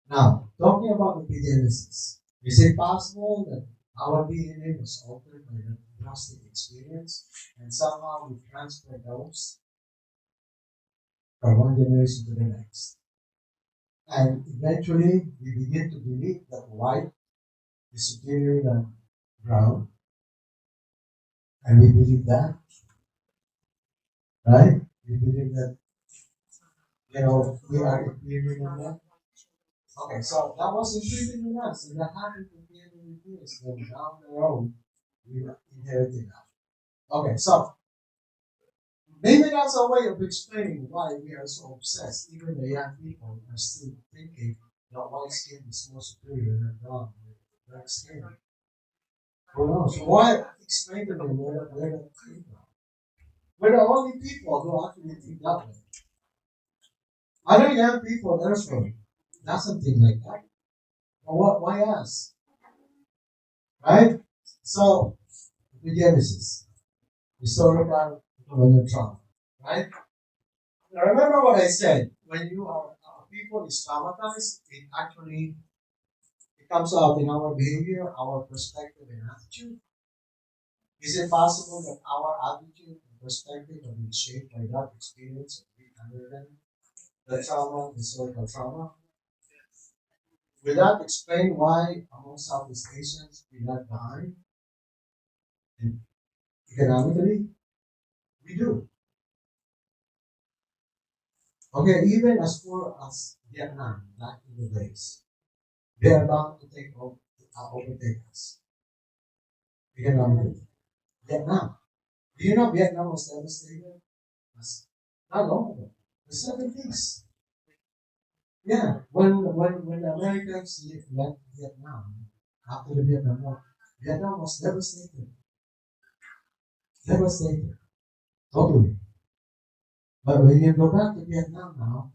Now, talking about epigenesis, is it possible that our DNA was altered by that drastic experience and somehow we transfer those from one generation to the next? And eventually, we begin to believe that white is superior than brown, and we believe that, right? We believe that, we are inferior than them. Okay, so that was included in us, and that happened to be in years. Then down the road, we inherited that. Okay, so maybe that's a way of explaining why we are so obsessed. Even the young people are still thinking that white skin is more superior than brown or black skin. Who knows? Why explain to them where that came from? We're the only people who actually think that way. Other young people elsewhere doesn't think like that. But what? Why us? Right? So the Genesis, historical colonial trauma. Right? Now remember what I said. When you are people is traumatized, it actually it comes out in our behavior, our perspective and attitude. Is it possible that our attitude and perspective have been shaped by that experience of being under them? The trauma, historical trauma? Will that explain why among Southeast Asians we lag behind? And economically, we do. Okay, even as poor as Vietnam back in the days, they are bound to overtake us economically. Vietnam. Do you know Vietnam was devastated? That's not long ago. The 70s. Yeah, when the Americans left Vietnam after the Vietnam War, Vietnam was devastated. Devastated. Totally. But when you go back to Vietnam now,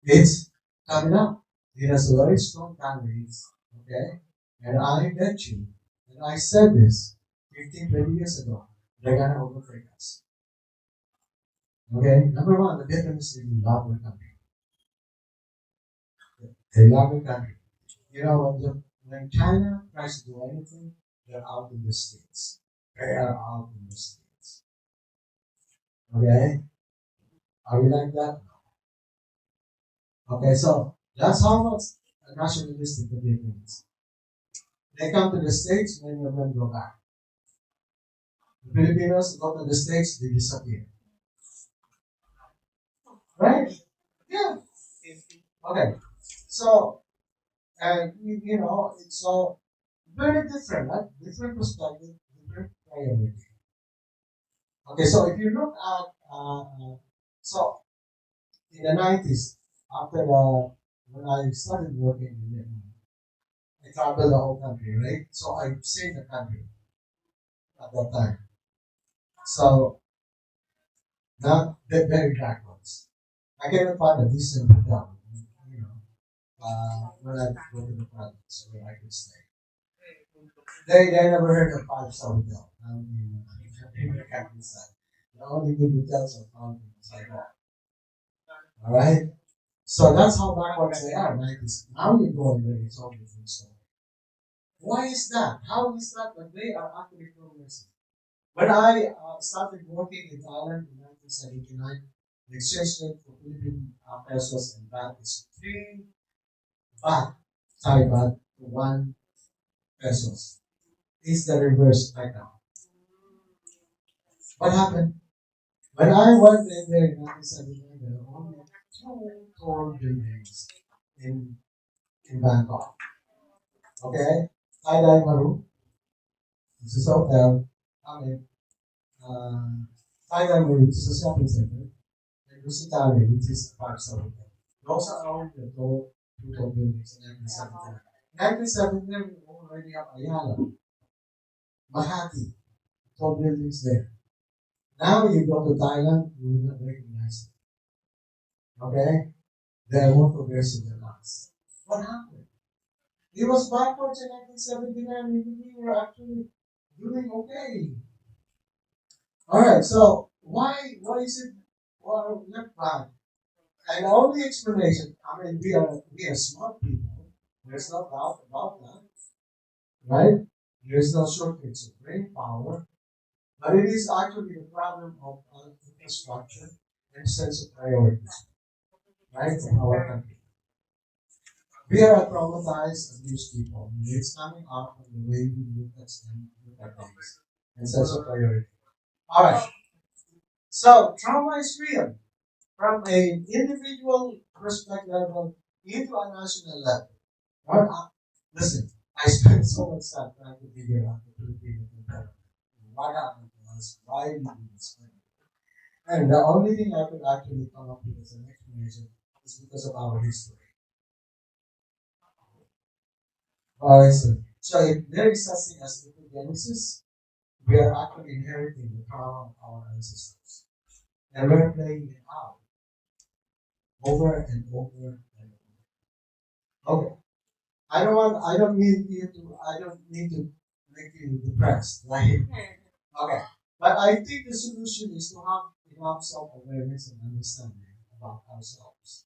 it's coming up. It has a very strong families. Okay? And I bet you, and I said this 15, 20 years ago, they're gonna overtake us. Okay? Number one, the Vietnamese really love their country. They love their country. You know, when China tries to do anything, they're out in the States. They are out in the States. Okay? Are we like that? Okay, so that's how much nationalistic the Philippines. They come to the States, many of them go back. The Filipinos go to the States, they disappear. Right? Yeah. Okay. So, and you know, it's so very different, right? Different perspective, different priority. Okay, so if you look at, so in the 90s, after when I started working in Vietnam, I traveled the whole country, right? So I've seen the country at that time. So not the very backwards. I cannot find a decent hotel, you know, when I go to the province where I could stay. They never heard of five-star hotel. I mean, in the countryside. The only good hotels are found inside that. All right. So that's how backwards they are, 90s. Now you're going there, it's all different story. Why is that? How is that that they are actually progressing? When I started working in Thailand in 1979, the exchange rate for Philippine pesos and baht is 3 baht, Thai baht to 1 pesos. It's the reverse right now. What happened? When I went in there in 1979, there were only two tall buildings in, in Bangkok. Okay? Thai Dai Maru, this is a hotel. I mean, uh, Thai Dai Maru, this is a shopping center. And Lusitano, which is a five-star hotel. Those are all the two tall buildings in 1979. 1979, we already have Ayala, Makati, tall buildings there. Now you go to Thailand, you will not recognize it. Okay? They are more progressive than us. What happened? It was backwards in 1979 and we were actually doing okay. Alright, so why is it well left back? And the only explanation, I mean we are smart people. There's no doubt about that, right? There's no shortage of brain power. But it is actually the problem of infrastructure and sense of priorities, right? Of our country. We are a traumatized, abused people. It's coming out from the way we look at them, look at things, and sense of priority. All right. So trauma is real from an individual perspective level into a national level. What? Listen, I spent so much time trying to figure out the Filipino development. What happened to us? Why did we spend? And the only thing I could actually come up with as an explanation is because of our history. So if there is such thing as epigenesis, we are actually inheriting the trauma of our ancestors. And we're playing it out over and over and over. Okay. I don't need to make you depressed, right? Okay. But I think the solution is to have enough self-awareness and understanding about ourselves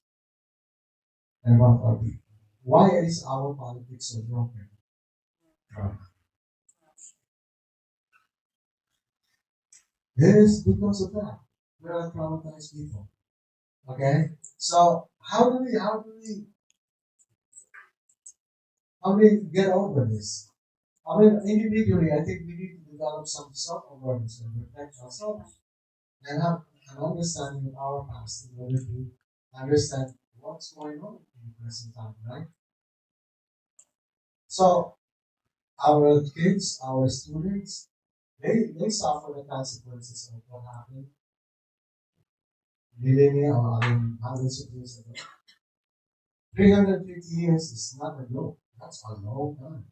and about our people. Why is our politics so broken? Trauma. It is because of that. We are traumatized people. Okay? So how do we get over this? I mean, individually, I think we need to develop some self-awareness and reflect ourselves and have an understanding of our past in order to understand what's going on in the present time, right? So our kids, our students, they suffer the consequences of what happened millennia or I mean hundreds of years ago. 350 years is not a joke. That's a long time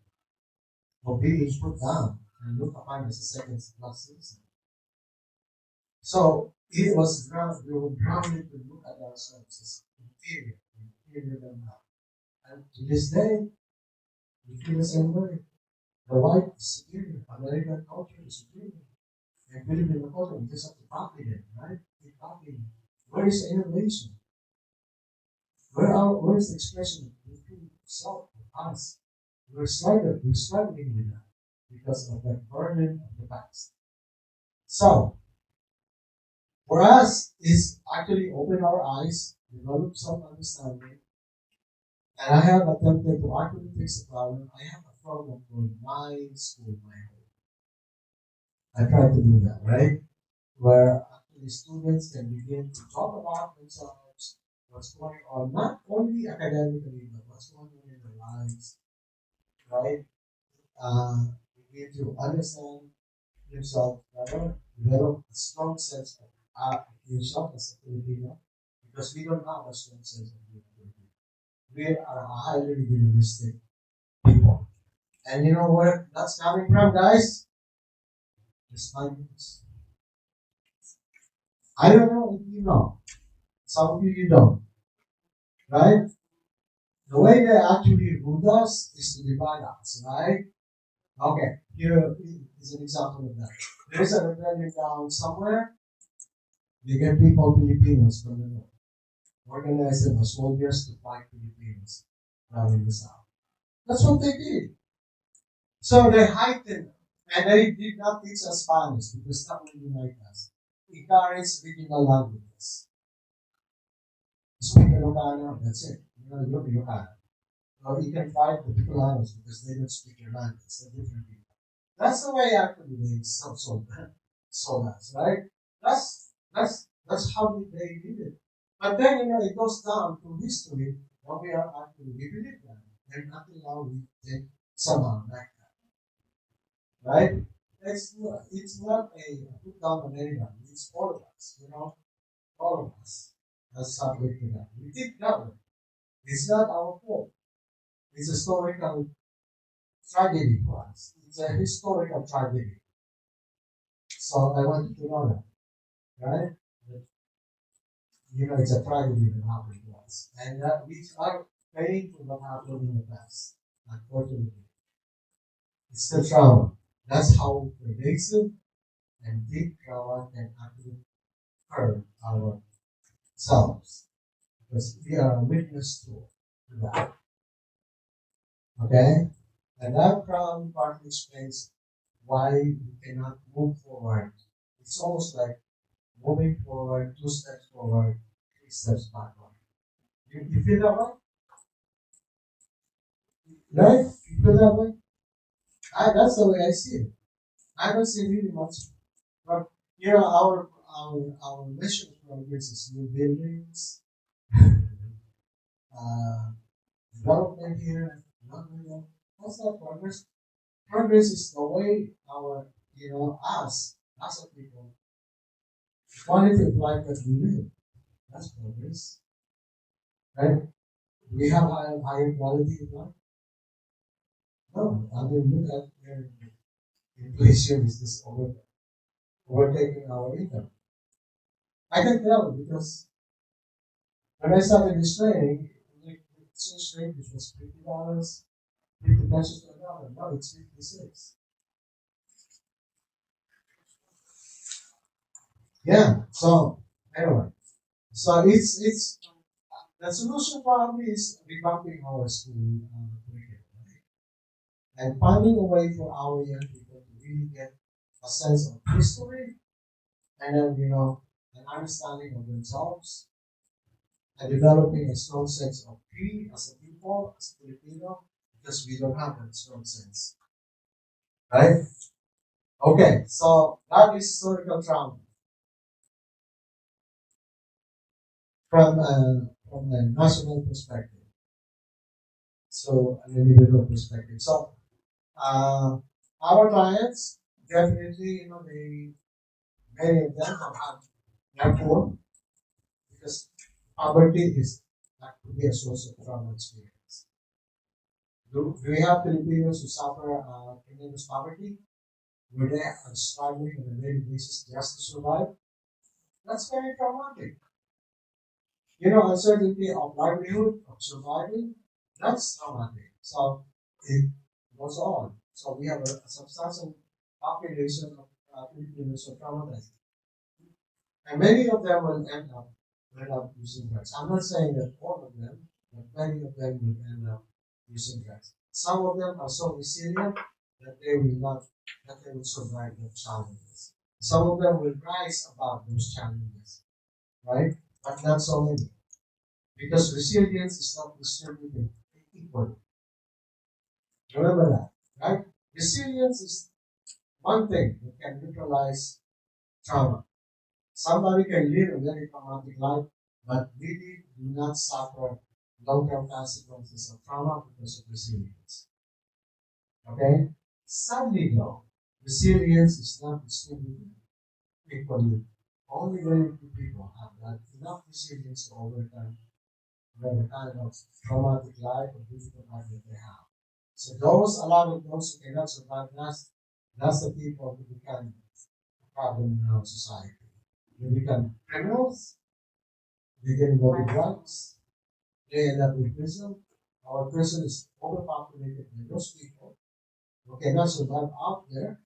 for being put down and looked upon as a second class citizen. So it was ground, we were grounded to look at ourselves as inferior than that. And to this day, we feel the same way. The white is superior, American culture is superior. And Filipino culture, we just have to copy them, right? We copy them. Where is the innovation? Where is the expression of the true self of us? We're struggling with that because of the burden of the past. So, for us, is actually open our eyes, develop some understanding, And I have attempted to actually fix the problem. I have a program called My School, My Home. I try to do that, right? Where actually students can begin to talk about themselves, what's going on, not only academically, but what's going on in their lives, right? Begin to understand himself better, develop a strong sense of himself as a Filipino, because we don't have a strong sense of being Filipino. We are a highly individualistic people. And you know where that's coming from, guys? It's mindfulness. I don't know if you know. Some of you don't, right? The way they actually rule us is to divide us, right? Okay, here is an example of that. There's a rebellion down somewhere. They get people, Filipinos from the north, organize them as soldiers to fight Filipinos down in the south. That's what they did. So they heightened, and they did not teach us Spanish because that will unite us. Encourage regional languages. Speak Ilocano, that's it. You know, you're Ilocano. Or you can fight the Bicolanos because they don't speak your language. They're different people. That's the way actually they sold us, right? That's how they did it. But then you know it goes down to history. What we are actually we believe that, and until now we think somehow like that, right? It's not a put down on anyone. It's all of us, you know, all of us. That's subject to that. We did that. It's not our fault. It's a historical tragedy for us. It's a historical tragedy. So I want you to know that, right? That, you know, it's a tragedy that happened to us. And we are paying for what happened in the past. Unfortunately, it's the trauma. That's how pervasive and deep trauma can actually hurt ourselves. Because we are a witness to that. Okay? And that trauma partly explains why we cannot move forward. It's almost like moving forward, two steps forward, three steps backward. You feel that way? Right? You feel that way? That's the way I see it. I don't see really much. But, you know, our mission from this is new buildings, uh, development here, development. That's not progress. Progress is the way our, you know, us, as a people, quality of life that we live. That's progress. Right? We have higher quality of life. No, I mean, look at where inflation is just overtaking our income. I can tell because when I started this training, like, the exchange rate which was $50, 50 pesos to a dollar. Now it's 56. Yeah. So anyway, so it's the solution probably is revamping our school curriculum, right? And finding a way for our young people to really get a sense of history and then you know an understanding of themselves and developing a strong sense of we as a people, as a Filipino, because we don't have that strong sense. Right? Okay, so that is historical trauma from a national perspective. So an individual perspective. So our clients definitely, you know, many of them have poor because poverty is that could be a source of trauma experience. Do we have Filipinos who suffer tremendous poverty? Where they are struggling on a daily basis just to survive? That's very traumatic. You know, uncertainty of livelihood, of surviving, that's traumatic. So it goes on. So we have a substantial population of Filipinos who are traumatized. And many of them will end up using drugs. I'm not saying that all of them, but many of them will end up using drugs. Some of them are so resilient that they will survive the challenges. Some of them will rise above those challenges, right? But not so many. Because resilience is not distributed equally. Remember that, right? Resilience is one thing that can neutralize trauma. Somebody can live a very traumatic life, but really do not suffer long-term consequences of trauma because of resilience. Okay? Sadly, though, resilience is not distributed equally. Only very few people have that enough resilience to overcome the kind of traumatic life or difficult life that they have. So those, a lot of those who cannot survive, that's the people who become a problem in our society. They become criminals, they get involved in drugs, they end up in prison. Our prison is overpopulated by those people who cannot survive out there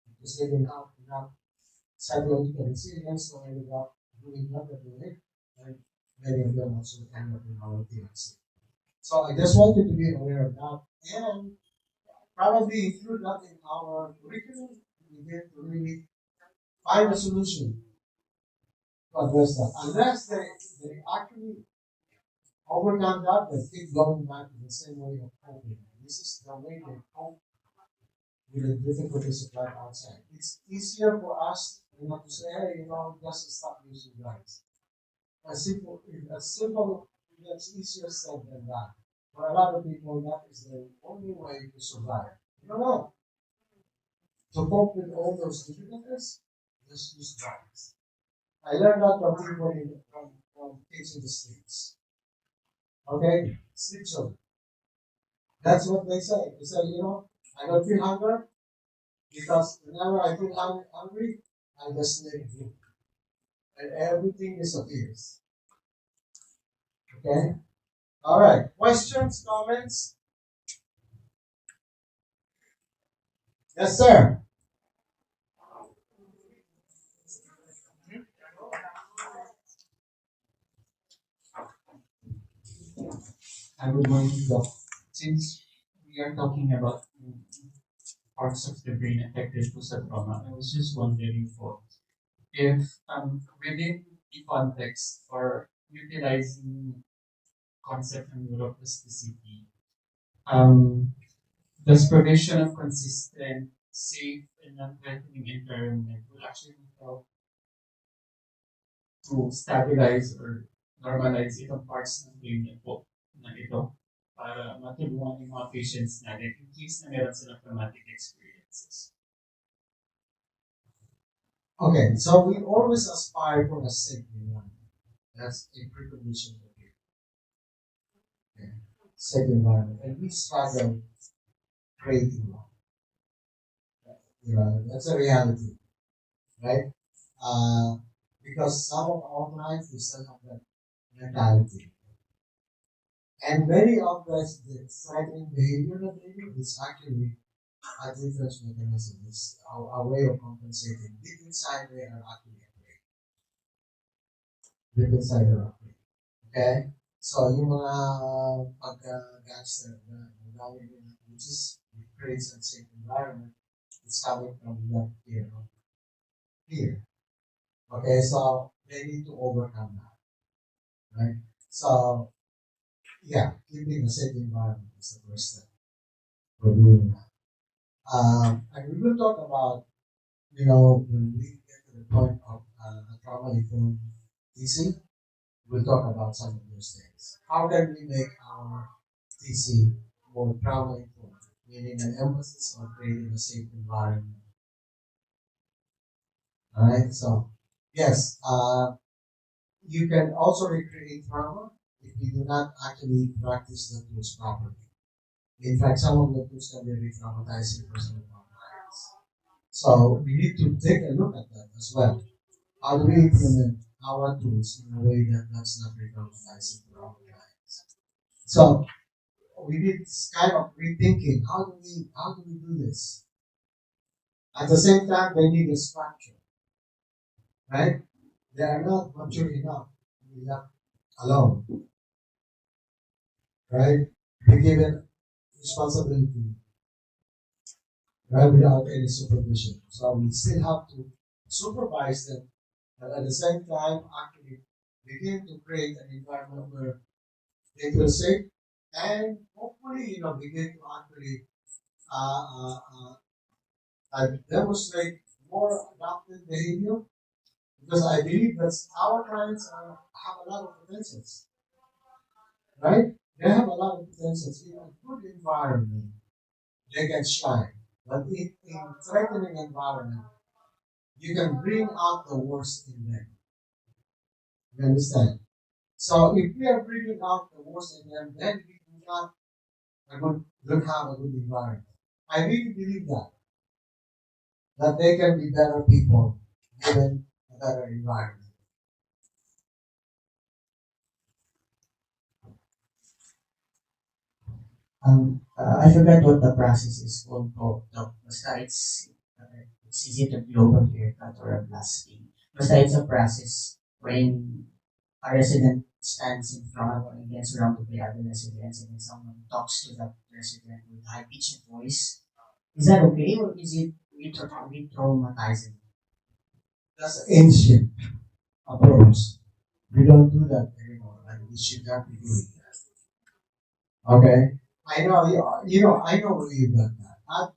because they don't have enough psychological resilience to end up doing what they're doing, and many of them also end up in our TLC. So I just want you to be aware of that and probably include that in our curriculum. We get to really find a solution to address that. Unless they actually overcome that, they keep going back to the same way of coping. This is the way they cope with the difficulties of life outside. It's easier for us, to say, hey, just stop using drugs. As simple, that's easier said than done. For a lot of people, that is the only way to survive. No. To cope with all those difficulties, just use drugs. I learned that from people from kids in the streets. Okay? Street children. That's what they say. They say, I don't feel hunger because whenever I feel hungry, I just need food. And everything disappears. Okay? Alright. Questions, comments? Yes, sir. I would want to go. Since we are talking about parts of the brain affected to sa trauma, I was just wondering for if within the context or utilizing concept of neuroplasticity, um, does provision of consistent, safe, and non-threatening environment will actually help to stabilize or normalize itong parts ng brain niya po na ito para matulungan yung mga patients natin in case na meron silang traumatic experiences. Okay, so we always aspire for a safe environment. That's a precondition for it. Okay. Safe environment. And we struggle creating one. That's a reality, right? Because some of our clients we still have that mentality. And many of the threatening behavior that they do is actually a defense mechanism. It's a way of compensating. Deep inside they are actually afraid. Deep inside they're afraid. Okay? So yung mga pagka-gangster na gawin nila, which is it creates a safe environment, it's coming from that fear of fear. Okay, so they need to overcome that. Right? So yeah, keeping a safe environment is the first step for doing that. And we will talk about, when we get to the point of a trauma-informed teaching, we'll talk about some of those things. How can we make our TC more trauma-informed, meaning an emphasis on creating a safe environment? Alright, so yes, you can also recreate trauma if you do not actually practice the tools properly. In fact, some of the tools can be re-traumatizing for some of our clients. So we need to take a look at that as well. How do we implement our tools in a way that that's not re-traumatizing for our clients? So we need kind of rethinking how do we do this? At the same time, they need a structure, right? They are not mature enough to be left alone, right? Be given responsibility, right, without any supervision. So we still have to supervise them, but at the same time, actually begin to create an environment where they feel safe and hopefully, begin to actually uh, uh, uh, demonstrate more adaptive behavior because I believe that our clients have a lot of potentials, right? They have a lot of potentials in a good environment. They can shine, but in threatening environment, you can bring out the worst in them. You understand? So if we are bringing out the worst in them, then we do not don't have a good environment. I really believe that they can be better people given a better environment. I forgot what the process is called, Doc. Basta it's easy to global haircut or a blasting. Basta it's a process when a resident stands in front or against surrounded by other residents and then someone talks to that resident with high pitched voice. Is that okay or is it re-traumatizing? That's ancient approach. We don't do that anymore, and we should not be doing that. Okay? I know I know where you got that.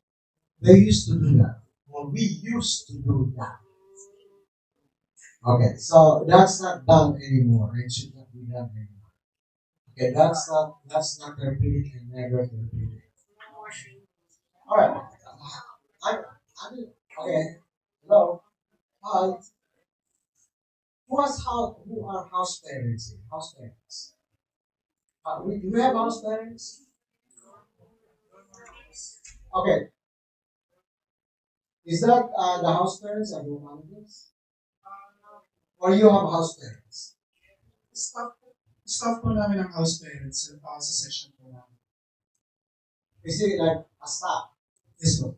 They used to do that. Well, we used to do that. Okay, so that's not done anymore. It should not be done anymore. Okay, that's not therapeutic and never therapeutic. All right. I'm okay. Hello. Hi. Who are house parents here? House parents. Do we have house parents? Okay. Is that the house parents and your managers? Or you have house parents? Staff, staff po namin ang house parents sa session po namin. Is it like a staff? Yes po.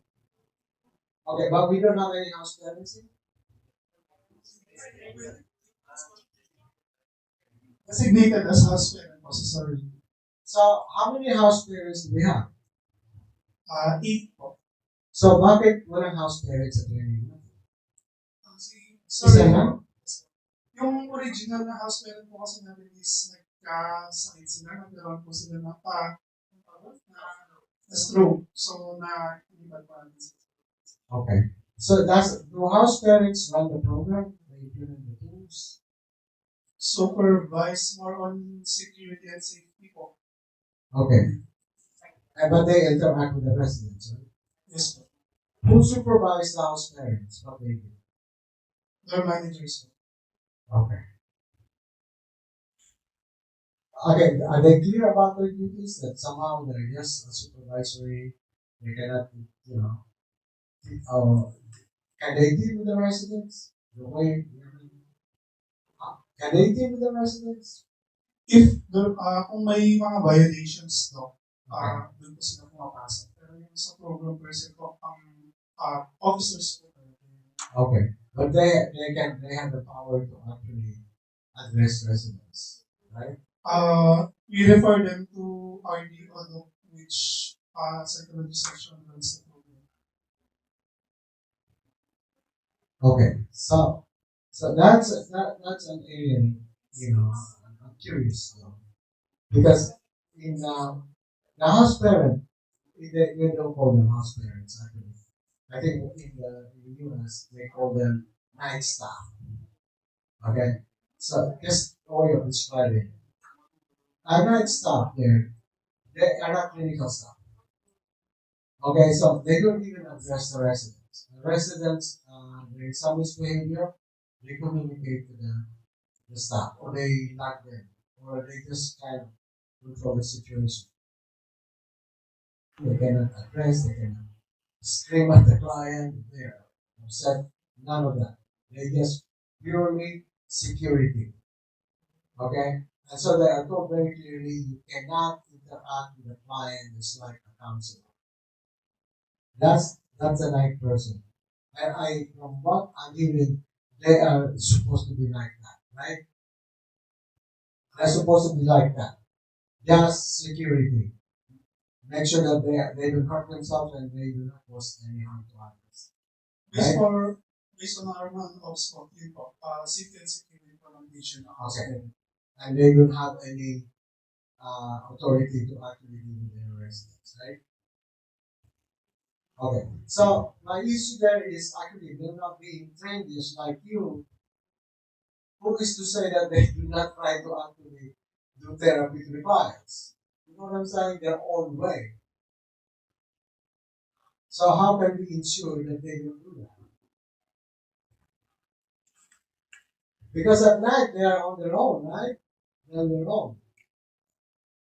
Okay, but we don't have any house parents here? Designated as house parent po, so sorry. So how many house parents do we have? 8 po. So bakit walang house parents sa training mo? Sorry. Isa lang? Yung original na house parent po kasi namin is nagkasakit sila, nagkaroon po sila ng na stroke. So, iniban pa namin sila. Okay. So do house parents run the program? They implement the tools? Supervise more on security and safety po. Okay. But they interact with the residents, right? Yes po. Who supervise the house parents? What they do? Their managers po. Okay. Okay, are they clear about their duties that somehow they're just a supervisory, they cannot, uh, can they deal with the residents? The way, can they deal with the residents? If kung may mga violations no, doon po sila pumapasok. Pero yung sa program per se po, ang officers po. Okay, but they have the power to actually address residents, right? We refer them to RD although which psychology section runs the program. Okay, so that's an area, I'm curious though, because in the house parent, they don't call them house parents actually. I think in the US they call them night staff. Okay, so just the way of describing it, a night staff there, they are not clinical staff. Okay, so they don't even address the residents. The residents, there is some misbehavior, they communicate to the staff, or they lack them, or they just kind of control the situation. They cannot address, they cannot scream at the client, if they're upset, none of that. They just purely security. Okay? And so they are told very clearly you cannot interact with the client just like a counselor. That's a night person. And from what I'm hearing, they are supposed to be like that, right? They're supposed to be like that. Just security. Make sure that they don't hurt themselves and they do not cause any harm to others. Based on our non-ops po, yun po, safety and security recommendation. Okay. And they don't have any authority to actually deal with their residents, right? Okay. So my issue there is actually they're not being trained just like you. Who is to say that they do not try to actually do therapy to the clients? You know what I'm saying? Their own way. So how can we ensure that they will do that? Because at night they are on their own, right? They're on their own.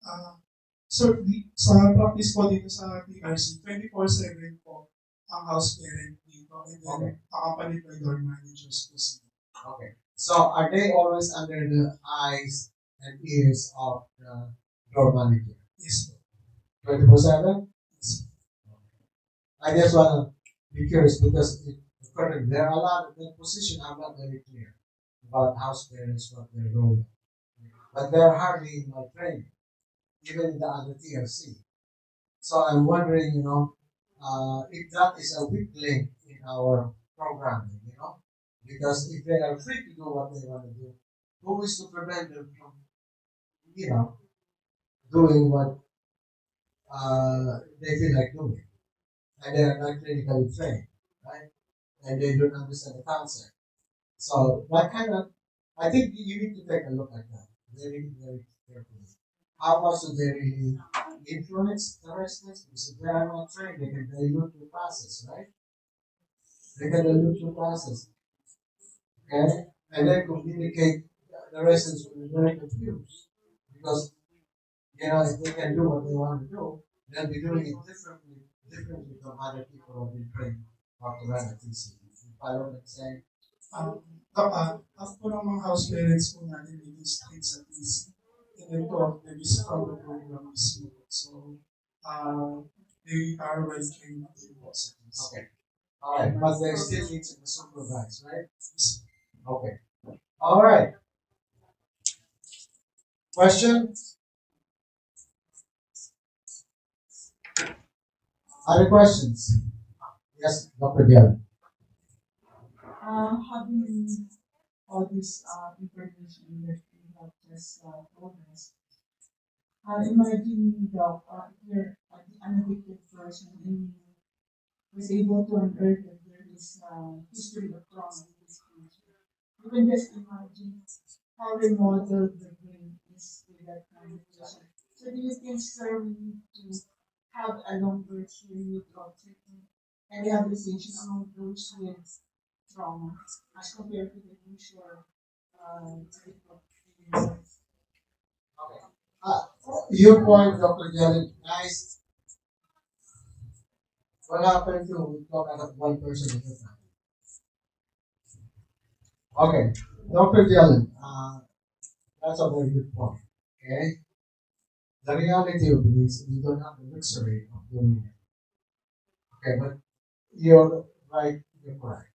Ah, so, sa practice ko dito sa TRC, 24/7 po ang house parent dito. And then, Okay. accompanied by door managers po sila. Okay. So are they always under the eyes and ears of the door manager? Yes po. 24/7? Yes. I just want to be curious because currently there are a lot of the position I'm not very clear about house parents, what their role is. But they're hardly in my training, even in the other TLC. So I'm wondering, if that is a weak link in our programming, because if they are free to do what they want to do, who is to prevent them from, you know, doing what they feel like doing? And they are not clinically trained, right? And they don't understand the concept. So that kind of, I think you need to take a look at that very, very carefully. How much do they really influence the residents? Because if they are not trained, they can dilute the process, right? They can dilute the process, okay? And then communicate, the residents will be very confused. Because, if they can do what they want to do, they'll be doing it differently from other people who have been trained or to run a TC. You follow what I'm saying? Half po ng mga house parents po natin dito straight sa PC. And then two of them is from the program mismo. So, they are well trained din po sa PC. Okay. All right. But they still need to be supervised, right? Okay. All right. Question? Other questions? Yes, Dr. Diallo. Having all this information that we have just told us, imagine if you're an addicted person and was able to unearth that there is history of trauma in this country. You can just imagine how remodeled the brain is with that kind of person. So do you think, sir, we need to have a longer period of treatment and rehabilitation among those with trauma as compared to the usual treatment? Your point, Dr. Diallo, guys, what happened to talk about one person at a time? Okay, Dr. Diallo, that's a very good point. Okay? The reality of it is we don't have the luxury of doing it. Okay, but you're right, you're correct.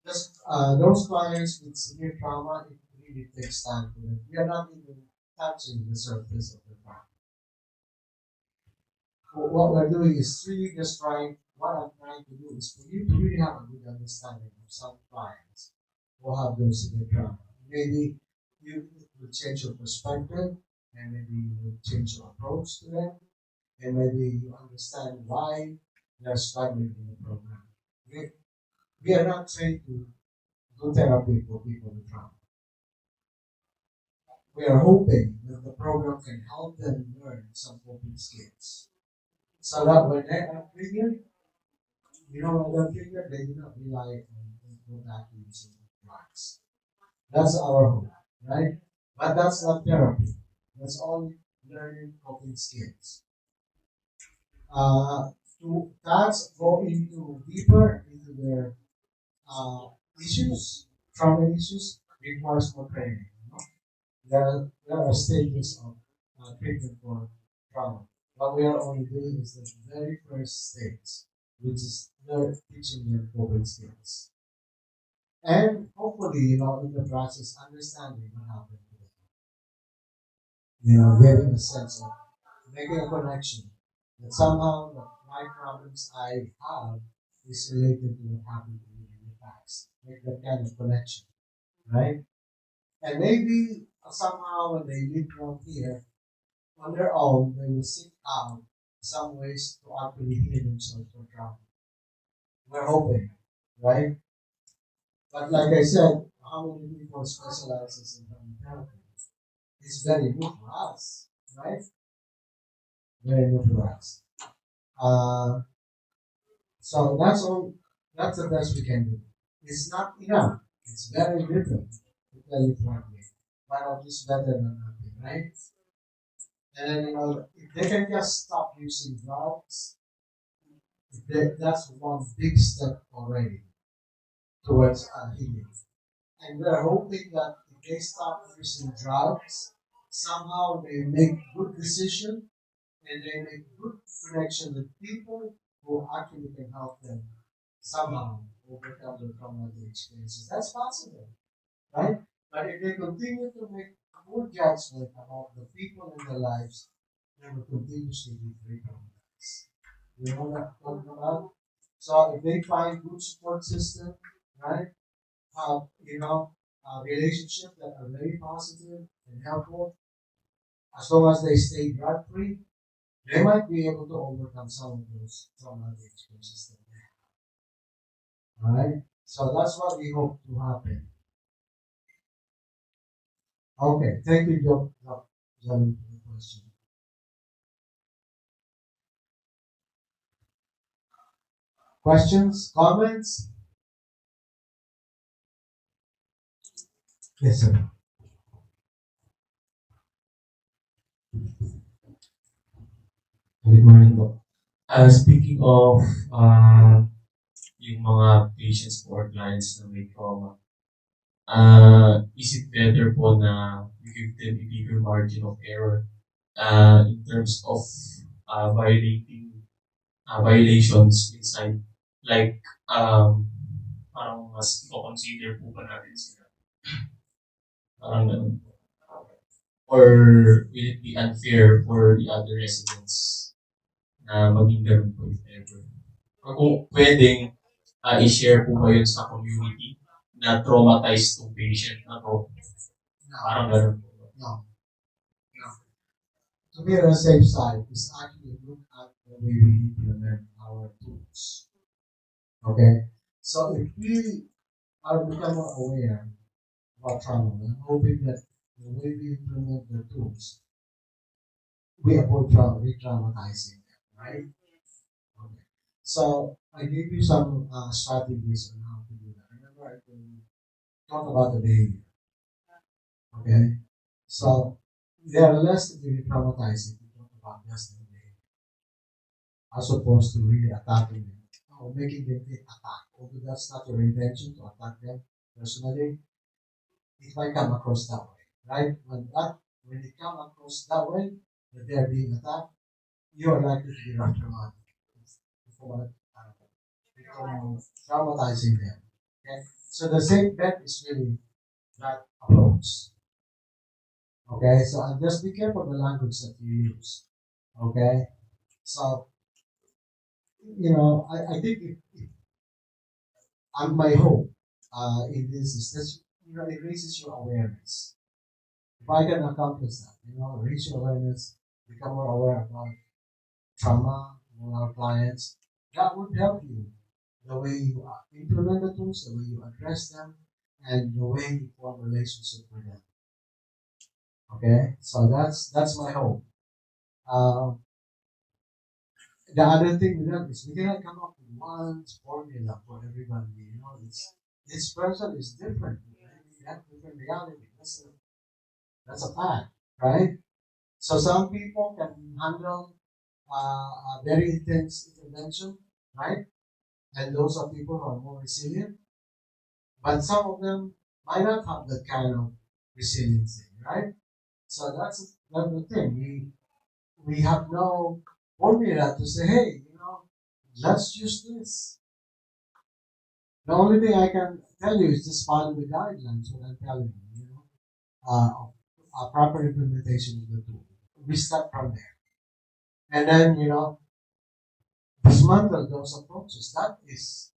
Just those clients with severe trauma, it really takes time for them. We are not even touching the surface of the trauma. What we're doing is really just what I'm trying to do is for you to really have a good understanding of some clients who have those severe trauma. Maybe you will change your perspective, and maybe you will change your approach to them, and maybe you understand why they're struggling in the program. We are not trained to do therapy for people with trauma. We are hoping that the program can help them learn some coping skills. So that when they are triggered, when they're triggered, they do not rely on go back to using drugs. That's our hope, right? But that's not therapy. That's only learning coping skills. Uh, to that's go into deeper into their uh, issues, trauma issues, requires more training. There are stages of treatment for trauma. What we are only doing is the very first stage, which is teaching them coping skills. And hopefully, in the process, understanding what happened to them. Getting a sense of making a connection that somehow my problems I have is related to what happened to me in the past. Make that kind of connection, right? And maybe somehow when they leave from here, on their own, they will seek out some ways to actually heal themselves from trauma. We're hoping, right? But like I said, how many people specializes in trauma therapy? It's very new for us, right? Very new for us. Uh, so that's all. That's the best we can do. It's not enough. It's very little. To tell you frankly, but at least better than nothing, right? And then if they can just stop using drugs, that's one big step already towards healing. And we're hoping that if they stop using drugs, somehow they make good decision and they make good connection with people who actually can help them somehow overcome the trauma they experiences. That's possible, right? But if they continue to make poor judgment about the people in their lives, they will continuously be traumatized. You know what I'm talking about? So if they find good support system, right? Relationships that are very positive and helpful, as long as they stay drug free, they might be able to overcome some of those traumatic experiences that they have. Alright? So that's what we hope to happen. Okay, thank you, John, for the question. Questions? Comments? Yes, sir. Good morning, Doc. Speaking of yung mga patients or clients na may trauma, is it better po na you give them a bigger margin of error in terms of violations inside? Like, parang mas i-consider po ba natin sila? Parang ganun. Or will it be unfair for the other residents na maging ganun po if ever? Or kung pwedeng i-share po ba yun sa community na traumatized tong patient na to? Parang No, ganun po. no, no. To be on the safe side is actually look at the way we implement our tools. Okay? So if we are become more aware about trauma, I'm hoping that the way we implement the tools, we avoid re-traumatizing them, right? Okay. So I gave you some strategies on how to do that. Remember, I told you, talk about the behavior. Okay? So they are less to be re-traumatizing to talk about just the behavior, as opposed to really attacking them or making them feel attacked. Although that's not your intention to attack them personally, it might come across that way, right? When it come across that way, that they are being attacked, you are likely to be traumatized before traumatizing them. Okay, so the safe bet is really that approach. Okay, so and just be careful the language that you use. Okay, so I think and my hope in this is that it raises your awareness. If I can accomplish that, raise your awareness, become more aware about trauma with our clients, that would help you the way you implement the tools, the way you address them, and the way you form relationship with them. Okay, so that's my hope. Um, the other thing with that is we cannot come up with one formula for everybody. Each person is different. Right? We have different reality. That's a fact, right? So some people can handle a very intense intervention, right? And those are people who are more resilient. But some of them might not have that kind of resiliency, right? So that's the thing. We have no formula to say, hey, let's use this. The only thing I can tell you is just follow the guidelines. What I'm telling of a proper implementation of the tool. We start from there, and then dismantle those approaches. That is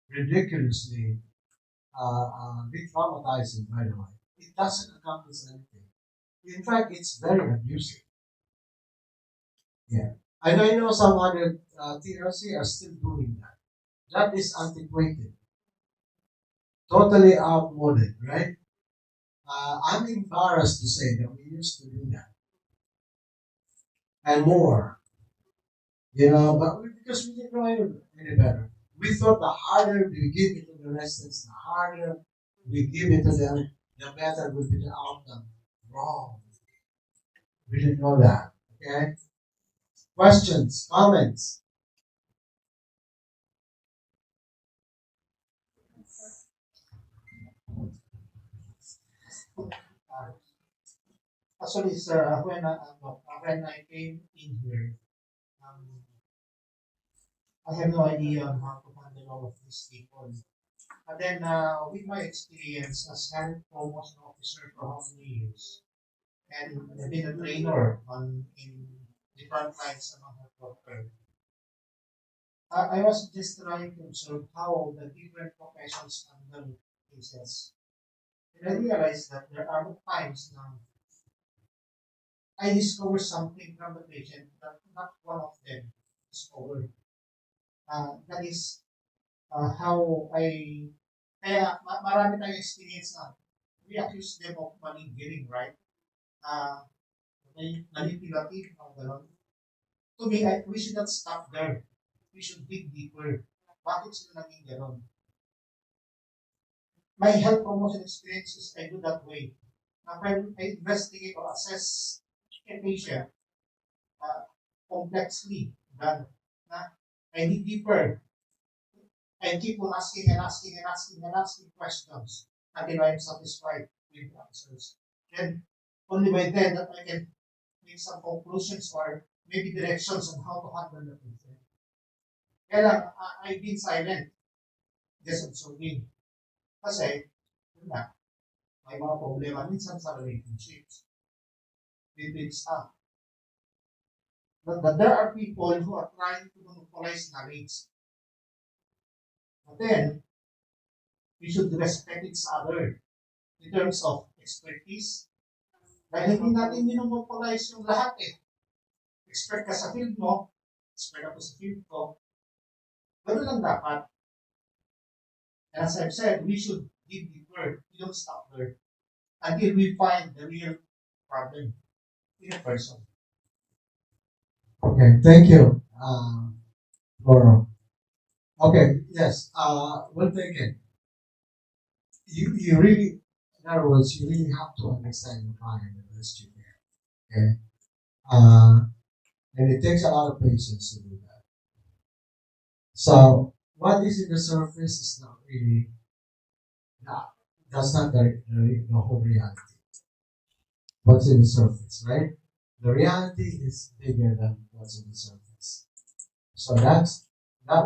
ridiculously re-traumatizing, by the way. It doesn't accomplish anything. In fact, it's very abusive. And I know some other TRC are still doing that. That is antiquated, totally outmoded, right? I'm embarrassed to say that we used to do that and more, but because we didn't know any better. We thought the harder we give it to the residents, the harder we give it to them, the better would be the outcome. Wrong. We didn't know that. Okay? Questions, comments? Uh, Actually, sir, when I came in here, um, I have no idea on how to handle all of these people. But then, with my experience as health promotion officer for how many years, and I've been a trainer in different lines among health worker, I was just trying to observe how the different professions handle cases. And I realized that there are times now I discover something from the patient that not one of them discovered. That is how marami tayong experience na we accuse them of manipulating, right? Uh, manipulative, mga ganon. To me, we should not stop there. We should dig deeper. Bakit sila naging ganon? My health promotion experiences, I do that way. Now, when I investigate or assess a patient, uh, complexly done, na, I dig deeper. I keep on asking and asking and asking and asking questions until I am satisfied with the answers. Then, only by then that I can make some conclusions or maybe directions on how to handle the patient. Kaya lang, I've been silent, just observing. Kasi, yun na, may mga problema minsan sa relationships between staff. But there are people who are trying to monopolize knowledge. But then, we should respect each other in terms of expertise. Dahil hindi natin minomopolize yung lahat eh. Expert ka sa field mo, expert ako sa field ko. Ganun lang dapat. And as I've said, we should dig deeper. We don't stop there until we find the real problem in a person. Okay, thank you, Laura. Okay, yes, well taken. You really, in other words, you really have to understand your client the best you can. Okay? And it takes a lot of patience to do that. So, what is in the surface is not really, that's not the whole reality. What's in the surface, right? The reality is bigger than what's in the surface. So that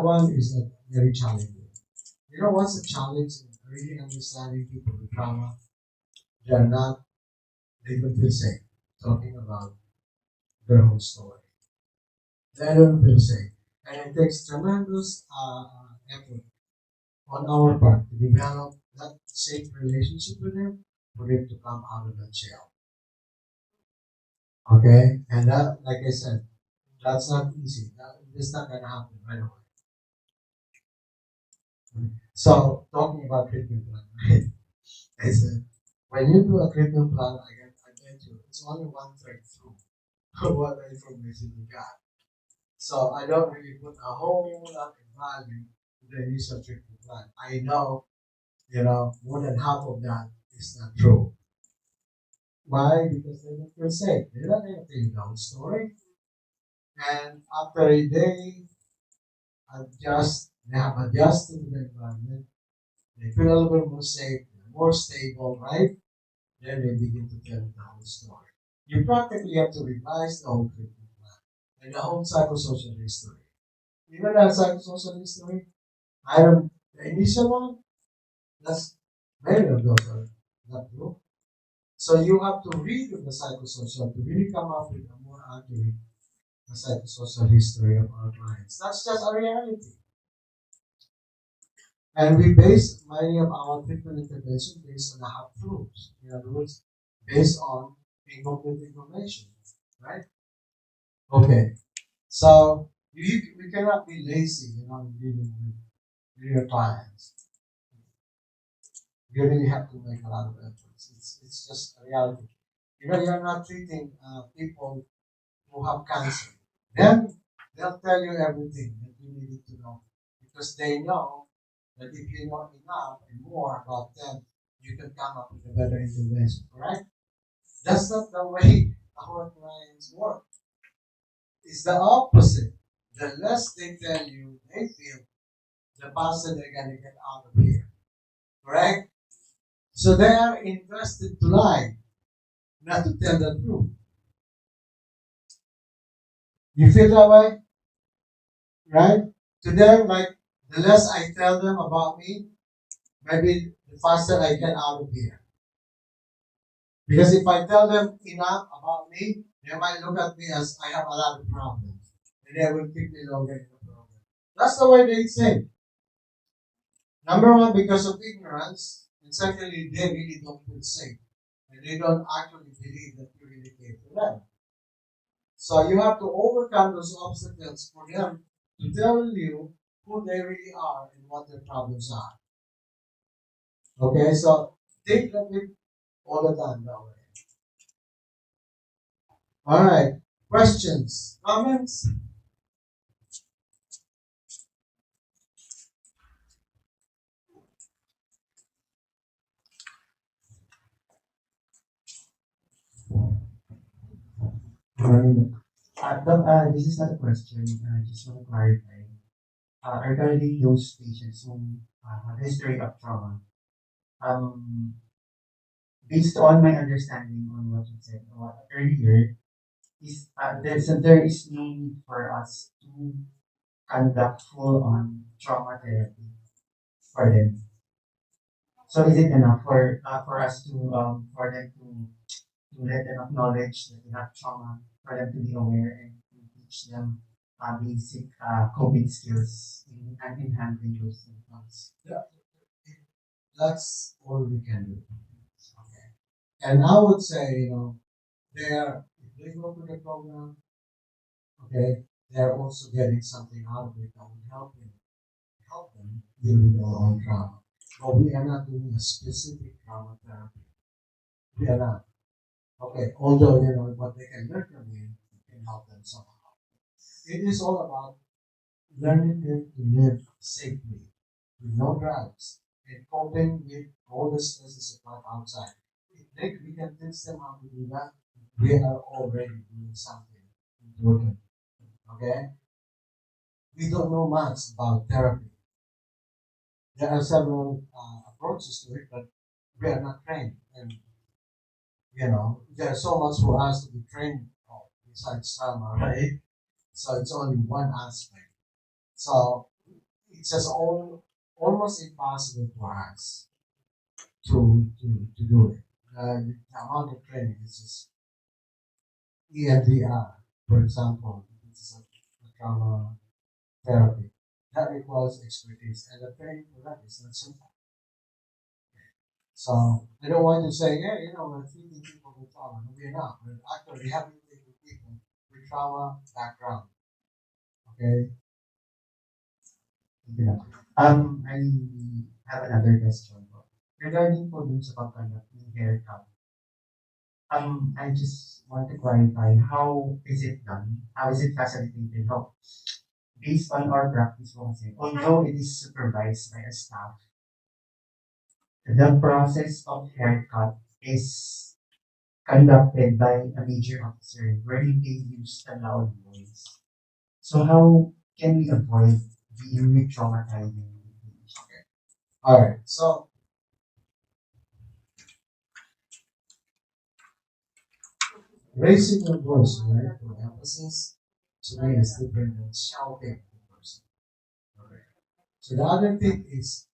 one is very challenging. You know what's the challenge in really understanding people with trauma? They're not, they don't feel safe talking about their whole story. They don't feel safe. And it takes tremendous effort on our part to develop that safe relationship with them for them to come out of that shell. Okay? And that, like I said, that's not easy. It's not gonna happen right away. So talking about treatment plan, right? It's when you do a treatment plan, I get you. It's only one third through what information you got. So I don't really put a whole lot of value to the initial treatment plan. I know, more than half of that is not true. Why? Because they don't feel safe. They're not going to tell you the whole story. And after a day, they have adjusted to the environment. They feel a little bit more safe, more stable, right? Then they begin to tell the whole story. You practically have to revise the whole treatment plan and the whole psychosocial history. Even that psychosocial history, the initial one, that's many of those are not true. So you have to read the psychosocial to really come up with a more accurate psychosocial history of our clients. That's just a reality. And we base many of our treatment intervention based on the half truths. In other words, based on incomplete information. Right? Okay. So we cannot be lazy, dealing with your clients. You really have to make a lot of efforts. It's just a reality. You're not treating people who have cancer. Then they'll tell you everything that you needed to know because they know that if you know enough and more about them, you can come up with a better intervention. Correct? That's not the way our clients work. It's the opposite. The less they tell you, they feel, the faster they're gonna get out of here. Correct? So they are invested to lie, not to tell the truth. You feel that way? Right? To them, like the less I tell them about me, maybe the faster I get out of here. Because if I tell them enough about me, they might look at me as I have a lot of problems. And they will keep me longer in the program. That's the way they think. Number one, because of ignorance. And secondly, they really don't feel safe. And they don't actually believe that you really care for them. So you have to overcome those obstacles for them to tell you who they really are and what their problems are. Okay, so think of it all the time that way. All right, questions, comments? This is not a question. I just want to clarify. Regarding those patients who have history of trauma, um, based on my understanding on what you said earlier, there is no need for us to conduct full-on trauma therapy for them. So is it enough for us to for them to let them acknowledge that they have trauma, for them to be aware and to teach them basic coping skills in handling those symptoms? Yeah, that's all we can do. Okay. And I would say, if they go to the program, okay, they're also getting something out of it that will help them deal with their own trauma. But we are not doing a specific trauma therapy. We are not. Okay, although what they can learn from you can help them somehow. It is all about learning them to live safely with no drugs and coping with all the stresses of life outside. If we can teach them how to do that, we are already doing something important. Okay? We don't know much about therapy. There are several approaches to it, but we are not trained. And, there's so much for us to be trained on besides trauma, right? So it's only one aspect. So it's just almost impossible for us to do it. The amount of training is just EMDR, for example, this is a trauma therapy. That requires expertise, and the training for that is not simple. So I don't want to say, yeah, we're treating people with trauma. No, we're not. We're actually rehabilitating people with trauma background. Okay? Yeah. I have another question po. Regarding po dun sa pagkandak ng haircut, I just want to clarify how is it done? How is it facilitated? How, based on our practice po kasi, although it is supervised by a staff, the process of haircut is conducted by a major officer wherein they use the loud voice. So how can we avoid being re-traumatizing? All right. So raising your voice, right, for emphasis, to me is different than shouting at the person. Okay. So the other thing is,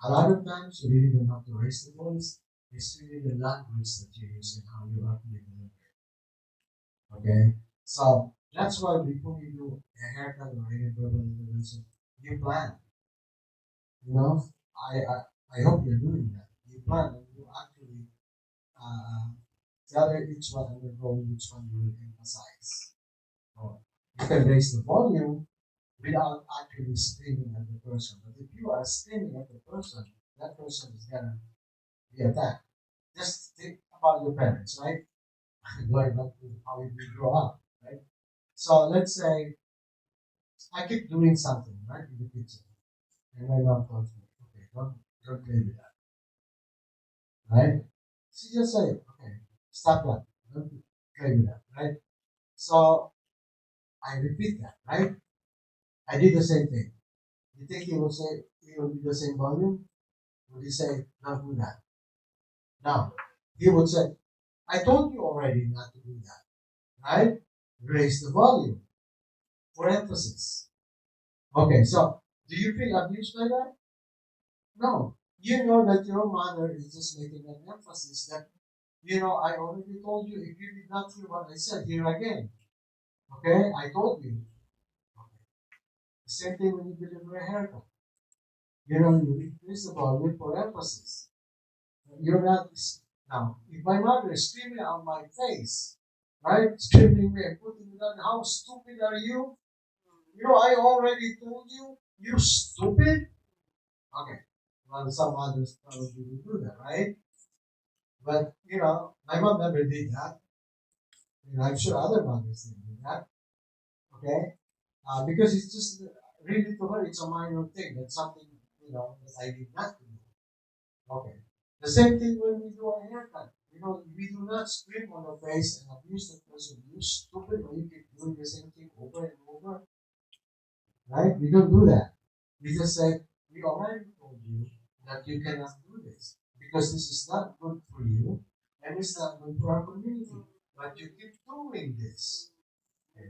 a lot of times you really don't have to raise the voice. It's really the language that you use and how you actually deliver it. Okay. So that's why before you do a haircut or any verbal intervention, you plan. You know, I hope you're doing that. You plan and you actually uh, tell her each one and you're going which one you will emphasize. Oh, You can raise the volume without actually screaming at the person. But if you are screaming at the person, that person is gonna be attacked. Just think about your parents, right? Going back to how we grow up, right? So let's say I keep doing something, right, in the kitchen, and my mom tells me, okay, don't play with that, right? She just say, okay, stop that, don't play with that, right? So I repeat that, right? I did the same thing. You think he will say he will be the same volume? Would he say, don't do that? No. He would say, I told you already not to do that, right? Raise the volume for emphasis. Okay, so do you feel abused by that? No. You know that your mother is just making an emphasis that, I already told you, if you did not hear what I said, hear again. Okay, I told you. Okay. The same thing when you deliver a haircut. You increase the volume for emphasis. You're not now. If my mother is screaming on my face, right, screaming me and putting me down, how stupid are you? I already told you, you stupid. Okay. Well, some others probably will do that, right? But my mom never did that. I'm sure other mothers didn't do that. Okay. Because it's just really to her, it's a minor thing. That's something that I did not do. Okay. The same thing when we do a haircut. We do not scream on the face and abuse the person. You stupid, or you keep doing the same thing over and over. Right? We don't do that. We just say, we already told you that you cannot do this because this is not good for you and it's not good for our community. But you keep doing this. Okay.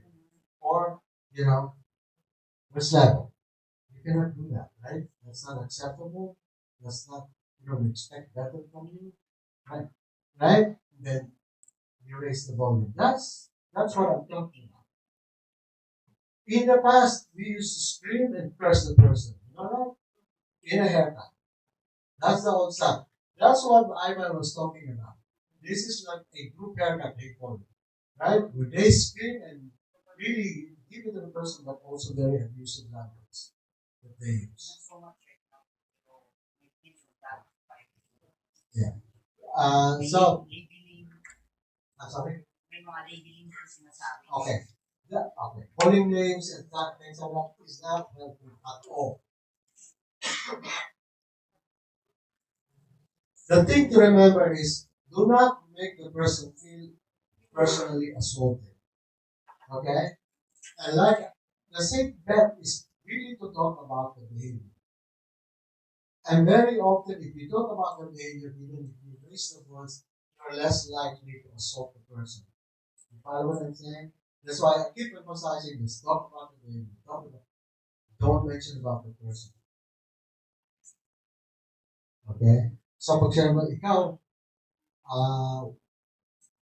Or, first level. You cannot do that, right? That's not acceptable. That's not, we expect better from you. Right? Right? Then you raise the volume. That's what I'm talking about. In the past, we used to scream and curse the person. In a haircut. That's the old stuff. That's what Ivan was talking about. This is like a group haircut, they call it. Right? Where they scream and really give it to the person, but also very abusive language that they use. Yeah. So, I'm sorry? Okay. Yeah, okay. Calling names and that things like that is not helpful at all. The thing to remember is do not make the person feel personally assaulted. Okay? And like the safe bet is really to talk about the behavior. And very often, if you talk about the behavior, even if you raise the voice, you're less likely to assault the person. You follow what I'm saying? That's why I keep emphasizing this. Talk about the behavior. Don't mention about the person. Okay? So pag sinabi mo, ikaw, ah,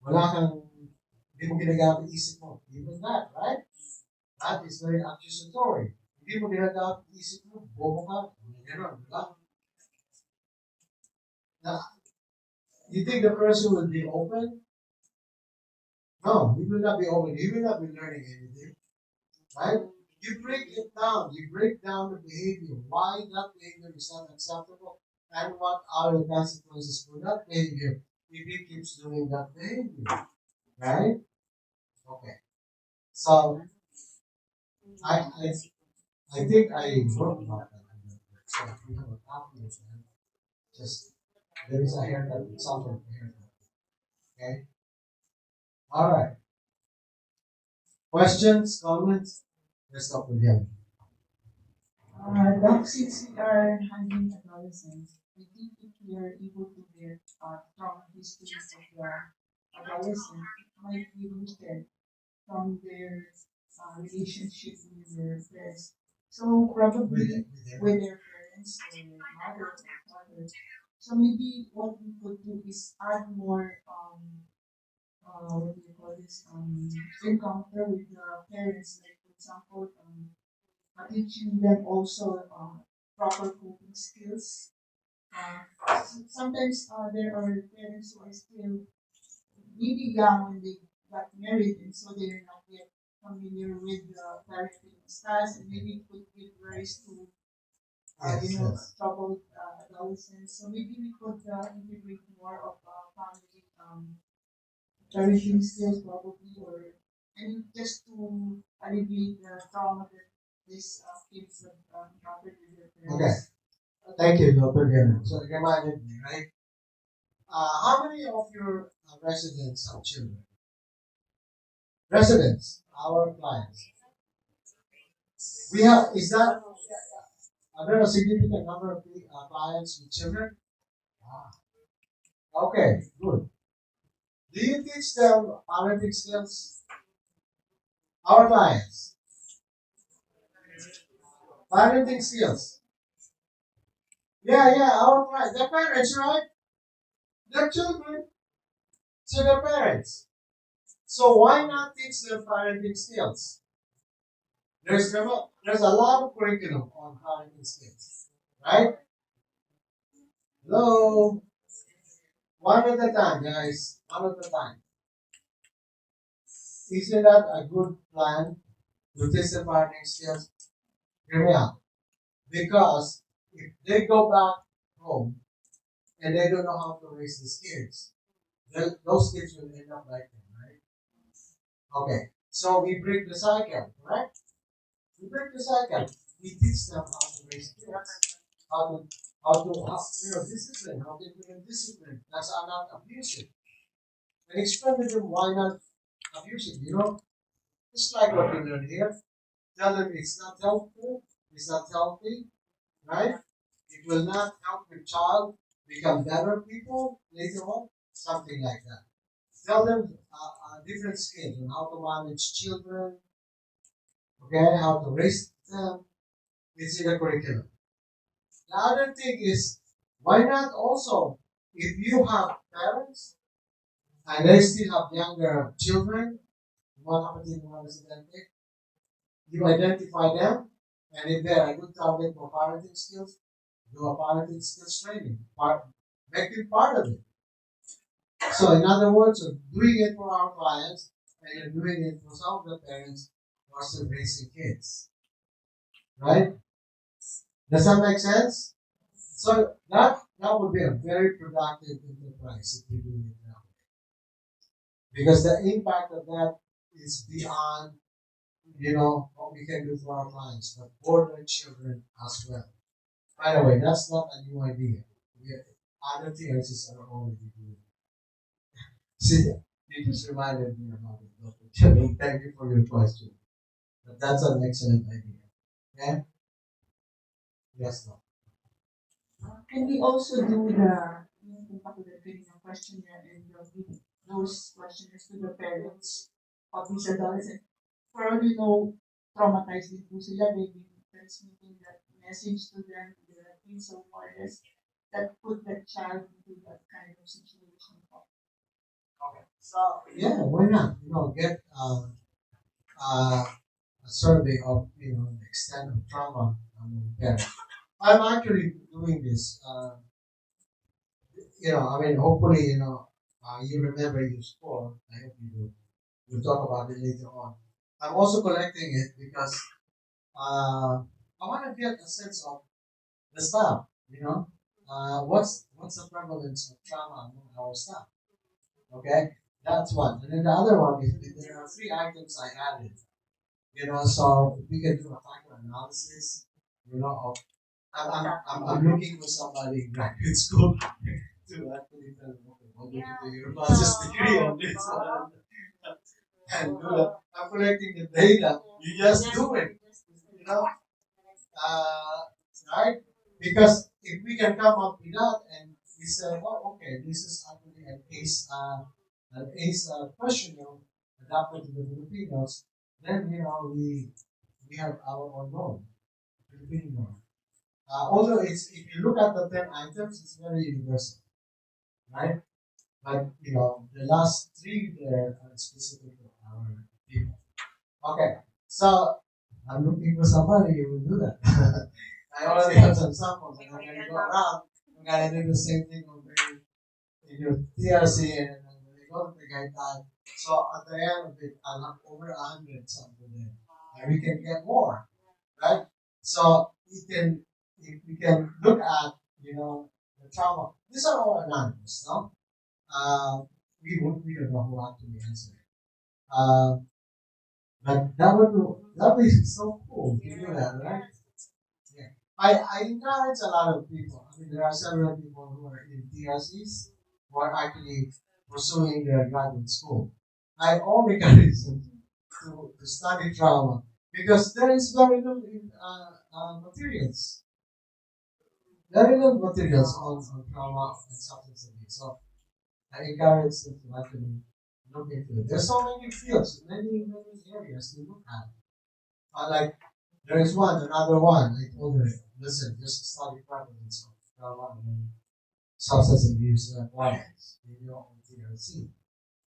wala kang, hindi mo ginagamit isip mo. Even that, right? That is very accusatory. Hindi mo ginagamit isip mo, bobo ka. Gano'n, di ba? Now, you think the person will be open? No, he will not be open. He will not be learning anything. Right? You break it down. You break down the behavior. Why that behavior is not acceptable and what are the consequences for that behavior if he keeps doing that behavior. Right? Okay. So I I, I think I wrote about that. So if you have a copy of that, just there is a haircut, it's something haircut. Okay? Alright. Questions, comments? Let's stop with him. Doc, since we are handling adolescents, I think if we are able to get trauma histories of the adolescent, it might be rooted from their relationship with their parents. So probably with their parents or mother or father. So maybe what we could do is add more what do you call this encounter with the parents, like for example teaching them also proper coping skills. Sometimes there are parents who are still really young when they got married, and so they're not yet familiar with the parenting styles and maybe it could give rise to Yes, yes. troubled adolescents. So maybe we could integrate more of family parenting skills probably, or and just to alleviate the trauma that these kids have encountered with their Okay. parents. Thank you, Dr. Vienna. So it reminded me, right? How many of your residents have children? Residents, our clients. We have, is that, are there a significant number of clients with children? Ah, okay, good. Do you teach them parenting skills? Our clients, parenting skills. Yeah, yeah, our clients, their parents, right? Their children, so their parents. So why not teach them parenting skills? There's a lot of curriculum on parenting skills, right? Hello, one at a time, guys. One at a time. Isn't that a good plan to teach them parenting skills? Hear me out. Because if they go back home and they don't know how to raise these kids, then those kids will end up like them, right? Okay. So we break the cycle, correct? We break the cycle. We teach them how to raise kids, how to discipline, how to implement discipline. That's not abusive. And explain to them why not abusive. Just like what we learned here. Tell them it's not helpful, it's not healthy, right? It will not help your child become better people later on, something like that. Tell them different skills on how to manage children, okay, how to raise them. It's in the curriculum. The other thing is, why not also, if you have parents and they still have younger children, you identify them, and if they're a good target for parenting skills, do a parenting skills training. Make it part of it. So, in other words, you're doing it for our clients, and you're doing it for some of the parents who are still raising kids. Right? Does that make sense? So that would be a very productive enterprise if you do it that way. Because the impact of that is beyond, what we can do for our clients, but for their children as well. By the way, that's not a new idea. We have other TRCs are already doing it. See, you just reminded me about it, Dr. Chevy. Thank you for your question. But that's an excellent idea. Yeah? Yes, no. Can we also do the creating a questionnaire and give those questionnaires to the parents of these adolescents? For all you know, traumatized din po sila, maybe transmitting that message to them, to their teens or more or less, that put that child into that kind of situation. Okay. So yeah, why not? Get a survey of the extent of trauma among parents. I'm actually doing this. Hopefully, you remember your score. I hope you do. We'll talk about it later on. I'm also collecting it because I want to get a sense of the staff. What's the prevalence of trauma among our staff? Okay, that's one. And then the other one is there are three items I added. So if we can do a factor analysis, of I'm looking for somebody in graduate school to actually tell them, okay, what did you do your master's degree on this one? And do that. I'm collecting the data. You just do it. You know, uh, right? Because if we can come up with that and we say, oh, okay, this is actually an ACE question adapted to the Filipinos, then we have our own norm, Filipino norm. Although if you look at the 10 items, it's very universal, right? But the last three there are specific to our people. Okay, so I'm looking for somebody who will do that. I already have some samples, and I'm gonna go around. I'm gonna do the same thing over in your TRC, and I'm gonna go to Tagaytay. So at the end of it, I'll have over 100 something there. And we can get more, right? So if we can look at, the trauma. These are all anonymous, no? We don't know who actually answered. Uh, but that would be so cool to do that, right? Yeah. I encourage a lot of people. I mean, there are several people who are in TRCs who are actually pursuing their graduate school. I only encourage them to study trauma because there is very little materials. Very little materials on trauma and substance abuse. So I encourage them to actually look into it. There's so many fields, many areas to look at. Like there is another one. I told her, listen, just study prevalence of trauma and substance abuse violence in your own TRC.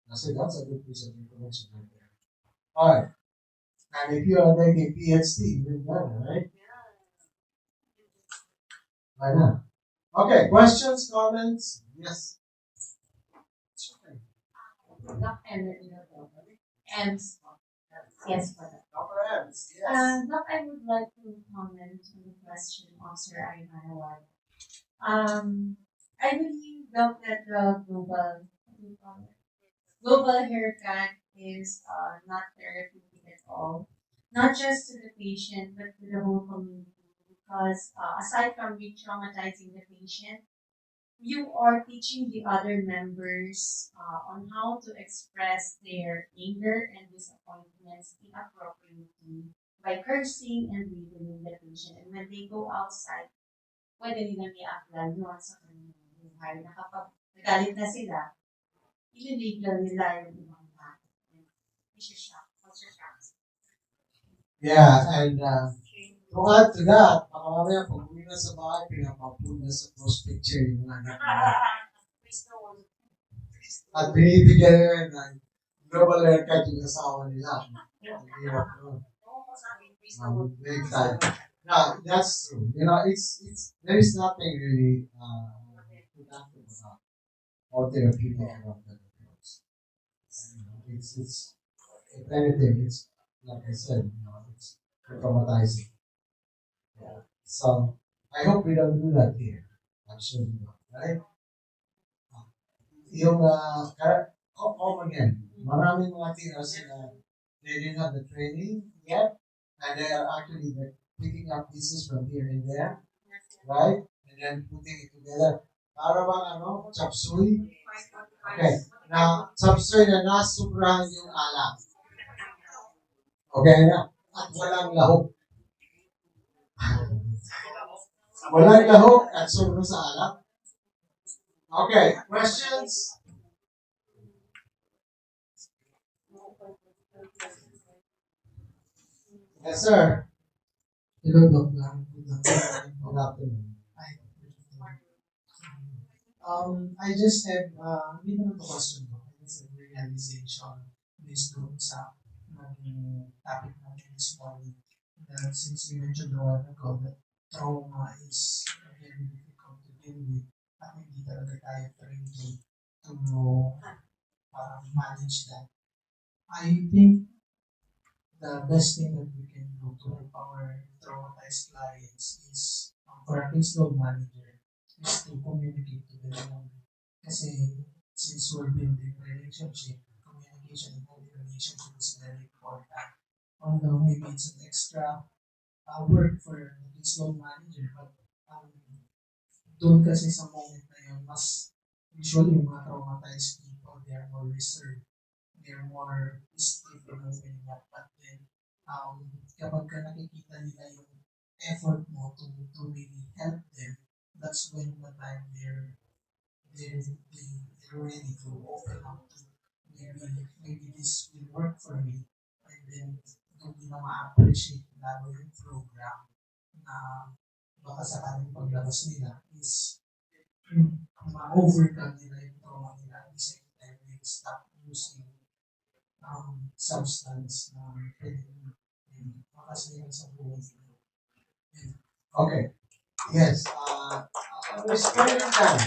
I said that's a good piece of information right there. All right, and if you are taking PhD, even better, right? Why not? Okay, questions, comments? Yes. Okay. Doc Emily and yes, for that. Dr. Evans, yes. Doc, I would like to comment on the question of Sir Ivan. I believe, Doc, that the global haircut is not therapeutic at all, not just to the patient but to the whole community. Because aside from re-traumatizing the patient, you are teaching the other members on how to express their anger and disappointments inappropriately by cursing and belittling the patient. And when they go outside, pwede nilang i-apply yun sa kanilang buhay na kapag nagalit na sila, illegal nila yung ibang tao. Isha-shock. Yeah, and to add to that, baka mamaya pag uwi na sa bahay, pinapapun na sa close picture yung mga anak nila. At binibigyan nila ng global haircut yung asawa nila. Ang hirap nun. Big time. No, that's true. There is nothing really productive about or therapeutic about that approach. It's if anything, it's like I said, it's traumatizing. Yeah. So I hope we don't do that here. I'm sure we don't, right? Yung again, maraming mga TRC na they didn't have the training yet, and they are actually picking up pieces from here and there, right? And then putting it together. Para bang chop suey? Okay. Now, chop suey na nasubrahan yung alak. Okay na? At walang lahok. Walang lahok at sobrang sa alak. Okay, questions? Yes, sir. Hello, Doc. Good afternoon. I just have, hindi naman to question ko. I just have realization based doon sa naging topic natin this morning. That since we mentioned a while ago that trauma is very difficult to deal with at hindi talaga tayo trained to manage that. I think the best thing that we can do to help our traumatized clients is for a caseload manager is to communicate to them. Kasi since we're building relationship, communication and healthy relationship is very important. Although maybe it's an extra work for the caseload manager, but doon kasi sa moment na yun, mas usually yung mga traumatized people, they are more reserved. They're more stiff in opening up. But then, kapag ka nakikita nila yung effort mo to really help them, that's when the time they're ready to open up to maybe this will work for me. And then, doon nila ma-appreciate lalo yung program na baka sakaling paglabas nila is ma-overcome nila yung trauma nila at the same time they stop using substance na pwede makasaya sa buhay nila. Okay. Yes. We're spending time.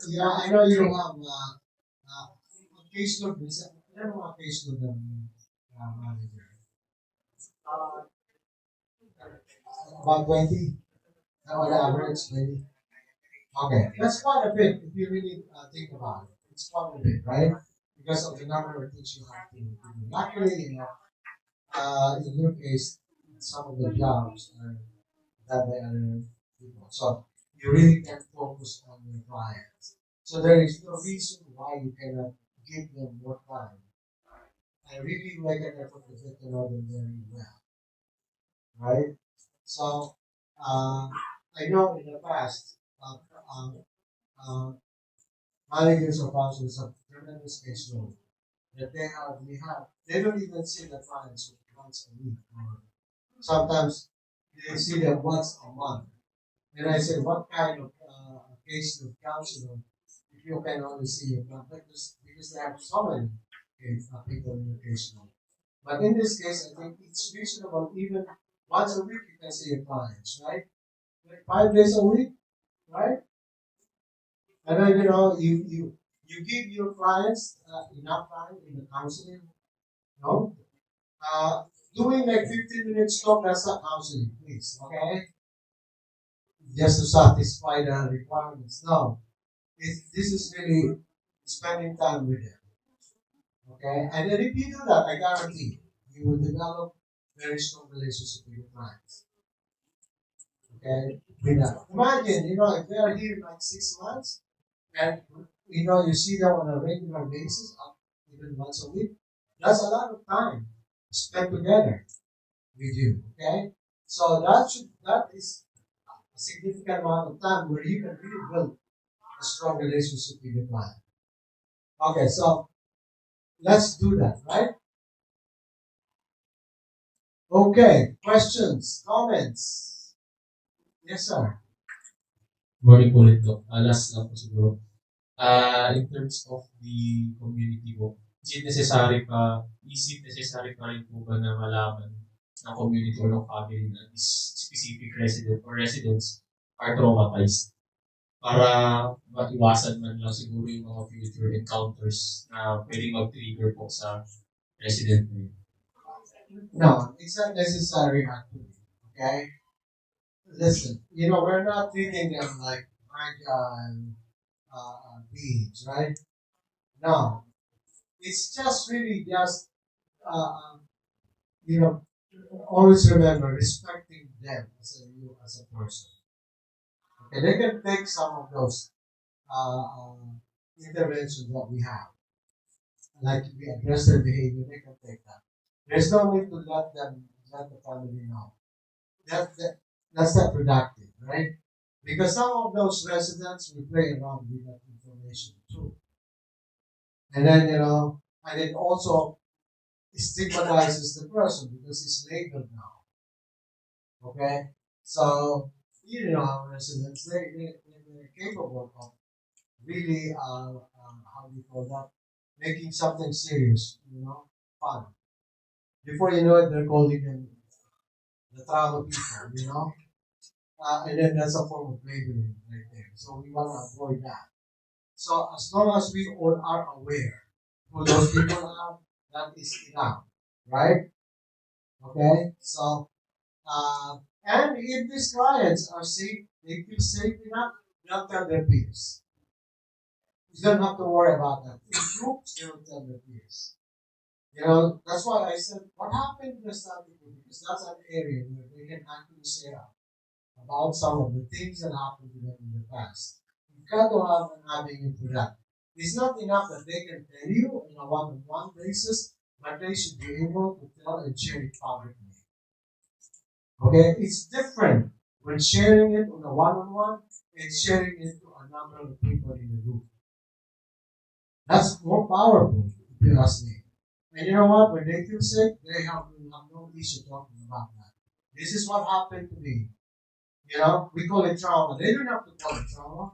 Yeah, I know you have a caseload. I don't know what caseload manager. Uh, about 20 on average, maybe. Okay, that's quite a bit if you really think about it. It's quite a bit, right? Because of the number of things you have to do. Luckily, in your case, some of the jobs are done by other people. So you really can focus on your clients. So there is no reason why you cannot give them more time. I really make an effort to get to know them very well, right? So I know in the past, uh, managers or counselors have tremendous caseload that they don't even see the clients once a week or sometimes they see them once a month. And I said, what kind of case of counselor if you can only see it? Because they have so many people in the case now. But in this case, I think it's reasonable even once a week you can see your clients, right? Like 5 days a week, right? And then you give your clients enough time in the counseling, no? Uh, Doing like 15 minutes talk, that's not counseling, please, okay? Just to satisfy the requirements. No, this is really spending time with them. Okay? And then if you do that, I guarantee you will develop very strong relationship with your clients. Okay? With that. Imagine, if they are here like 6 months and you see them on a regular basis, even once a week, that's a lot of time spent together with you. Okay? So that is a significant amount of time where you can really build a strong relationship with your client. Okay, so let's do that, right? Okay, questions, comments? Yes, sir. Morning po ulit, Doc. Last lang po siguro. In terms of the community po, is it necessary pa rin po ba na malaman ng community or ng family na this specific resident or residents are traumatized para maiwasan man lang siguro yung mga future encounters na pwedeng mag-trigger po sa resident na yun. No, it's not necessary actually. Okay? Listen, we're not treating them like fragile beings, right? No. It's just really just, uh, you know, always remember respecting them as a person. Okay, they can take some of those interventions that we have. Like we address their behavior, they can take that. There's no need to let the family know. That, that that's not productive, right? Because some of those residents will play around with that information too. And then and it also stigmatizes the person because it's labeled now. Okay? So residents they're capable of really how do you call that? Making something serious, fun. Before you know it, they're calling them the trauma people. And then that's a form of labeling right there. So we want to avoid that. So as long as we all are aware who those people are, that is enough, right? Okay. So and if these clients are safe, they feel safe enough, they'll tell their peers. You don't have to worry about that. In groups, they will tell their peers. That's why I said, what happened to the study group? Because that's an area where they can actually share about some of the things that happened to them in the past. You've got to have an avenue for that. It's not enough that they can tell you on a one-on-one basis, but they should be able to tell and share it publicly. Okay? It's different when sharing it on a one-on-one and sharing it to a number of people in the group. That's more powerful, if you ask me. And you know what? When they feel sick, they have no issue talking about that. This is what happened to me. We call it trauma. They don't have to call it trauma.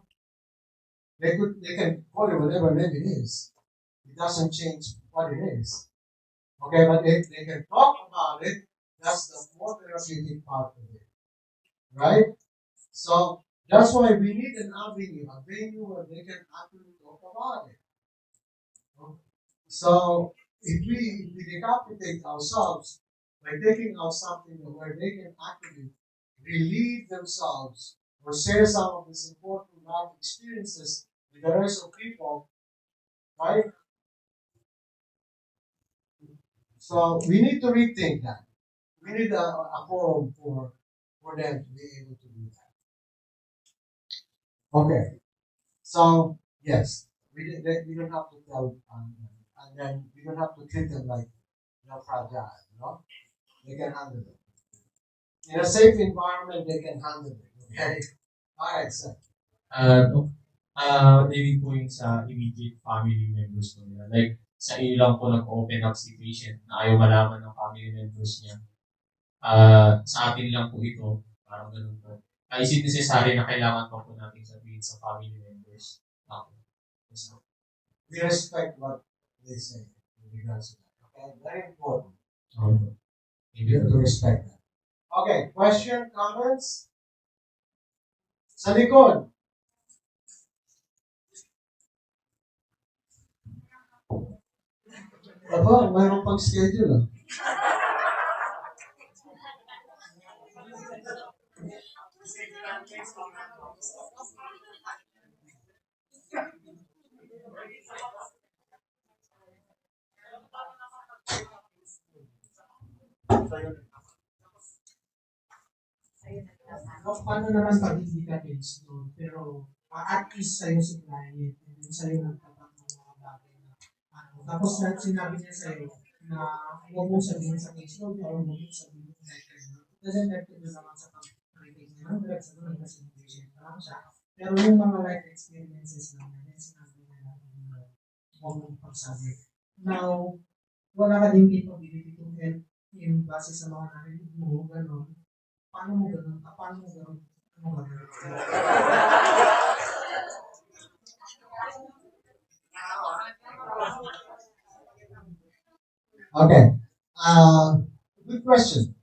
They can call it whatever name it is. It doesn't change what it is. Okay, but if they can talk about it, that's the more therapeutic part of it. Right? So That's why we need an avenue, a venue where they can actually talk about it. So if we decapitate ourselves by taking out something where they can actually relieve themselves or share some of these important life experiences with the rest of people, right? So we need to rethink that. We need a forum for them to be able to do that. Okay. So yes, we don't have to tell, and then we don't have to treat them like fragile. You know, they can handle it in a safe environment. They can handle it. Okay. All right, sir. No. Maybe po yung sa immediate family members ko nila. Like, sa iyo lang po nag-open up si patient na ayaw malaman ng family members niya. Sa atin lang po ito, parang ganun po. Is it necessary na kailangan pa po natin sabihin sa family members? Ako. So, We respect what they say in regards to that. Okay, very important. maybe You have to respect that. Okay, question, comments? Sa likod. Aba, mayroon pang schedule ah. Paano naman pag hindi ka based doon, pero at least sa'yo si client, and then sa'yo nagtatanong ng mga bagay na ano. Tapos sinabi niya sa'yo na huwag mong sabihin sa case load or huwag mong sabihin sa record mo. It doesn't have to do naman sa pag-rating niya ng drugs, ano, kasi patient pa lang siya. Pero yung mga life experiences lang na yan, sinabi niya na huwag mong pagsabi. Now, wala ka din capability to help in base sa mga narinig mo, gano'n. Paano mo ganun? Paano mo ganun? Ano ba ganun? Okay. Good question.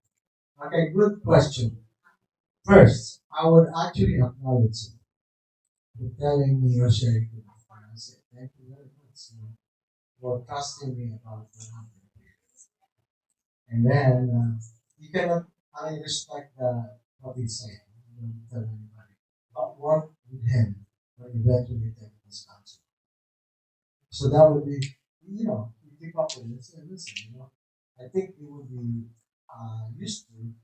Okay, good question. First, I would actually acknowledge you for telling me you're sharing with me. I say thank you very much for trusting me about what happened. And then you cannot. I respect what he's saying. You don't tell anybody, but work with him when eventually take this counsel. So that would be, you keep up with it. Say, listen, I think it would be useful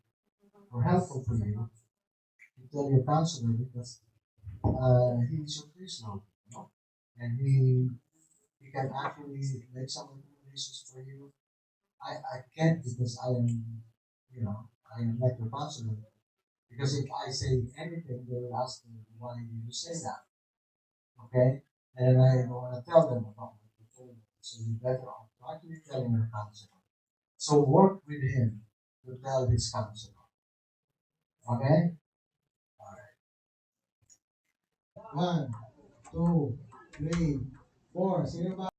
or helpful for you to tell your counselor because he's your prisoner, and he can actually make some recommendations for you. I can't because I am like your counselor. Because if I say anything, they will ask me, why did you say that? Okay? And I don't want to tell them about what you told me. So you better off actually telling your counselor. So work with him to tell his counselor. Okay? Alright. 1, 2, 3, 4. Sino ba?